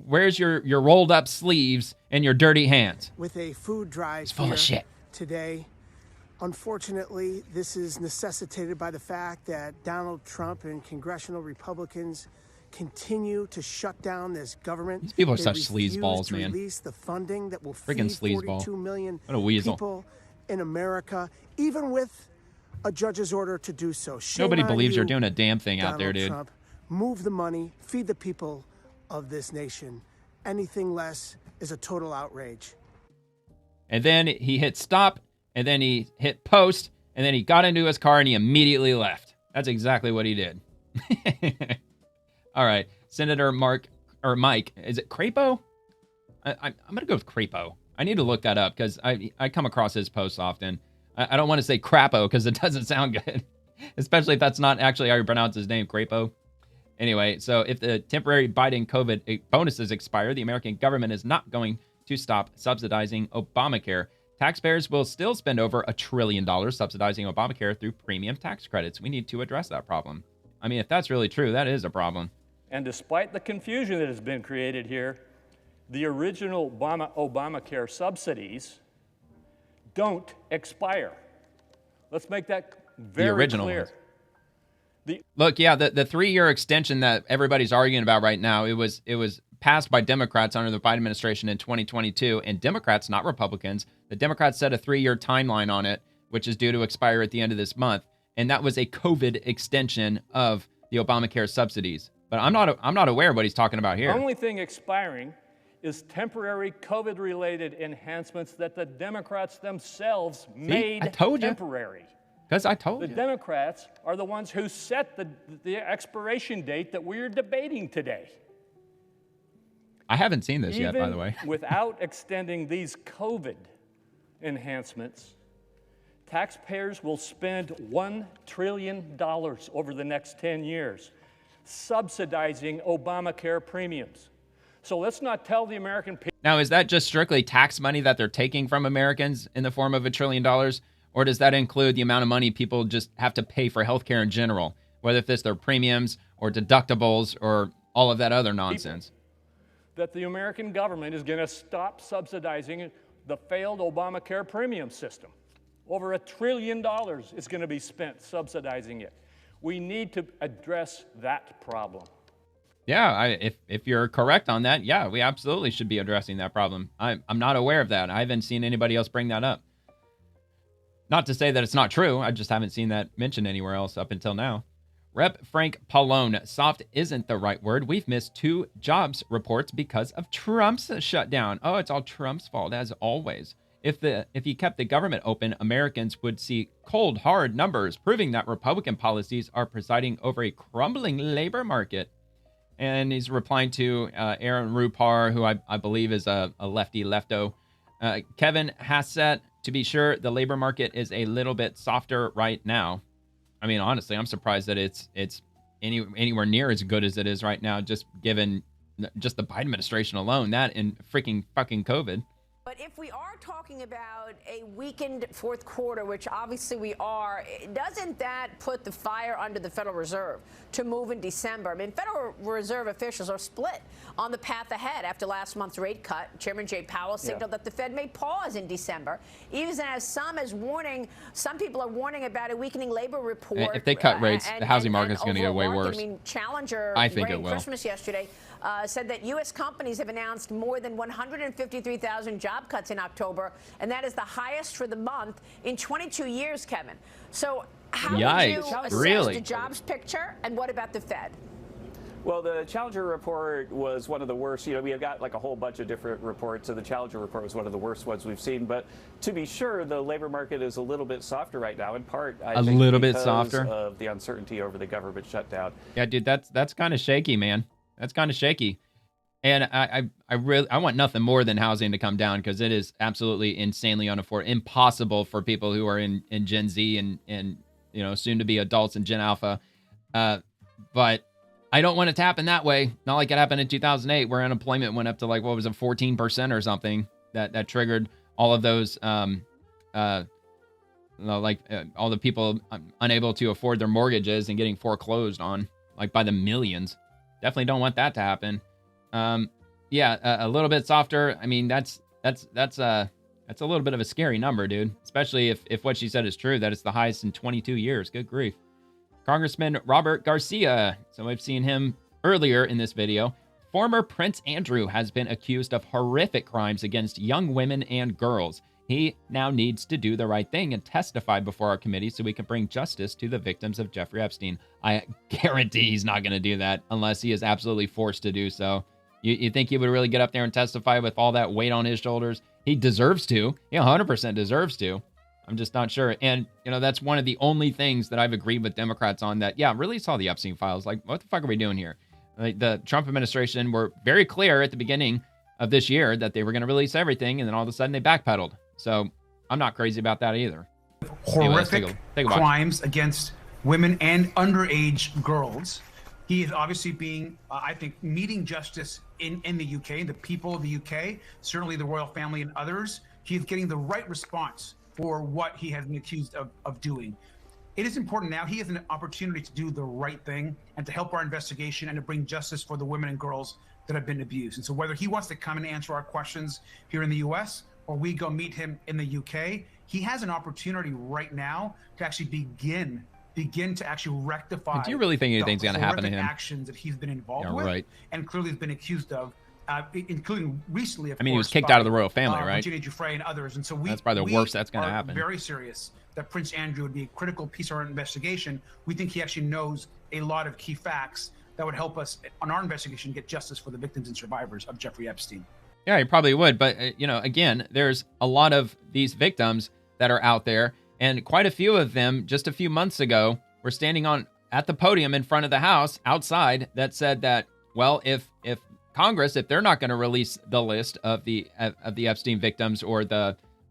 Speaker 2: where's your rolled up sleeves and your dirty hands?
Speaker 7: With a food drive
Speaker 2: it's full of shit.
Speaker 7: Today. Unfortunately, this is necessitated by the fact that Donald Trump and congressional Republicans continue to shut down this government.
Speaker 2: These people are such sleazeballs, man.
Speaker 7: Release the funding that will
Speaker 2: freaking
Speaker 7: feed 42 million
Speaker 2: people
Speaker 7: in America, even with a judge's order to do so.
Speaker 2: Nobody believes you're doing a damn thing out there, dude.
Speaker 7: Trump, move the money, feed the people of this nation. Anything less is a total outrage.
Speaker 2: And then he hit stop, and then he hit post, and then he got into his car and he immediately left. That's exactly what he did. All right, Senator Mike, is it Crapo? I'm going to go with Crapo. I need to look that up because I come across his posts often. I don't want to say Crapo because it doesn't sound good, especially if that's not actually how you pronounce his name, Crapo. Anyway, so if the temporary Biden COVID bonuses expire, the American government is not going to stop subsidizing Obamacare. Taxpayers will still spend over $1 trillion subsidizing Obamacare through premium tax credits. We need to address that problem. I mean, if that's really true, that is a problem.
Speaker 23: And despite the confusion that has been created here, the original Obamacare subsidies don't expire. Let's make that very
Speaker 2: the original
Speaker 23: clear.
Speaker 2: Look, yeah, the 3-year extension that everybody's arguing about right now, it was passed by Democrats under the Biden administration in 2022, and Democrats, not Republicans. The Democrats set a 3-year timeline on it, which is due to expire at the end of this month. and that was a COVID extension of the Obamacare subsidies. But I'm not aware of what he's talking about here.
Speaker 23: The only thing expiring is temporary COVID-related enhancements that the Democrats themselves made
Speaker 2: I told you.
Speaker 23: temporary.
Speaker 2: Because I told
Speaker 23: The
Speaker 2: you. Democrats
Speaker 23: are the ones who set the expiration date that we're debating today.
Speaker 2: I haven't seen this yet, by the way.
Speaker 23: Without extending these COVID enhancements, taxpayers will spend $1 trillion over the next 10 years subsidizing Obamacare premiums. So let's not tell the American people.
Speaker 2: Now, is that just strictly tax money that they're taking from Americans in the form of $1 trillion? Or does that include the amount of money people just have to pay for healthcare in general, whether it's their premiums or deductibles or all of that other nonsense?
Speaker 23: That the American government is going to stop subsidizing the failed Obamacare premium system. Over $1 trillion is going to be spent subsidizing it. We need to address that problem.
Speaker 2: Yeah, if you're correct on that, yeah, we absolutely should be addressing that problem. I'm not aware of that. I haven't seen anybody else bring that up. Not to say that it's not true. I just haven't seen that mentioned anywhere else up until now. Rep. Frank Pallone, soft isn't the right word. We've missed 2 jobs reports because of Trump's shutdown. Oh, it's all Trump's fault, as always. If he kept the government open, Americans would see cold, hard numbers, proving that Republican policies are presiding over a crumbling labor market. And he's replying to Aaron Rupar, who I believe is a lefty lefto. Kevin Hassett, to be sure, the labor market is a little bit softer right now. I mean, honestly, I'm surprised that it's anywhere near as good as it is right now, just given just the Biden administration alone, that and freaking fucking COVID.
Speaker 8: But if we are talking about a weakened fourth quarter, which obviously we are, doesn't that put the fire under the Federal Reserve to move in December? I mean, Federal Reserve officials are split on the path ahead after last month's rate cut. Chairman Jayapal signaled that the Fed may pause in December, even as some people are warning about a weakening labor report.
Speaker 2: If they cut rates, the housing market is going to get way worse.
Speaker 8: I mean, Challenger,
Speaker 2: I think
Speaker 8: during
Speaker 2: it will.
Speaker 8: Christmas yesterday, said that U.S. companies have announced more than 153,000 job cuts in October, and that is the highest for the month in 22 years, Kevin. So how would you assess the jobs picture, and what about the Fed?
Speaker 9: Well, the Challenger report was one of the worst. You know, we have got like a whole bunch of different reports, so the Challenger report was one of the worst ones we've seen. But to be sure, the labor market is a little bit softer right now, in part, I think, because of the uncertainty over the government shutdown.
Speaker 2: Yeah, dude, that's kind of shaky, man. That's kind of shaky. And I want nothing more than housing to come down, because it is absolutely insanely impossible for people who are in Gen Z and you know, soon to be adults in Gen Alpha. But I don't want it to happen that way. Not like it happened in 2008, where unemployment went up to like, what was it, 14% or something. That triggered all of those, all the people unable to afford their mortgages and getting foreclosed on, like by the millions. Definitely don't want that to happen. Yeah, a little bit softer. I mean, that's a little bit of a scary number, dude. Especially if what she said is true, that it's the highest in 22 years. Good grief. Congressman Robert Garcia. So I've seen him earlier in this video. Former Prince Andrew has been accused of horrific crimes against young women and girls. He now needs to do the right thing and testify before our committee so we can bring justice to the victims of Jeffrey Epstein. I guarantee he's not going to do that unless he is absolutely forced to do so. You think he would really get up there and testify with all that weight on his shoulders? He deserves to. He 100% deserves to. I'm just not sure. And, you know, that's one of the only things that I've agreed with Democrats on, that, yeah, release all the Epstein files. Like, what the fuck are we doing here? Like, the Trump administration were very clear at the beginning of this year that they were going to release everything, and then all of a sudden they backpedaled. So I'm not crazy about that either.
Speaker 10: Horrific crimes against women and underage girls. He is obviously being, I think, meeting justice in the UK, the people of the UK, certainly the royal family and others. He is getting the right response for what he has been accused of doing. It is important now. He has an opportunity to do the right thing and to help our investigation and to bring justice for the women and girls that have been abused. And so whether he wants to come and answer our questions here in the US or we go meet him in the UK, he has an opportunity right now to actually begin to actually rectify.
Speaker 2: Do you really think anything's going to happen to him?
Speaker 10: Actions that he's been involved with, and clearly has been accused of, including recently, of course,
Speaker 2: he was kicked out of the royal family, right?
Speaker 10: Virginia Giuffre and others, and so
Speaker 2: that's probably the worst that's going to happen.
Speaker 10: Very serious that Prince Andrew would be a critical piece of our investigation. We think he actually knows a lot of key facts that would help us on our investigation get justice for the victims and survivors of Jeffrey Epstein.
Speaker 2: Yeah, he probably would. But, again, there's a lot of these victims that are out there, and quite a few of them just a few months ago were standing at the podium in front of the House outside that said that, well, if Congress, if they're not going to release the list of the Epstein victims, or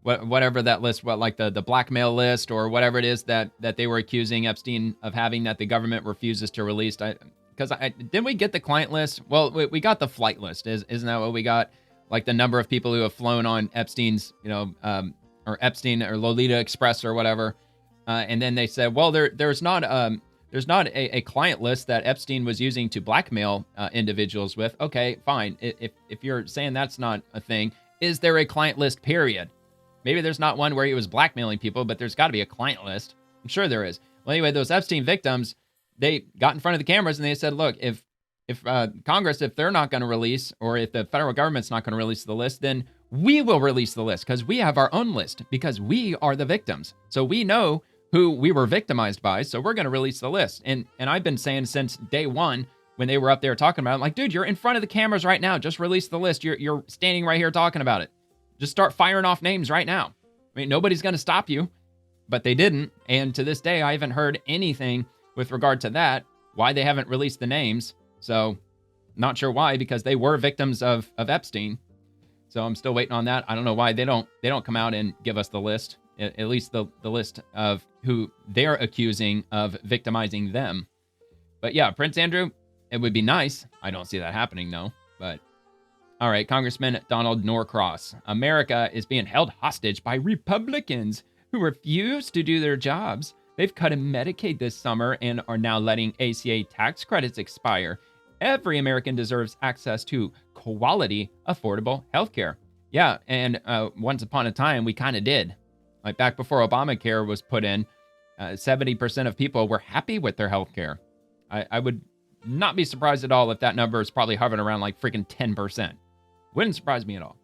Speaker 2: whatever that list, like the blackmail list or whatever it is that they were accusing Epstein of having, that the government refuses to release. Didn't we get the client list? Well, we got the flight list. Isn't that what we got? Like the number of people who have flown on Epstein's, or Epstein or Lolita Express or whatever. And then they said, well, there's not a client list that Epstein was using to blackmail individuals with. Okay, fine. If you're saying that's not a thing, is there a client list, period? Maybe there's not one where he was blackmailing people, but there's got to be a client list. I'm sure there is. Well, anyway, those Epstein victims, they got in front of the cameras and they said, look, if Congress, if they're not going to release, or if the federal government's not going to release the list, then we will release the list, because we have our own list, because we are the victims. So we know who we were victimized by, so we're going to release the list. And I've been saying since day one, when they were up there talking about it, I'm like, dude, you're in front of the cameras right now. Just release the list. You're standing right here talking about it. Just start firing off names right now. I mean, nobody's going to stop you, but they didn't. And to this day, I haven't heard anything with regard to that, why they haven't released the names. So not sure why, because they were victims of Epstein. So I'm still waiting on that. I don't know why they don't come out and give us the list, at least the list of who they're accusing of victimizing them. But yeah, Prince Andrew, it would be nice. I don't see that happening though. But all right, Congressman Donald Norcross. America is being held hostage by Republicans who refuse to do their jobs. They've cut Medicaid this summer and are now letting ACA tax credits expire. Every American deserves access to quality, affordable health care. Yeah, and once upon a time, we kind of did. Like back before Obamacare was put in, 70% of people were happy with their health care. I would not be surprised at all if that number is probably hovering around like freaking 10%. Wouldn't surprise me at all.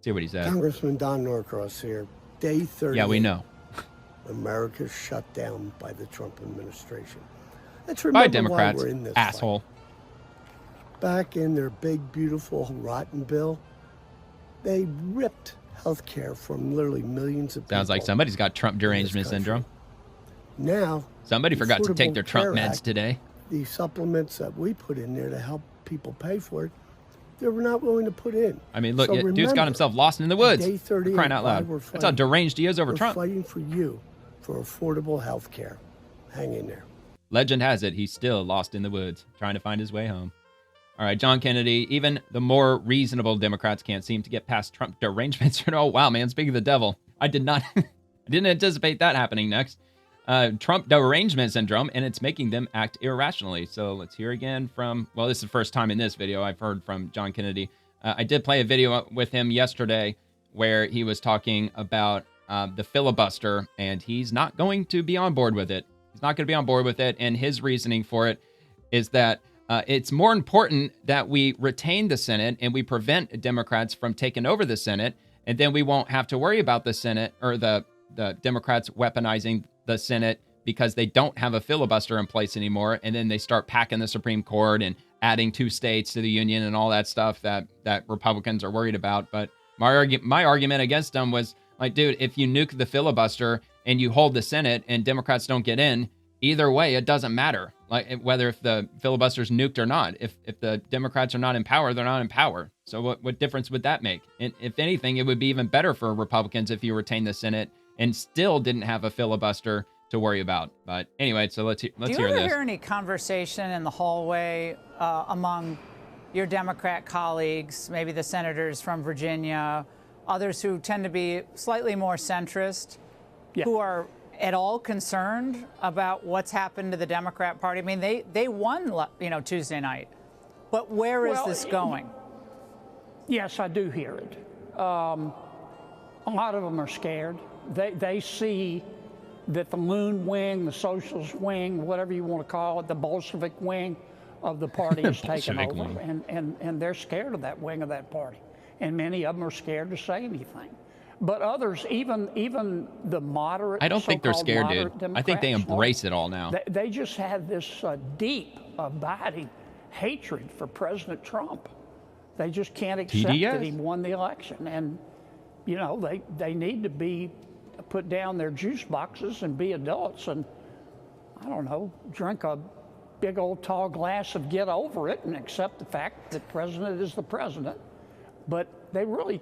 Speaker 2: See what he said.
Speaker 12: Congressman Don Norcross here. Day 30.
Speaker 2: Yeah, we know.
Speaker 12: America's shut down by the Trump administration. Let's
Speaker 2: by
Speaker 12: remember
Speaker 2: Democrats,
Speaker 12: why we're in this
Speaker 2: asshole.
Speaker 12: Fight. Back in their big, beautiful, rotten bill, they ripped health care from literally millions of people.
Speaker 2: Sounds like somebody's got Trump derangement syndrome.
Speaker 12: Now,
Speaker 2: somebody forgot to take their Trump meds today.
Speaker 12: The supplements that we put in there to help people pay for it, they were not willing to put in.
Speaker 2: I mean, look,
Speaker 12: So
Speaker 2: dude's
Speaker 12: remember,
Speaker 2: got himself lost in the woods.
Speaker 12: Day 30
Speaker 2: Crying out loud. That's how deranged he is over Trump.
Speaker 12: We're fighting for you for affordable health care. Hang in there.
Speaker 2: Legend has it, he's still lost in the woods, trying to find his way home. All right, John Kennedy, even the more reasonable Democrats can't seem to get past Trump derangement. Oh, wow, man, speaking of the devil, I didn't anticipate that happening next. Trump derangement syndrome, and it's making them act irrationally. So let's hear again from, well, this is the first time in this video I've heard from John Kennedy. I did play a video with him yesterday where he was talking about the filibuster, and he's not going to be on board with it. He's not going to be on board with it, and his reasoning for it is that it's more important that we retain the Senate and we prevent Democrats from taking over the Senate, and then we won't have to worry about the Senate or the Democrats weaponizing the Senate because they don't have a filibuster in place anymore, and then they start packing the Supreme Court and adding 2 states to the union and all that stuff that Republicans are worried about. But my argument against them was like, dude, if you nuke the filibuster and you hold the Senate and Democrats don't get in, either way, it doesn't matter. Like whether if the filibuster's nuked or not. If the Democrats are not in power, they're not in power. So what difference would that make? And if anything, it would be even better for Republicans if you retain the Senate and still didn't have a filibuster to worry about. But anyway, so let's hear this.
Speaker 13: Do you ever hear any conversation in the hallway among your Democrat colleagues, maybe the senators from Virginia, others who tend to be slightly more centrist, who are at all concerned about what's happened to the Democrat Party? I mean, they won, Tuesday night, but where is this going?
Speaker 14: Yes, I do hear it. A lot of them are scared. They see that the loon wing, the socialist wing, whatever you want to call it, the Bolshevik wing of the party is taken over, and they're scared of that wing of that party, and many of them are scared to say anything. But others, even the moderate,
Speaker 2: I don't think they're
Speaker 14: so-called
Speaker 2: scared, dude.
Speaker 14: moderate
Speaker 2: I think they
Speaker 14: Democrats,
Speaker 2: embrace it all now.
Speaker 14: They just have this deep, abiding hatred for President Trump. They just can't accept that he won the election. And, you know, they need to be put down their juice boxes and be adults and, I don't know, drink a big old tall glass of get over it and accept the fact that the president is the president. But they really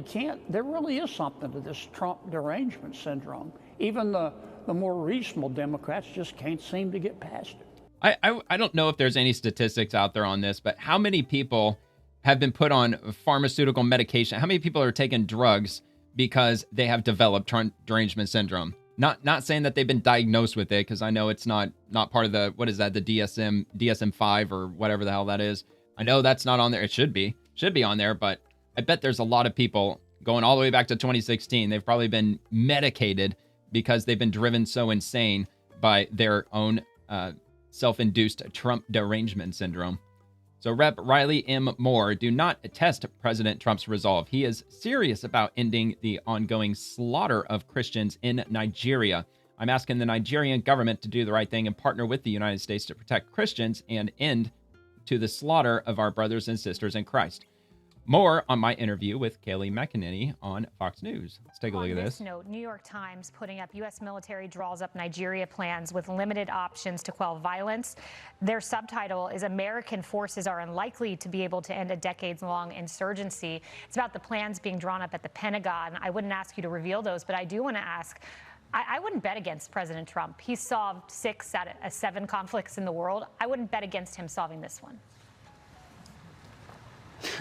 Speaker 14: can't. There really is something to this Trump derangement syndrome. Even the more reasonable Democrats just can't seem to get past it.
Speaker 2: I don't know if there's any statistics out there on this, but how many people have been put on pharmaceutical medication? How many people are taking drugs because they have developed derangement syndrome? Not saying that they've been diagnosed with it, because I know it's not part of the, what is that, the DSM-5 or whatever the hell that is. I know that's not on there. It should be on there, but I bet there's a lot of people going all the way back to 2016. They've probably been medicated because they've been driven so insane by their own self-induced Trump derangement syndrome. So Rep. Riley M. Moore, do not test President Trump's resolve. He is serious about ending the ongoing slaughter of Christians in Nigeria. I'm asking the Nigerian government to do the right thing and partner with the United States to protect Christians and end to the slaughter of our brothers and sisters in Christ. More on my interview with Kayleigh McEnany on Fox News. Let's take a look at this.
Speaker 1: On this note, New York Times putting up U.S. military draws up Nigeria plans with limited options to quell violence. Their subtitle is American forces are unlikely to be able to end a decades-long insurgency. It's about the plans being drawn up at the Pentagon. I wouldn't ask you to reveal those, but I do want to ask, I wouldn't bet against President Trump. He's solved 6 out of 7 conflicts in the world. I wouldn't bet against him solving this one.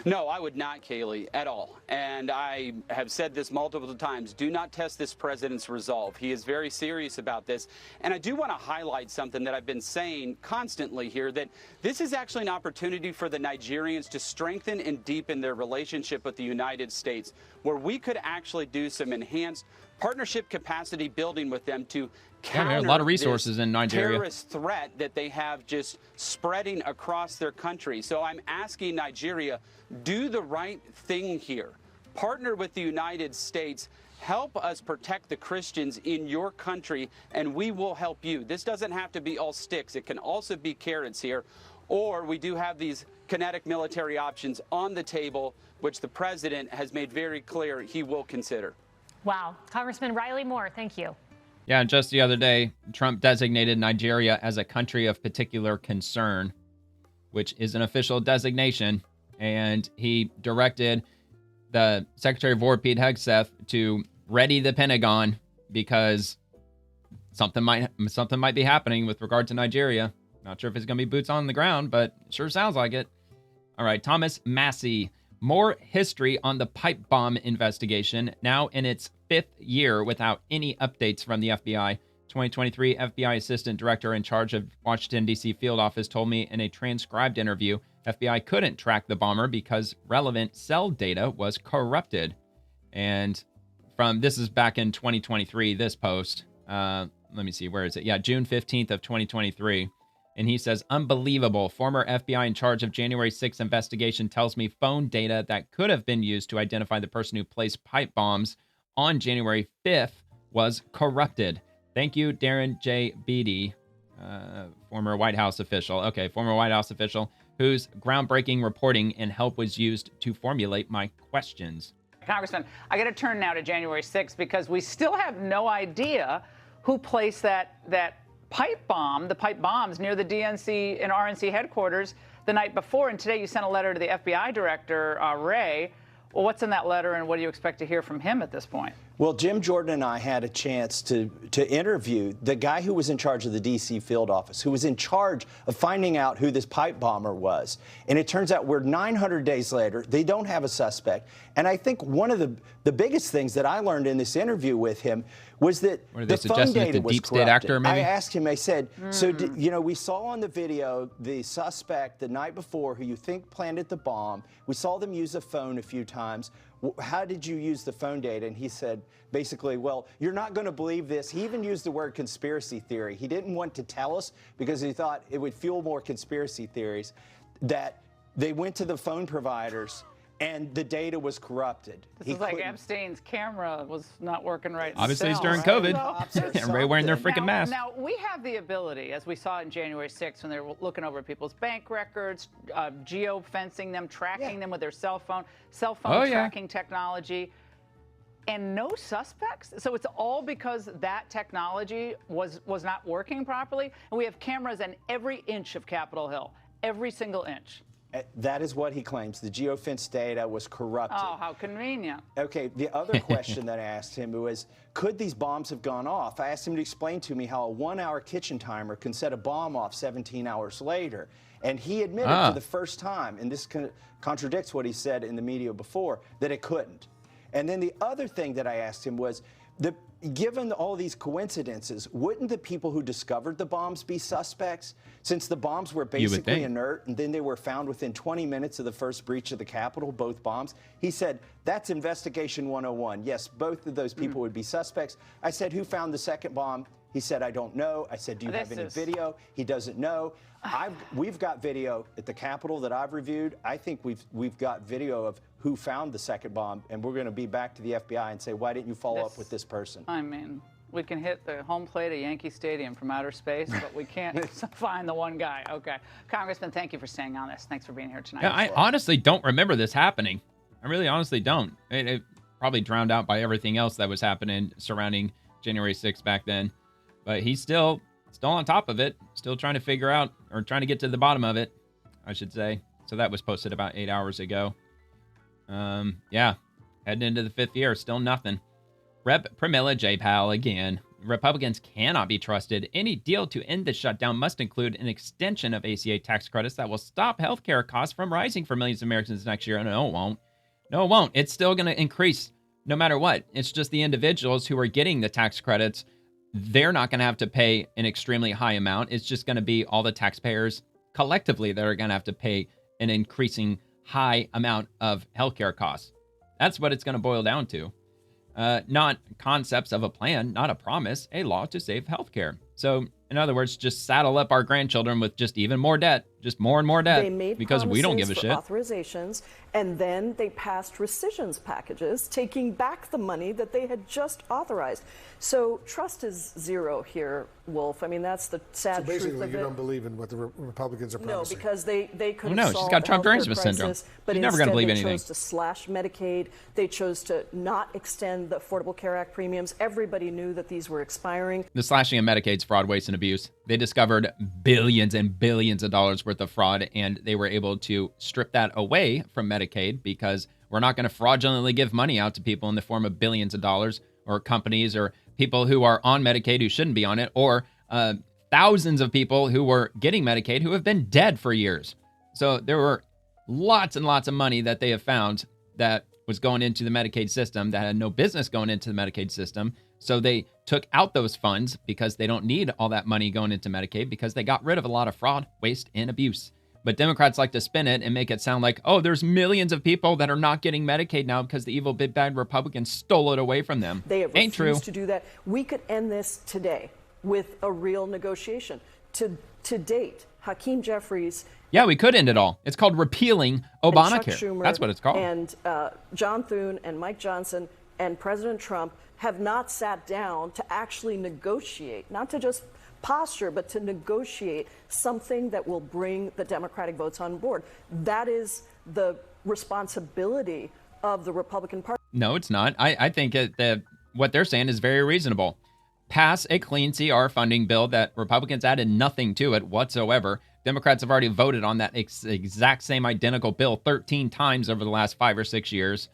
Speaker 15: No, I would not, Kayleigh, at all. And I have said this multiple times. Do not test this president's resolve. He is very serious about this. And I do want to highlight something that I've been saying constantly here, that this is actually an opportunity for the Nigerians to strengthen and deepen their relationship with the United States, where we could actually do some enhanced partnership capacity building with them to counter
Speaker 2: a lot of resources in Nigeria.
Speaker 15: Terrorist threat that they have just spreading across their country. So I'm asking Nigeria, do the right thing here. Partner with the United States. Help us protect the Christians in your country, and we will help you. This doesn't have to be all sticks. It can also be carrots here. Or we do have these kinetic military options on the table, which the president has made very clear he will consider.
Speaker 1: Wow. Congressman Riley Moore, thank you.
Speaker 2: Yeah, just the other day, Trump designated Nigeria as a country of particular concern, which is an official designation. And he directed the Secretary of War, Pete Hegseth, to ready the Pentagon because something might be happening with regard to Nigeria. Not sure if it's going to be boots on the ground, but it sure sounds like it. All right, Thomas Massie. More history on the pipe bomb investigation, now in its 5th year without any updates from the FBI. 2023 FBI Assistant Director in charge of Washington, D.C. field office told me in a transcribed interview FBI couldn't track the bomber because relevant cell data was corrupted. And this is back in 2023, this post. Let me see, where is it? Yeah, June 15th of 2023. And he says, unbelievable. Former FBI in charge of January 6th investigation tells me phone data that could have been used to identify the person who placed pipe bombs on January 5th was corrupted. Thank you, Darren J. Beatty, former White House official. Okay, former White House official whose groundbreaking reporting and help was used to formulate my questions.
Speaker 16: Congressman, I got to turn now to January 6th because we still have no idea who placed that pipe bombs near the DNC and RNC headquarters the night before. And today you sent a letter to the FBI director, Wray. Well, what's in that letter and what do you expect to hear from him at this point?
Speaker 24: Well, Jim Jordan and I had a chance to interview the guy who was in charge of the D.C. field office, who was in charge of finding out who this pipe bomber was. And it turns out we're 900 days later. They don't have a suspect. And I think one of the biggest things that I learned in this interview with him was that the phone data was corrupted.
Speaker 2: Actor, maybe?
Speaker 24: I asked him, I said, so, we saw on the video the suspect the night before who you think planted the bomb. We saw them use a phone a few times. How did you use the phone data? And he said, basically, well, you're not going to believe this. He even used the word conspiracy theory. He didn't want to tell us because he thought it would fuel more conspiracy theories, that they went to the phone providers and the data was corrupted.
Speaker 16: This is like Epstein's camera was not working right.
Speaker 2: Obviously, it's during
Speaker 16: right?
Speaker 2: COVID. Everybody wearing their freaking mask.
Speaker 16: Now, we have the ability, as we saw in January 6th, when they were looking over people's bank records, geo-fencing them, tracking them with their cell phone tracking technology, and no suspects. So it's all because that technology was not working properly. And we have cameras in every inch of Capitol Hill, every single inch.
Speaker 24: That is what he claims. The geofence data was corrupted.
Speaker 16: Oh, how convenient.
Speaker 24: Okay, the other question that I asked him was, could these bombs have gone off? I asked him to explain to me how a 1-hour kitchen timer can set a bomb off 17 hours later. And he admitted for the first time, and this contradicts what he said in the media before, that it couldn't. And then the other thing that I asked him was, given all these coincidences, wouldn't the people who discovered the bombs be suspects? Since the bombs were basically inert, and then they were found within 20 minutes of the first breach of the Capitol, both bombs. He said, that's investigation 101. Yes, both of those people would be suspects. I said, who found the second bomb? He said, I don't know. I said, do you have any video? He doesn't know. We've got video at the Capitol that I've reviewed. I think we've got video of who found the second bomb, and we're going to be back to the FBI and say, why didn't you follow up with this person?
Speaker 16: I mean, we can hit the home plate at Yankee Stadium from outer space, but we can't find the one guy. Okay. Congressman, thank you for staying on this. Thanks for being here tonight.
Speaker 2: Yeah, I honestly don't remember this happening. I really honestly don't. It probably drowned out by everything else that was happening surrounding January 6th back then. But he's still on top of it, still trying to figure out, or trying to get to the bottom of it, I should say. So that was posted about 8 hours ago. Yeah, heading into the 5th year, still nothing. Rep. Pramila Jayapal again. Republicans cannot be trusted. Any deal to end the shutdown must include an extension of ACA tax credits that will stop healthcare costs from rising for millions of Americans next year. No, it won't. No, it won't. It's still going to increase no matter what. It's just the individuals who are getting the tax credits, they're not going to have to pay an extremely high amount. It's just going to be all the taxpayers collectively that are going to have to pay an increasing high amount of healthcare costs. That's what it's going to boil down to. Not concepts of a plan, not a promise, a law to save healthcare. So, in other words, just saddle up our grandchildren with just even more debt, just more and more debt,
Speaker 4: They made
Speaker 2: because we don't give a shit.
Speaker 4: Authorizations, and then they passed rescissions packages, taking back the money that they had just authorized. So trust is zero here, Wolf. I mean, that's the sad truth of it.
Speaker 17: So basically, you don't believe in what the Republicans are promising.
Speaker 4: No, because they could have
Speaker 2: no, she's got Trump-Granger's syndrome.
Speaker 4: But
Speaker 2: she's never going to believe
Speaker 4: they
Speaker 2: anything.
Speaker 4: chose to slash Medicaid. They chose to not extend the Affordable Care Act premiums. Everybody knew that these were expiring.
Speaker 2: The slashing of Medicaid's fraud, waste, and abuse. They discovered billions and billions of dollars worth of fraud, and they were able to strip that away from Medicaid because we're not going to fraudulently give money out to people in the form of billions of dollars, or companies or people who are on Medicaid who shouldn't be on it, or thousands of people who were getting Medicaid who have been dead for years. So there were lots and lots of money that they have found that was going into the Medicaid system that had no business going into the Medicaid system. So they took out those funds because they don't need all that money going into Medicaid, because they got rid of a lot of fraud, waste, and abuse. But Democrats like to spin it and make it sound like, oh, there's millions of people that are not getting Medicaid now because the evil big bad Republicans stole it away from them.
Speaker 4: They have
Speaker 2: Ain't
Speaker 4: refused
Speaker 2: true.
Speaker 4: to do that. We could end this today with a real negotiation. To date, Hakeem Jeffries.
Speaker 2: Yeah, we could end it all. It's called repealing Obamacare. That's what it's called.
Speaker 4: And John Thune and Mike Johnson and President Trump have not sat down to actually negotiate, not to just posture, but to negotiate something that will bring the Democratic votes on board. That is the responsibility of the Republican Party.
Speaker 2: No, it's not. I think that what they're saying is very reasonable. Pass a clean CR funding bill that Republicans added nothing to it whatsoever. Democrats have already voted on that exact same identical bill 13 times over the last 5 or 6 years.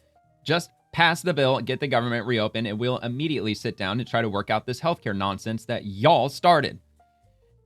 Speaker 2: Just pass the bill, get the government reopened, and we'll immediately sit down and try to work out this healthcare nonsense that y'all started.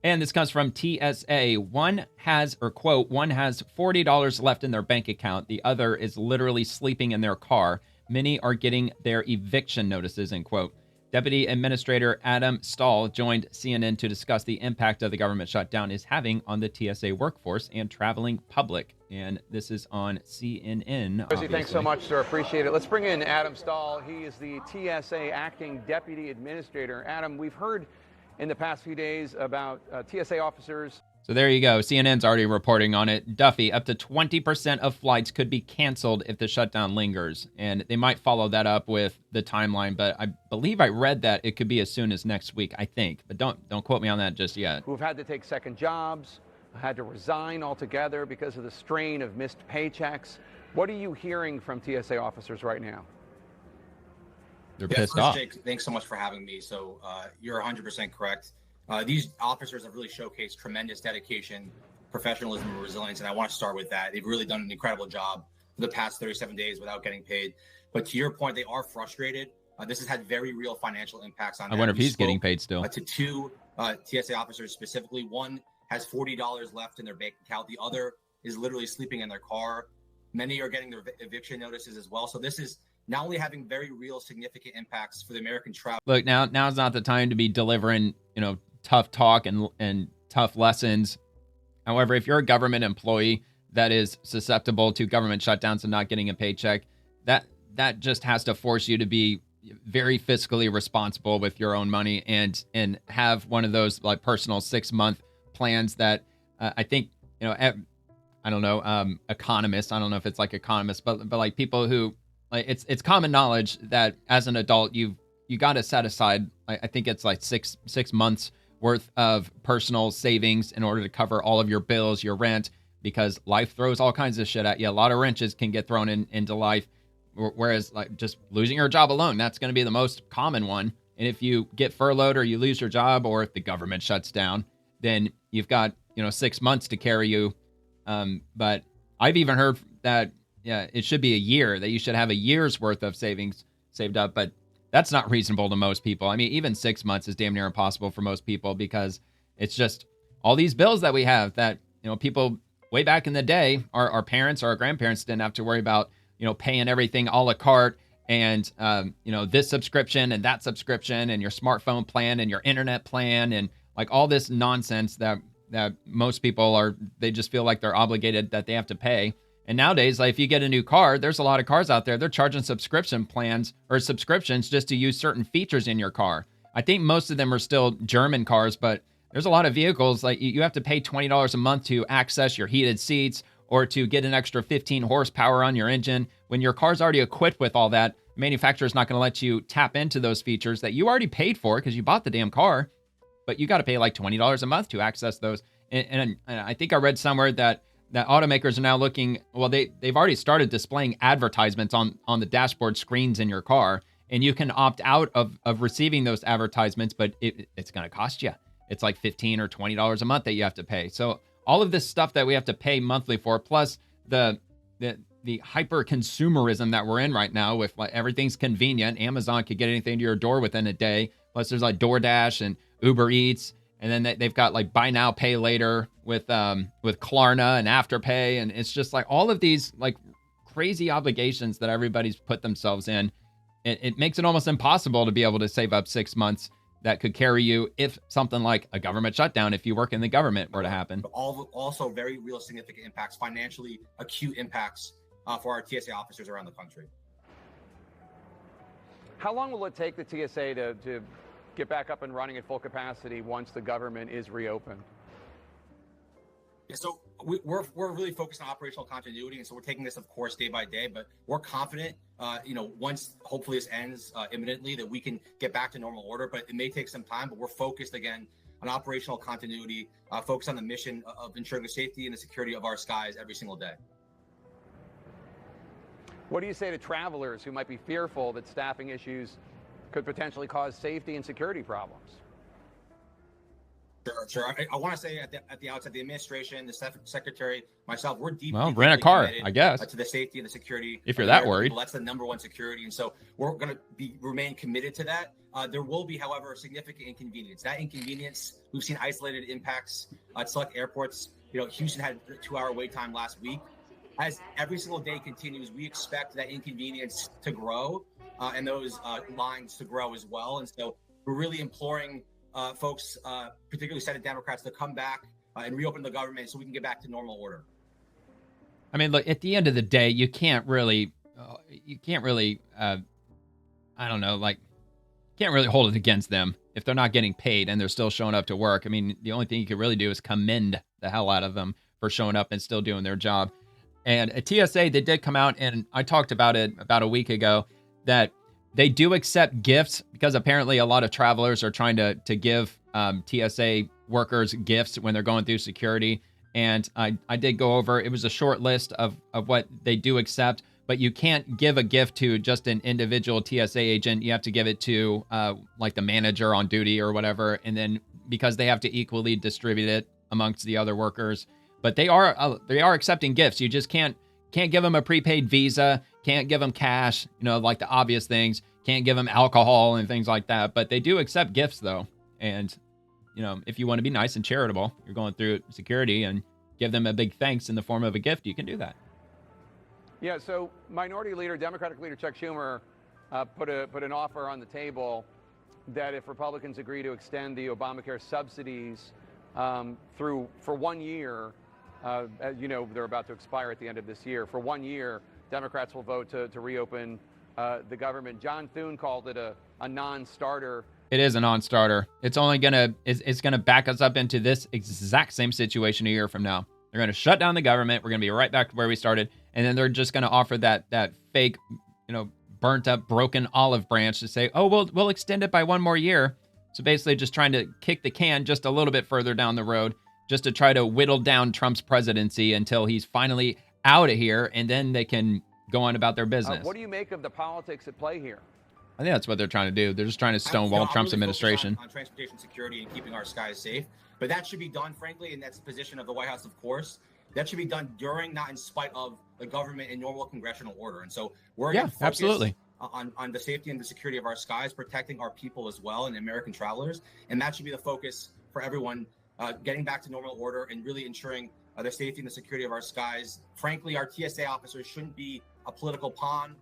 Speaker 2: And this comes from TSA. One has $40 left in their bank account. The other is literally sleeping in their car. Many are getting their eviction notices, end quote. Deputy Administrator Adam Stahl joined CNN to discuss the impact of the government shutdown is having on the TSA workforce and traveling public. And this is on CNN.
Speaker 18: Chrissy, thanks so much, sir. Appreciate it. Let's bring in Adam Stahl. He is the TSA Acting Deputy Administrator. Adam, we've heard in the past few days about TSA officers
Speaker 2: So there you go. CNN's already reporting on it. Duffy, up to 20% of flights could be canceled if the shutdown lingers. And they might follow that up with the timeline, but I believe I read that it could be as soon as next week, I think. But don't quote me on that just yet.
Speaker 18: Who've had to take second jobs, had to resign altogether because of the strain of missed paychecks. What are you hearing from TSA officers right now?
Speaker 2: They're pissed off.
Speaker 19: Jake, thanks so much for having me. So you're 100% correct. These officers have really showcased tremendous dedication, professionalism, and resilience, and I want to start with that. They've really done an incredible job for the past 37 days without getting paid. But to your point, they are frustrated. This has had very real financial impacts on them.
Speaker 2: I wonder if he's getting paid still.
Speaker 19: To two TSA officers specifically. One has $40 left in their bank account. The other is literally sleeping in their car. Many are getting their eviction notices as well. So this is not only having very real significant impacts for the American travel.
Speaker 2: Look, now's not the time to be delivering, tough talk and tough lessons. However, if you're a government employee that is susceptible to government shutdowns and not getting a paycheck, that just has to force you to be very fiscally responsible with your own money and have one of those like personal 6-month plans that I think, I don't know, economists, I don't know if it's like economists, but like people who like it's common knowledge that as an adult, you got to set aside, I think it's like six months worth of personal savings in order to cover all of your bills, your rent, because life throws all kinds of shit at you. A lot of wrenches can get thrown into life. Whereas like just losing your job alone, that's going to be the most common one. And if you get furloughed or you lose your job or if the government shuts down, then you've got, 6 months to carry you. But I've even heard that, it should be a year, that you should have a year's worth of savings saved up. But that's not reasonable to most people. I mean, even 6 months is damn near impossible for most people because it's just all these bills that we have that, people way back in the day, our parents or our grandparents didn't have to worry about, paying everything a la carte and, this subscription and that subscription and your smartphone plan and your internet plan and like all this nonsense that most people they just feel like they're obligated that they have to pay. And nowadays, like if you get a new car, there's a lot of cars out there. They're charging subscription plans or subscriptions just to use certain features in your car. I think most of them are still German cars, but there's a lot of vehicles like you have to pay $20 a month to access your heated seats or to get an extra 15 horsepower on your engine. When your car's already equipped with all that, the manufacturer's not going to let you tap into those features that you already paid for because you bought the damn car, but you got to pay like $20 a month to access those. And I think I read somewhere that automakers are now looking, well, they've already started displaying advertisements on the dashboard screens in your car, and you can opt out of receiving those advertisements, but it's going to cost you. It's like $15 or $20 a month that you have to pay. So all of this stuff that we have to pay monthly for, plus the hyper consumerism that we're in right now with like everything's convenient. Amazon could get anything to your door within a day. Plus there's like DoorDash and Uber Eats. And then they've got like buy now, pay later with Klarna and Afterpay. And it's just like all of these like crazy obligations that everybody's put themselves in. It makes it almost impossible to be able to save up 6 months that could carry you if something like a government shutdown, if you work in the government, were to happen.
Speaker 19: Also very real significant impacts, financially acute impacts for our TSA officers around the country.
Speaker 18: How long will it take the TSA to get back up and running at full capacity once the government is reopened?
Speaker 19: Yeah, so we're really focused on operational continuity, and so we're taking this, of course, day by day. But we're confident, once hopefully this ends imminently, that we can get back to normal order. But it may take some time. But we're focused again on operational continuity, focused on the mission of ensuring the safety and the security of our skies every single day.
Speaker 18: What do you say to travelers who might be fearful that staffing issues could potentially cause safety and security problems?
Speaker 19: Sure. I want to say at the outset, the administration, the secretary, myself, we're deeply
Speaker 2: rent a car, I guess,
Speaker 19: to the safety and the security.
Speaker 2: If you're that worried,
Speaker 19: that's the number one security, and so we're going to remain committed to that. There will be, however, significant inconvenience. That inconvenience, we've seen isolated impacts at select airports. Houston had a 2-hour wait time last week. As every single day continues, we expect that inconvenience to grow and those lines to grow as well. And so we're really imploring folks, particularly Senate Democrats, to come back and reopen the government so we can get back to normal order.
Speaker 2: I mean, look, at the end of the day, you can't really, I don't know, like can't really hold it against them if they're not getting paid and they're still showing up to work. I mean, the only thing you could really do is commend the hell out of them for showing up and still doing their job. And at TSA, they did come out, and I talked about it about a week ago, that they do accept gifts because apparently a lot of travelers are trying to give TSA workers gifts when they're going through security. And I did go over, it was a short list of what they do accept, but you can't give a gift to just an individual TSA agent. You have to give it to like the manager on duty or whatever. And then because they have to equally distribute it amongst the other workers. But they are accepting gifts. You just can't give them a prepaid Visa, can't give them cash, like the obvious things, can't give them alcohol and things like that. But they do accept gifts though. And, if you want to be nice and charitable, you're going through security and give them a big thanks in the form of a gift, you can do that.
Speaker 18: Yeah, so Minority Leader, Democratic Leader Chuck Schumer put an offer on the table that if Republicans agree to extend the Obamacare subsidies for 1 year, they're about to expire at the end of this year. For 1 year, Democrats will vote to reopen the government. John Thune called it a non-starter.
Speaker 2: It is a non-starter. It's only it's gonna back us up into this exact same situation a year from now. They're gonna shut down the government. We're gonna be right back to where we started, and then they're just gonna offer that fake, burnt up, broken olive branch to say, oh, we'll extend it by 1 more year. So basically, just trying to kick the can just a little bit further down the road, just to try to whittle down Trump's presidency until he's finally out of here, and then they can go on about their business.
Speaker 18: What do you make of the politics at play here?
Speaker 2: I think that's what they're trying to do. They're just trying to stonewall Trump's administration.
Speaker 19: On transportation security and keeping our skies safe. But that should be done, frankly, and that's the position of the White House, of course. That should be done during, not in spite of, the government and normal congressional order. And so we're going to focus
Speaker 2: absolutely
Speaker 19: on the safety and the security of our skies, protecting our people as well and American travelers. And that should be the focus for everyone, getting back to normal order and really ensuring the safety and the security of our skies. Frankly, our TSA officers shouldn't be a political pawn.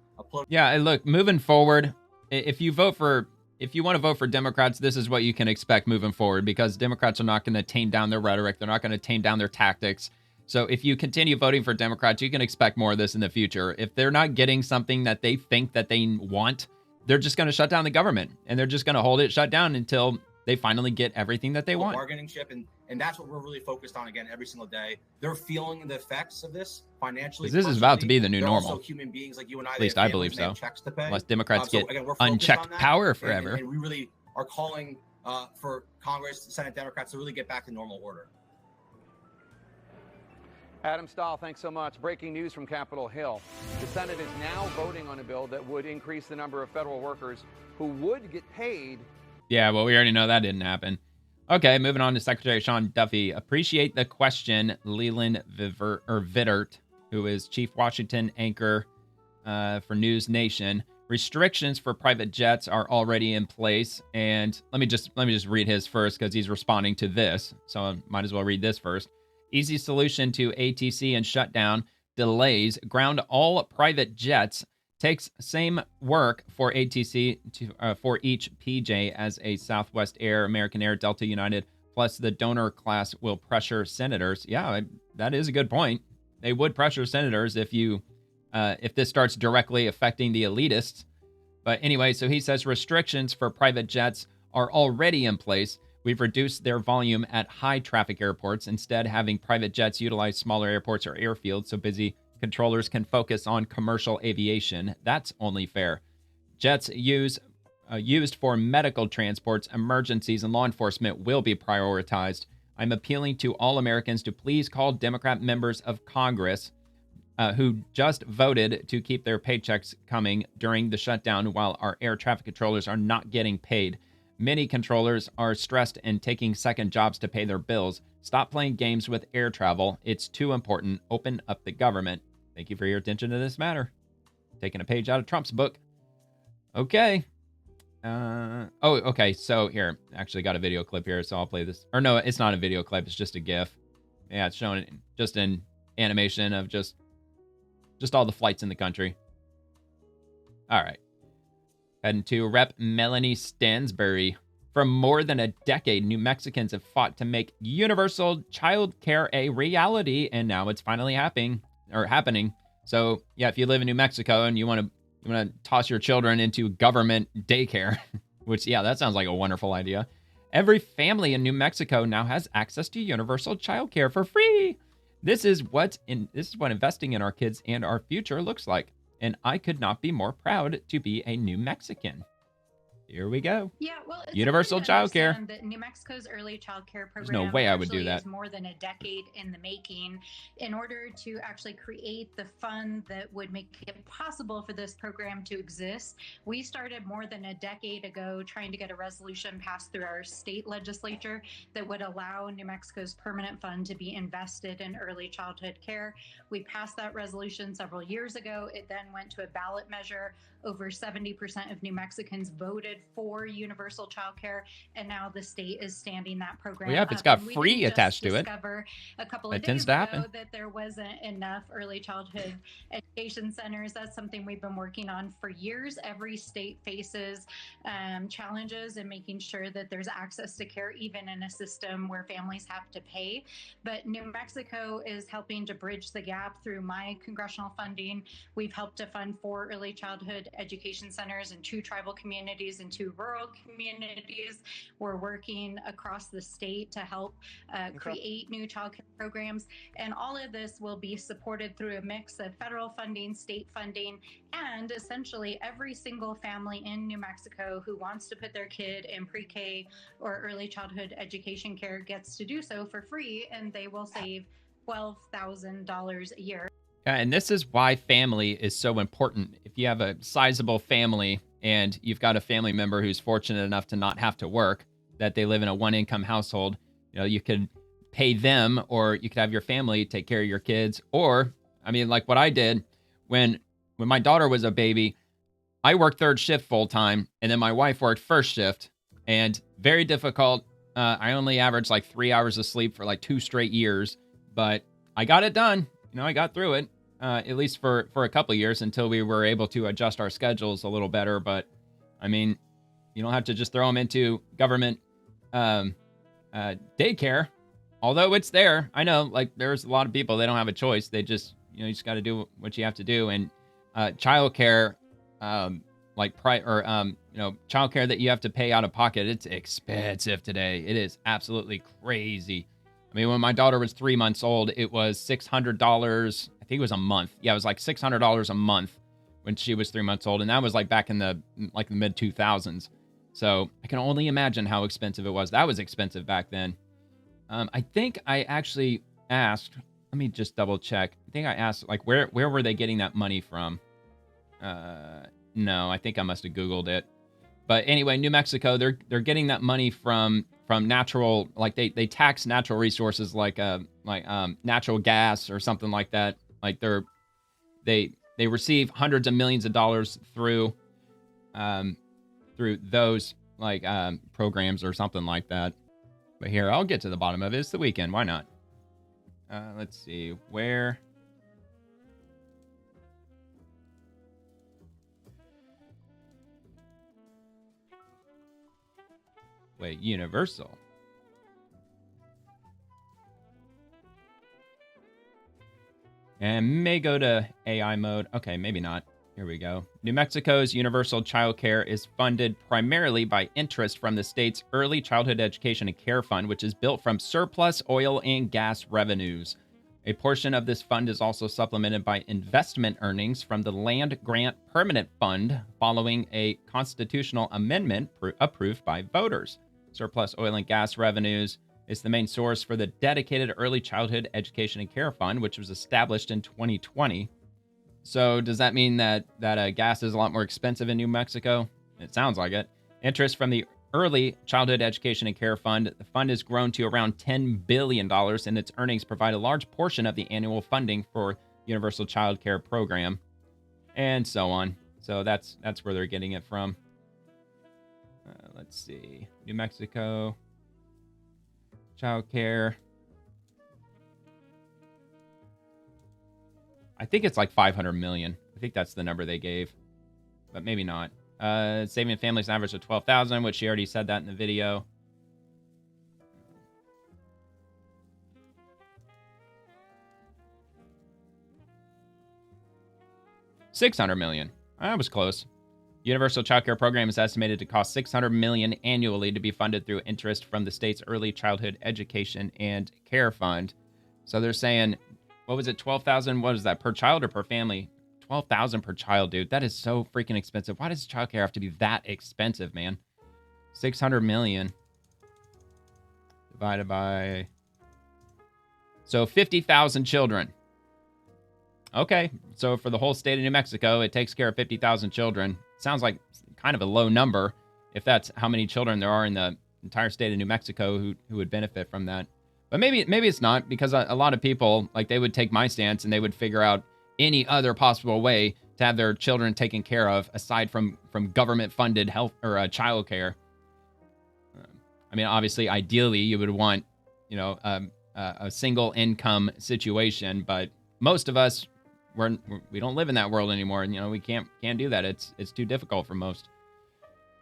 Speaker 2: Yeah, and look, moving forward, if you want to vote for Democrats, this is what you can expect moving forward, because Democrats are not going to tame down their rhetoric. They're not going to tame down their tactics. So if you continue voting for Democrats, you can expect more of this in the future. If they're not getting something that they think that they want, they're just going to shut down the government, and they're just going to hold it shut down until they finally get everything that they want.
Speaker 19: Bargaining chip, and that's what we're really focused on again every single day. They're feeling the effects of this financially.
Speaker 2: This is about to be the new
Speaker 19: They're
Speaker 2: normal.
Speaker 19: Also human beings like you and I.
Speaker 2: At least I believe so. Unless Democrats get unchecked power forever.
Speaker 19: And we really are calling for Congress, Senate Democrats to really get back to normal order.
Speaker 18: Adam Stahl, thanks so much. Breaking news from Capitol Hill. The Senate is now voting on a bill that would increase the number of federal workers who would get paid.
Speaker 2: Yeah, well, we already know that didn't happen. Okay, moving on to Secretary Sean Duffy. Appreciate the question, Leland Vittert, who is Chief Washington anchor for News Nation. Restrictions for private jets are already in place, and let me just read his first because he's responding to this, so I might as well read this first. Easy solution to ATC and shutdown delays. Ground all private jets. Takes same work for ATC for each PJ as a Southwest Air, American Air, Delta United, plus the donor class will pressure senators. Yeah, that is a good point. They would pressure senators if this starts directly affecting the elitists. But anyway, so he says restrictions for private jets are already in place. We've reduced their volume at high traffic airports, instead having private jets utilize smaller airports or airfields so busy controllers can focus on commercial aviation. That's only fair. Jets used for medical transports, emergencies, and law enforcement will be prioritized. I'm appealing to all Americans to please call Democrat members of Congress who just voted to keep their paychecks coming during the shutdown while our air traffic controllers are not getting paid. Many controllers are stressed and taking second jobs to pay their bills. Stop playing games with air travel. It's too important. Open up the government. Thank you for your attention to this matter. Taking a page out of Trump's book. Okay. Okay. So here, actually got a video clip here, so I'll play this. Or no, it's not a video clip. It's just a GIF. Yeah, it's showing just an animation of just all the flights in the country. All right. Heading to Rep. Melanie Stansbury. For more than a decade, New Mexicans have fought to make universal child care a reality, and now it's finally happening. So, yeah, if you live in New Mexico and you want to toss your children into government daycare, which, yeah, that sounds like a wonderful idea. Every family in New Mexico now has access to universal childcare for free. This is what investing in our kids and our future looks like. And I could not be more proud to be a New Mexican. Here we go.
Speaker 3: Yeah, well, it's
Speaker 2: universal
Speaker 3: important to
Speaker 2: childcare.
Speaker 3: understand that New Mexico's early childcare program
Speaker 2: There's no way I would do
Speaker 3: actually
Speaker 2: that.
Speaker 3: is more than a decade in the making. In order to actually create the fund that would make it possible for this program to exist, we started more than a decade ago trying to get a resolution passed through our state legislature that would allow New Mexico's permanent fund to be invested in early childhood care. We passed that resolution several years ago. It then went to a ballot measure. Over 70% of New Mexicans voted for universal childcare, and now the state is standing that program.
Speaker 2: Well, yeah, if it's got
Speaker 3: up. And we
Speaker 2: free
Speaker 3: didn't
Speaker 2: attached
Speaker 3: just
Speaker 2: to it.
Speaker 3: discover a couple
Speaker 2: That
Speaker 3: of
Speaker 2: tends
Speaker 3: days
Speaker 2: to
Speaker 3: ago
Speaker 2: happen.
Speaker 3: that there wasn't enough early childhood education centers. That's something we've been working on for years. Every state faces challenges in making sure that there's access to care, even in a system where families have to pay. But New Mexico is helping to bridge the gap through my congressional funding. We've helped to fund 4 early childhood education centers in 2 tribal communities and 2 rural communities. We're working across the state to help create new child care programs. And all of this will be supported through a mix of federal funding, state funding, and essentially every single family in New Mexico who wants to put their kid in pre-K or early childhood education care gets to do so for free, and they will save $12,000 a year.
Speaker 2: Yeah, and this is why family is so important. If you have a sizable family and you've got a family member who's fortunate enough to not have to work, that they live in a one-income household, you know, you could pay them, or you could have your family take care of your kids. Or, I mean, like what I did when my daughter was a baby, I worked 3rd shift full time, and then my wife worked 1st shift, and very difficult. I only averaged like 3 hours of sleep for like 2 straight years, but I got it done. You know, I got through it. At least for a couple of years, until we were able to adjust our schedules a little better. But I mean, you don't have to just throw them into government daycare, although it's there. I know, like, there's a lot of people, they don't have a choice. They just, you just got to do what you have to do. And childcare, childcare that you have to pay out of pocket, it's expensive today. It is absolutely crazy. I mean, when my daughter was 3 months old, it was $600. I think it was a month. Yeah, it was like $600 a month when she was 3 months old. And that was like back in the mid 2000s. So I can only imagine how expensive it was. That was expensive back then. I think I actually asked, let me just double check. I think I asked, like, where were they getting that money from? No, I think I must have Googled it. But anyway, New Mexico, they're getting that money from natural, like they tax natural resources like natural gas or something like that. Like they receive hundreds of millions of dollars through those programs or something like that. But here, I'll get to the bottom of it. It's the weekend. Why not? Let's see where. Wait, Universal. And may go to AI mode. Okay, maybe not. Here we go. New Mexico's universal child care is funded primarily by interest from the state's Early Childhood Education and Care Fund, which is built from surplus oil and gas revenues. A portion of this fund is also supplemented by investment earnings from the Land Grant Permanent Fund following a constitutional amendment approved by voters. Surplus oil and gas revenues is the main source for the dedicated Early Childhood Education and Care Fund, which was established in 2020. So does that mean that gas is a lot more expensive in New Mexico? It sounds like it. Interest from the Early Childhood Education and Care Fund. The fund has grown to around $10 billion, and its earnings provide a large portion of the annual funding for Universal Child Care Program, and so on. So that's where they're getting it from. Let's see. New Mexico Child Care. I think it's like 500 million. I think that's the number they gave, but maybe not. Saving families an average of 12,000, which she already said that in the video. $600 million. I was close. Universal Child Care Program is estimated to cost $600 million annually to be funded through interest from the state's Early Childhood Education and Care Fund. So they're saying, what was it, $12,000? What is that, per child or per family? $12,000 per child, dude. That is so freaking expensive. Why does childcare have to be that expensive, man? $600 million divided by... So 50,000 children. Okay, so for the whole state of New Mexico, it takes care of 50,000 children. Sounds like kind of a low number if that's how many children there are in the entire state of New Mexico who would benefit from that. But maybe it's not, because a lot of people, like, they would take my stance and they would figure out any other possible way to have their children taken care of aside from government-funded health or child care. I mean, obviously, ideally, you would want, you know, a single income situation, but most of us, we don't live in that world anymore, and, you know, we can't do that. It's too difficult for most.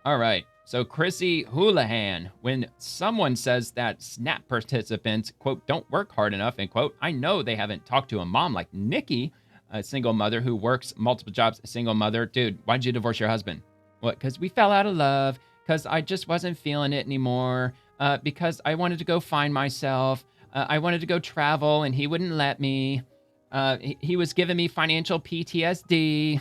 Speaker 2: All right. So Chrissy Houlahan, when someone says that SNAP participants, quote, don't work hard enough, and quote, I know they haven't talked to a mom like Nikki, a single mother who works multiple jobs, a single mother. Dude, why'd you divorce your husband? What? Because we fell out of love, because I just wasn't feeling it anymore, because I wanted to go find myself. I wanted to go travel, and he wouldn't let me. He was giving me financial PTSD.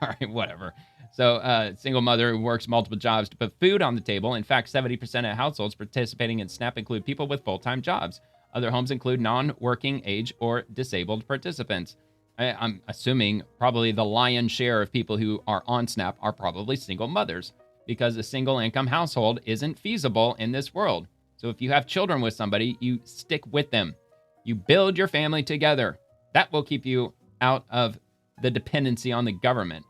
Speaker 2: All right, whatever. So, single mother who works multiple jobs to put food on the table. In fact, 70% of households participating in SNAP include people with full-time jobs. Other homes include non-working age or disabled participants. I'm assuming probably the lion's share of people who are on SNAP are probably single mothers, because a single-income household isn't feasible in this world. So if you have children with somebody, you stick with them. You build your family together. That will keep you out of the dependency on the government.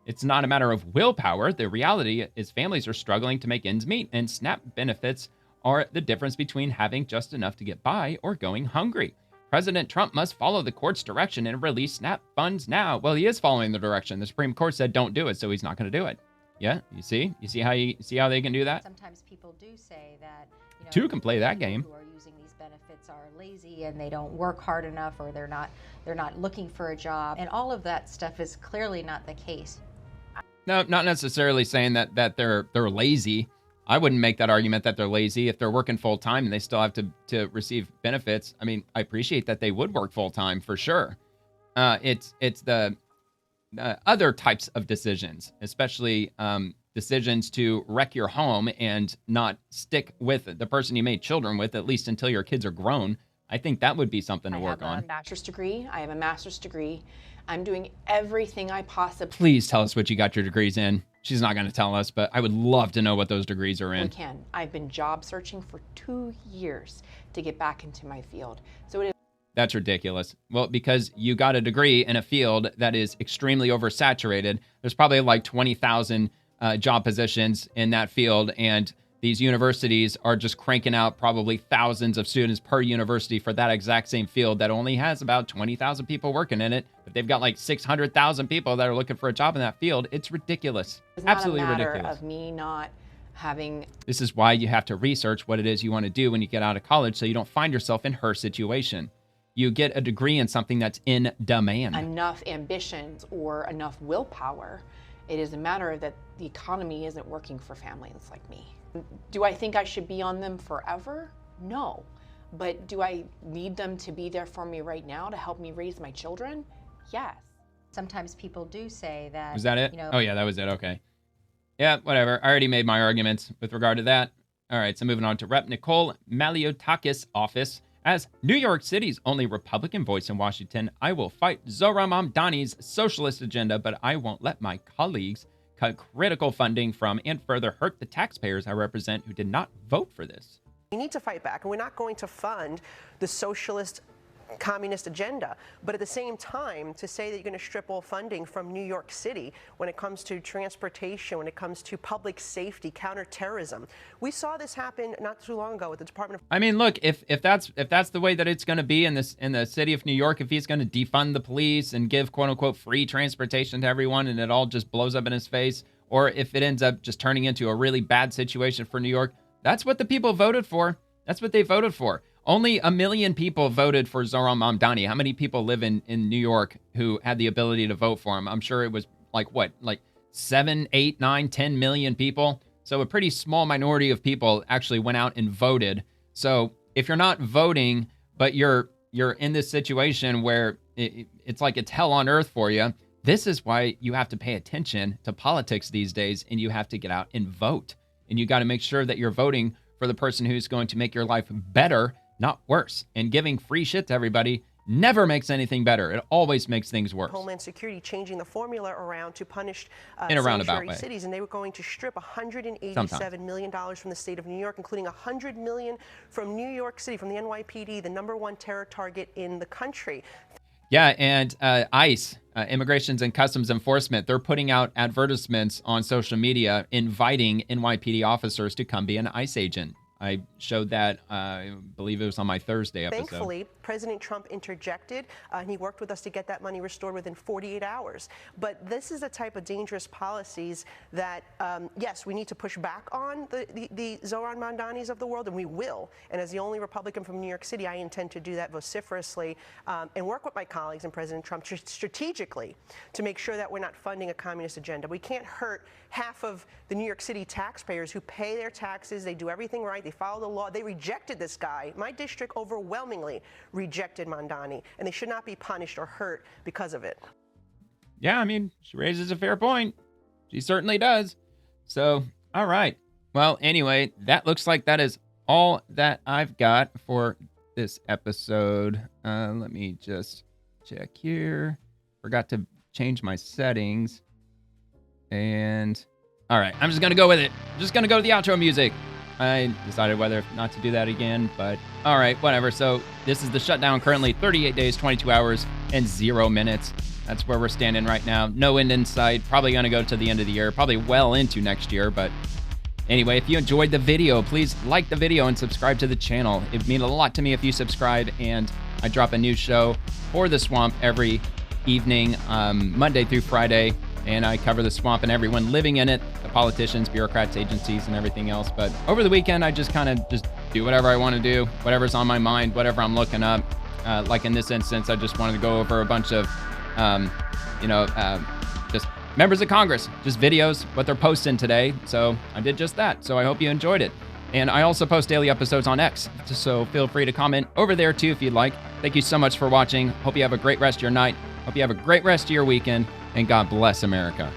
Speaker 2: It's not a matter of willpower. The reality is families are struggling to make ends meet, and SNAP benefits are the difference between having just enough to get by or going hungry. President Trump must follow the court's direction and release SNAP funds now. Well, he is following the direction. The Supreme Court said don't do it, so he's not going to do it. Yeah, you see how they can do that?
Speaker 5: Sometimes people do say that, you know,
Speaker 2: Two can play that game.
Speaker 5: Who are using these benefits are lazy and they don't work hard enough, or they're not looking for a job, and all of that stuff is clearly not the case.
Speaker 2: No, not necessarily saying that they're lazy. I wouldn't make that argument that they're lazy if they're working full time and they still have to receive benefits. I mean, I appreciate that they would work full time for sure. It's the other types of decisions, especially decisions to wreck your home and not stick with the person you made children with, at least until your kids are grown. I think that would be something to work on.
Speaker 20: I have a bachelor's degree. I have a master's degree. I'm doing everything I possibly
Speaker 2: Please tell us what you got your degrees in. She's not going to tell us, but I would love to know what those degrees are in.
Speaker 20: can. I've been job searching for 2 years to get back into my field. So it is.
Speaker 2: That's ridiculous. Well, because you got a degree in a field that is extremely oversaturated. There's probably like 20,000 job positions in that field, and these universities are just cranking out probably thousands of students per university for that exact same field that only has about 20,000 people working in it, but they've got like 600,000 people that are looking for a job in that field. It's ridiculous. Absolutely ridiculous.
Speaker 20: It's not a matter of me not having.
Speaker 2: This is why you have to research what it is you want to do when you get out of college, so you don't find yourself in her situation. You get a degree in something that's in demand.
Speaker 20: Enough ambitions or enough willpower. It is a matter that the economy isn't working for families like me. Do I think I should be on them forever? No. But do I need them to be there for me right now to help me raise my children? Yes.
Speaker 5: Sometimes people do say that.
Speaker 2: Was that it?
Speaker 5: You know,
Speaker 2: Oh, yeah, that was it. Okay. Yeah, whatever. I already made my arguments with regard to that. All right, so moving on to Rep. Nicole Malliotakis' office. As New York City's only Republican voice in Washington, I will fight Zohran Mamdani's socialist agenda, but I won't let my colleagues cut critical funding from and further hurt the taxpayers I represent who did not vote for this.
Speaker 21: We need to fight back, and we're not going to fund the socialist communist agenda. But at the same time, to say that you're going to strip all funding from New York City when it comes to transportation, when it comes to public safety, counterterrorism. We saw this happen not too long ago with the Department of...
Speaker 2: I mean, look, if that's the way that it's going to be in the city of New York, if he's going to defund the police and give quote unquote free transportation to everyone and it all just blows up in his face, or if it ends up just turning into a really bad situation for New York, that's what the people voted for. That's what they voted for. Only 1 million people voted for Zohran Mamdani. How many people live in New York who had the ability to vote for him? I'm sure it was like 6 7, 8, 9, 10 million people. So a pretty small minority of people actually went out and voted. So if you're not voting, but you're in this situation where it's like it's hell on earth for you, this is why you have to pay attention to politics these days, and you have to get out and vote. And you got to make sure that you're voting for the person who's going to make your life better, not worse. And giving free shit to everybody never makes anything better. It always makes things worse.
Speaker 21: Homeland Security changing the formula around to punish
Speaker 2: in a roundabout way.
Speaker 21: Cities, and they were going to strip $187 million from the state of New York, including $100 million from New York City, from the NYPD, the #1 terror target in the country.
Speaker 2: Yeah, and ICE, Immigrations and Customs Enforcement, they're putting out advertisements on social media inviting NYPD officers to come be an ICE agent. I showed that, I believe it was on my Thursday episode.
Speaker 21: Thankfully, President Trump interjected, and he worked with us to get that money restored within 48 hours. But this is the type of dangerous policies that, yes, we need to push back on the Zohran Mamdanis of the world, and we will. And as the only Republican from New York City, I intend to do that vociferously and work with my colleagues and President Trump strategically to make sure that we're not funding a communist agenda. We can't hurt half of the New York City taxpayers who pay their taxes. They do everything right. They follow the law. They rejected this guy. My district overwhelmingly rejected Mamdani, and they should not be punished or hurt because of it.
Speaker 2: Yeah, I mean, she raises a fair point. She certainly does. So, all right. Well, anyway, that looks like that is all that I've got for this episode. Let me just check here. Forgot to change my settings. And all right, I'm just going to go with it. I'm just going to go to the outro music. I decided whether not to do that again, but all right, whatever. So this is the shutdown currently, 38 days, 22 hours, and 0 minutes. That's where we're standing right now. No end in sight. Probably going to go to the end of the year, probably well into next year. But anyway, if you enjoyed the video, please like the video and subscribe to the channel. It would mean a lot to me if you subscribe, and I drop a new show for the Swamp every evening, Monday through Friday. And I cover the swamp and everyone living in it, the politicians, bureaucrats, agencies, and everything else. But over the weekend, I just kind of just do whatever I want to do, whatever's on my mind, whatever I'm looking up. Like in this instance, I just wanted to go over a bunch of, just members of Congress, just videos, what they're posting today. So I did just that. So I hope you enjoyed it. And I also post daily episodes on X, so feel free to comment over there too if you'd like. Thank you so much for watching. Hope you have a great rest of your night. Hope you have a great rest of your weekend. And God bless America.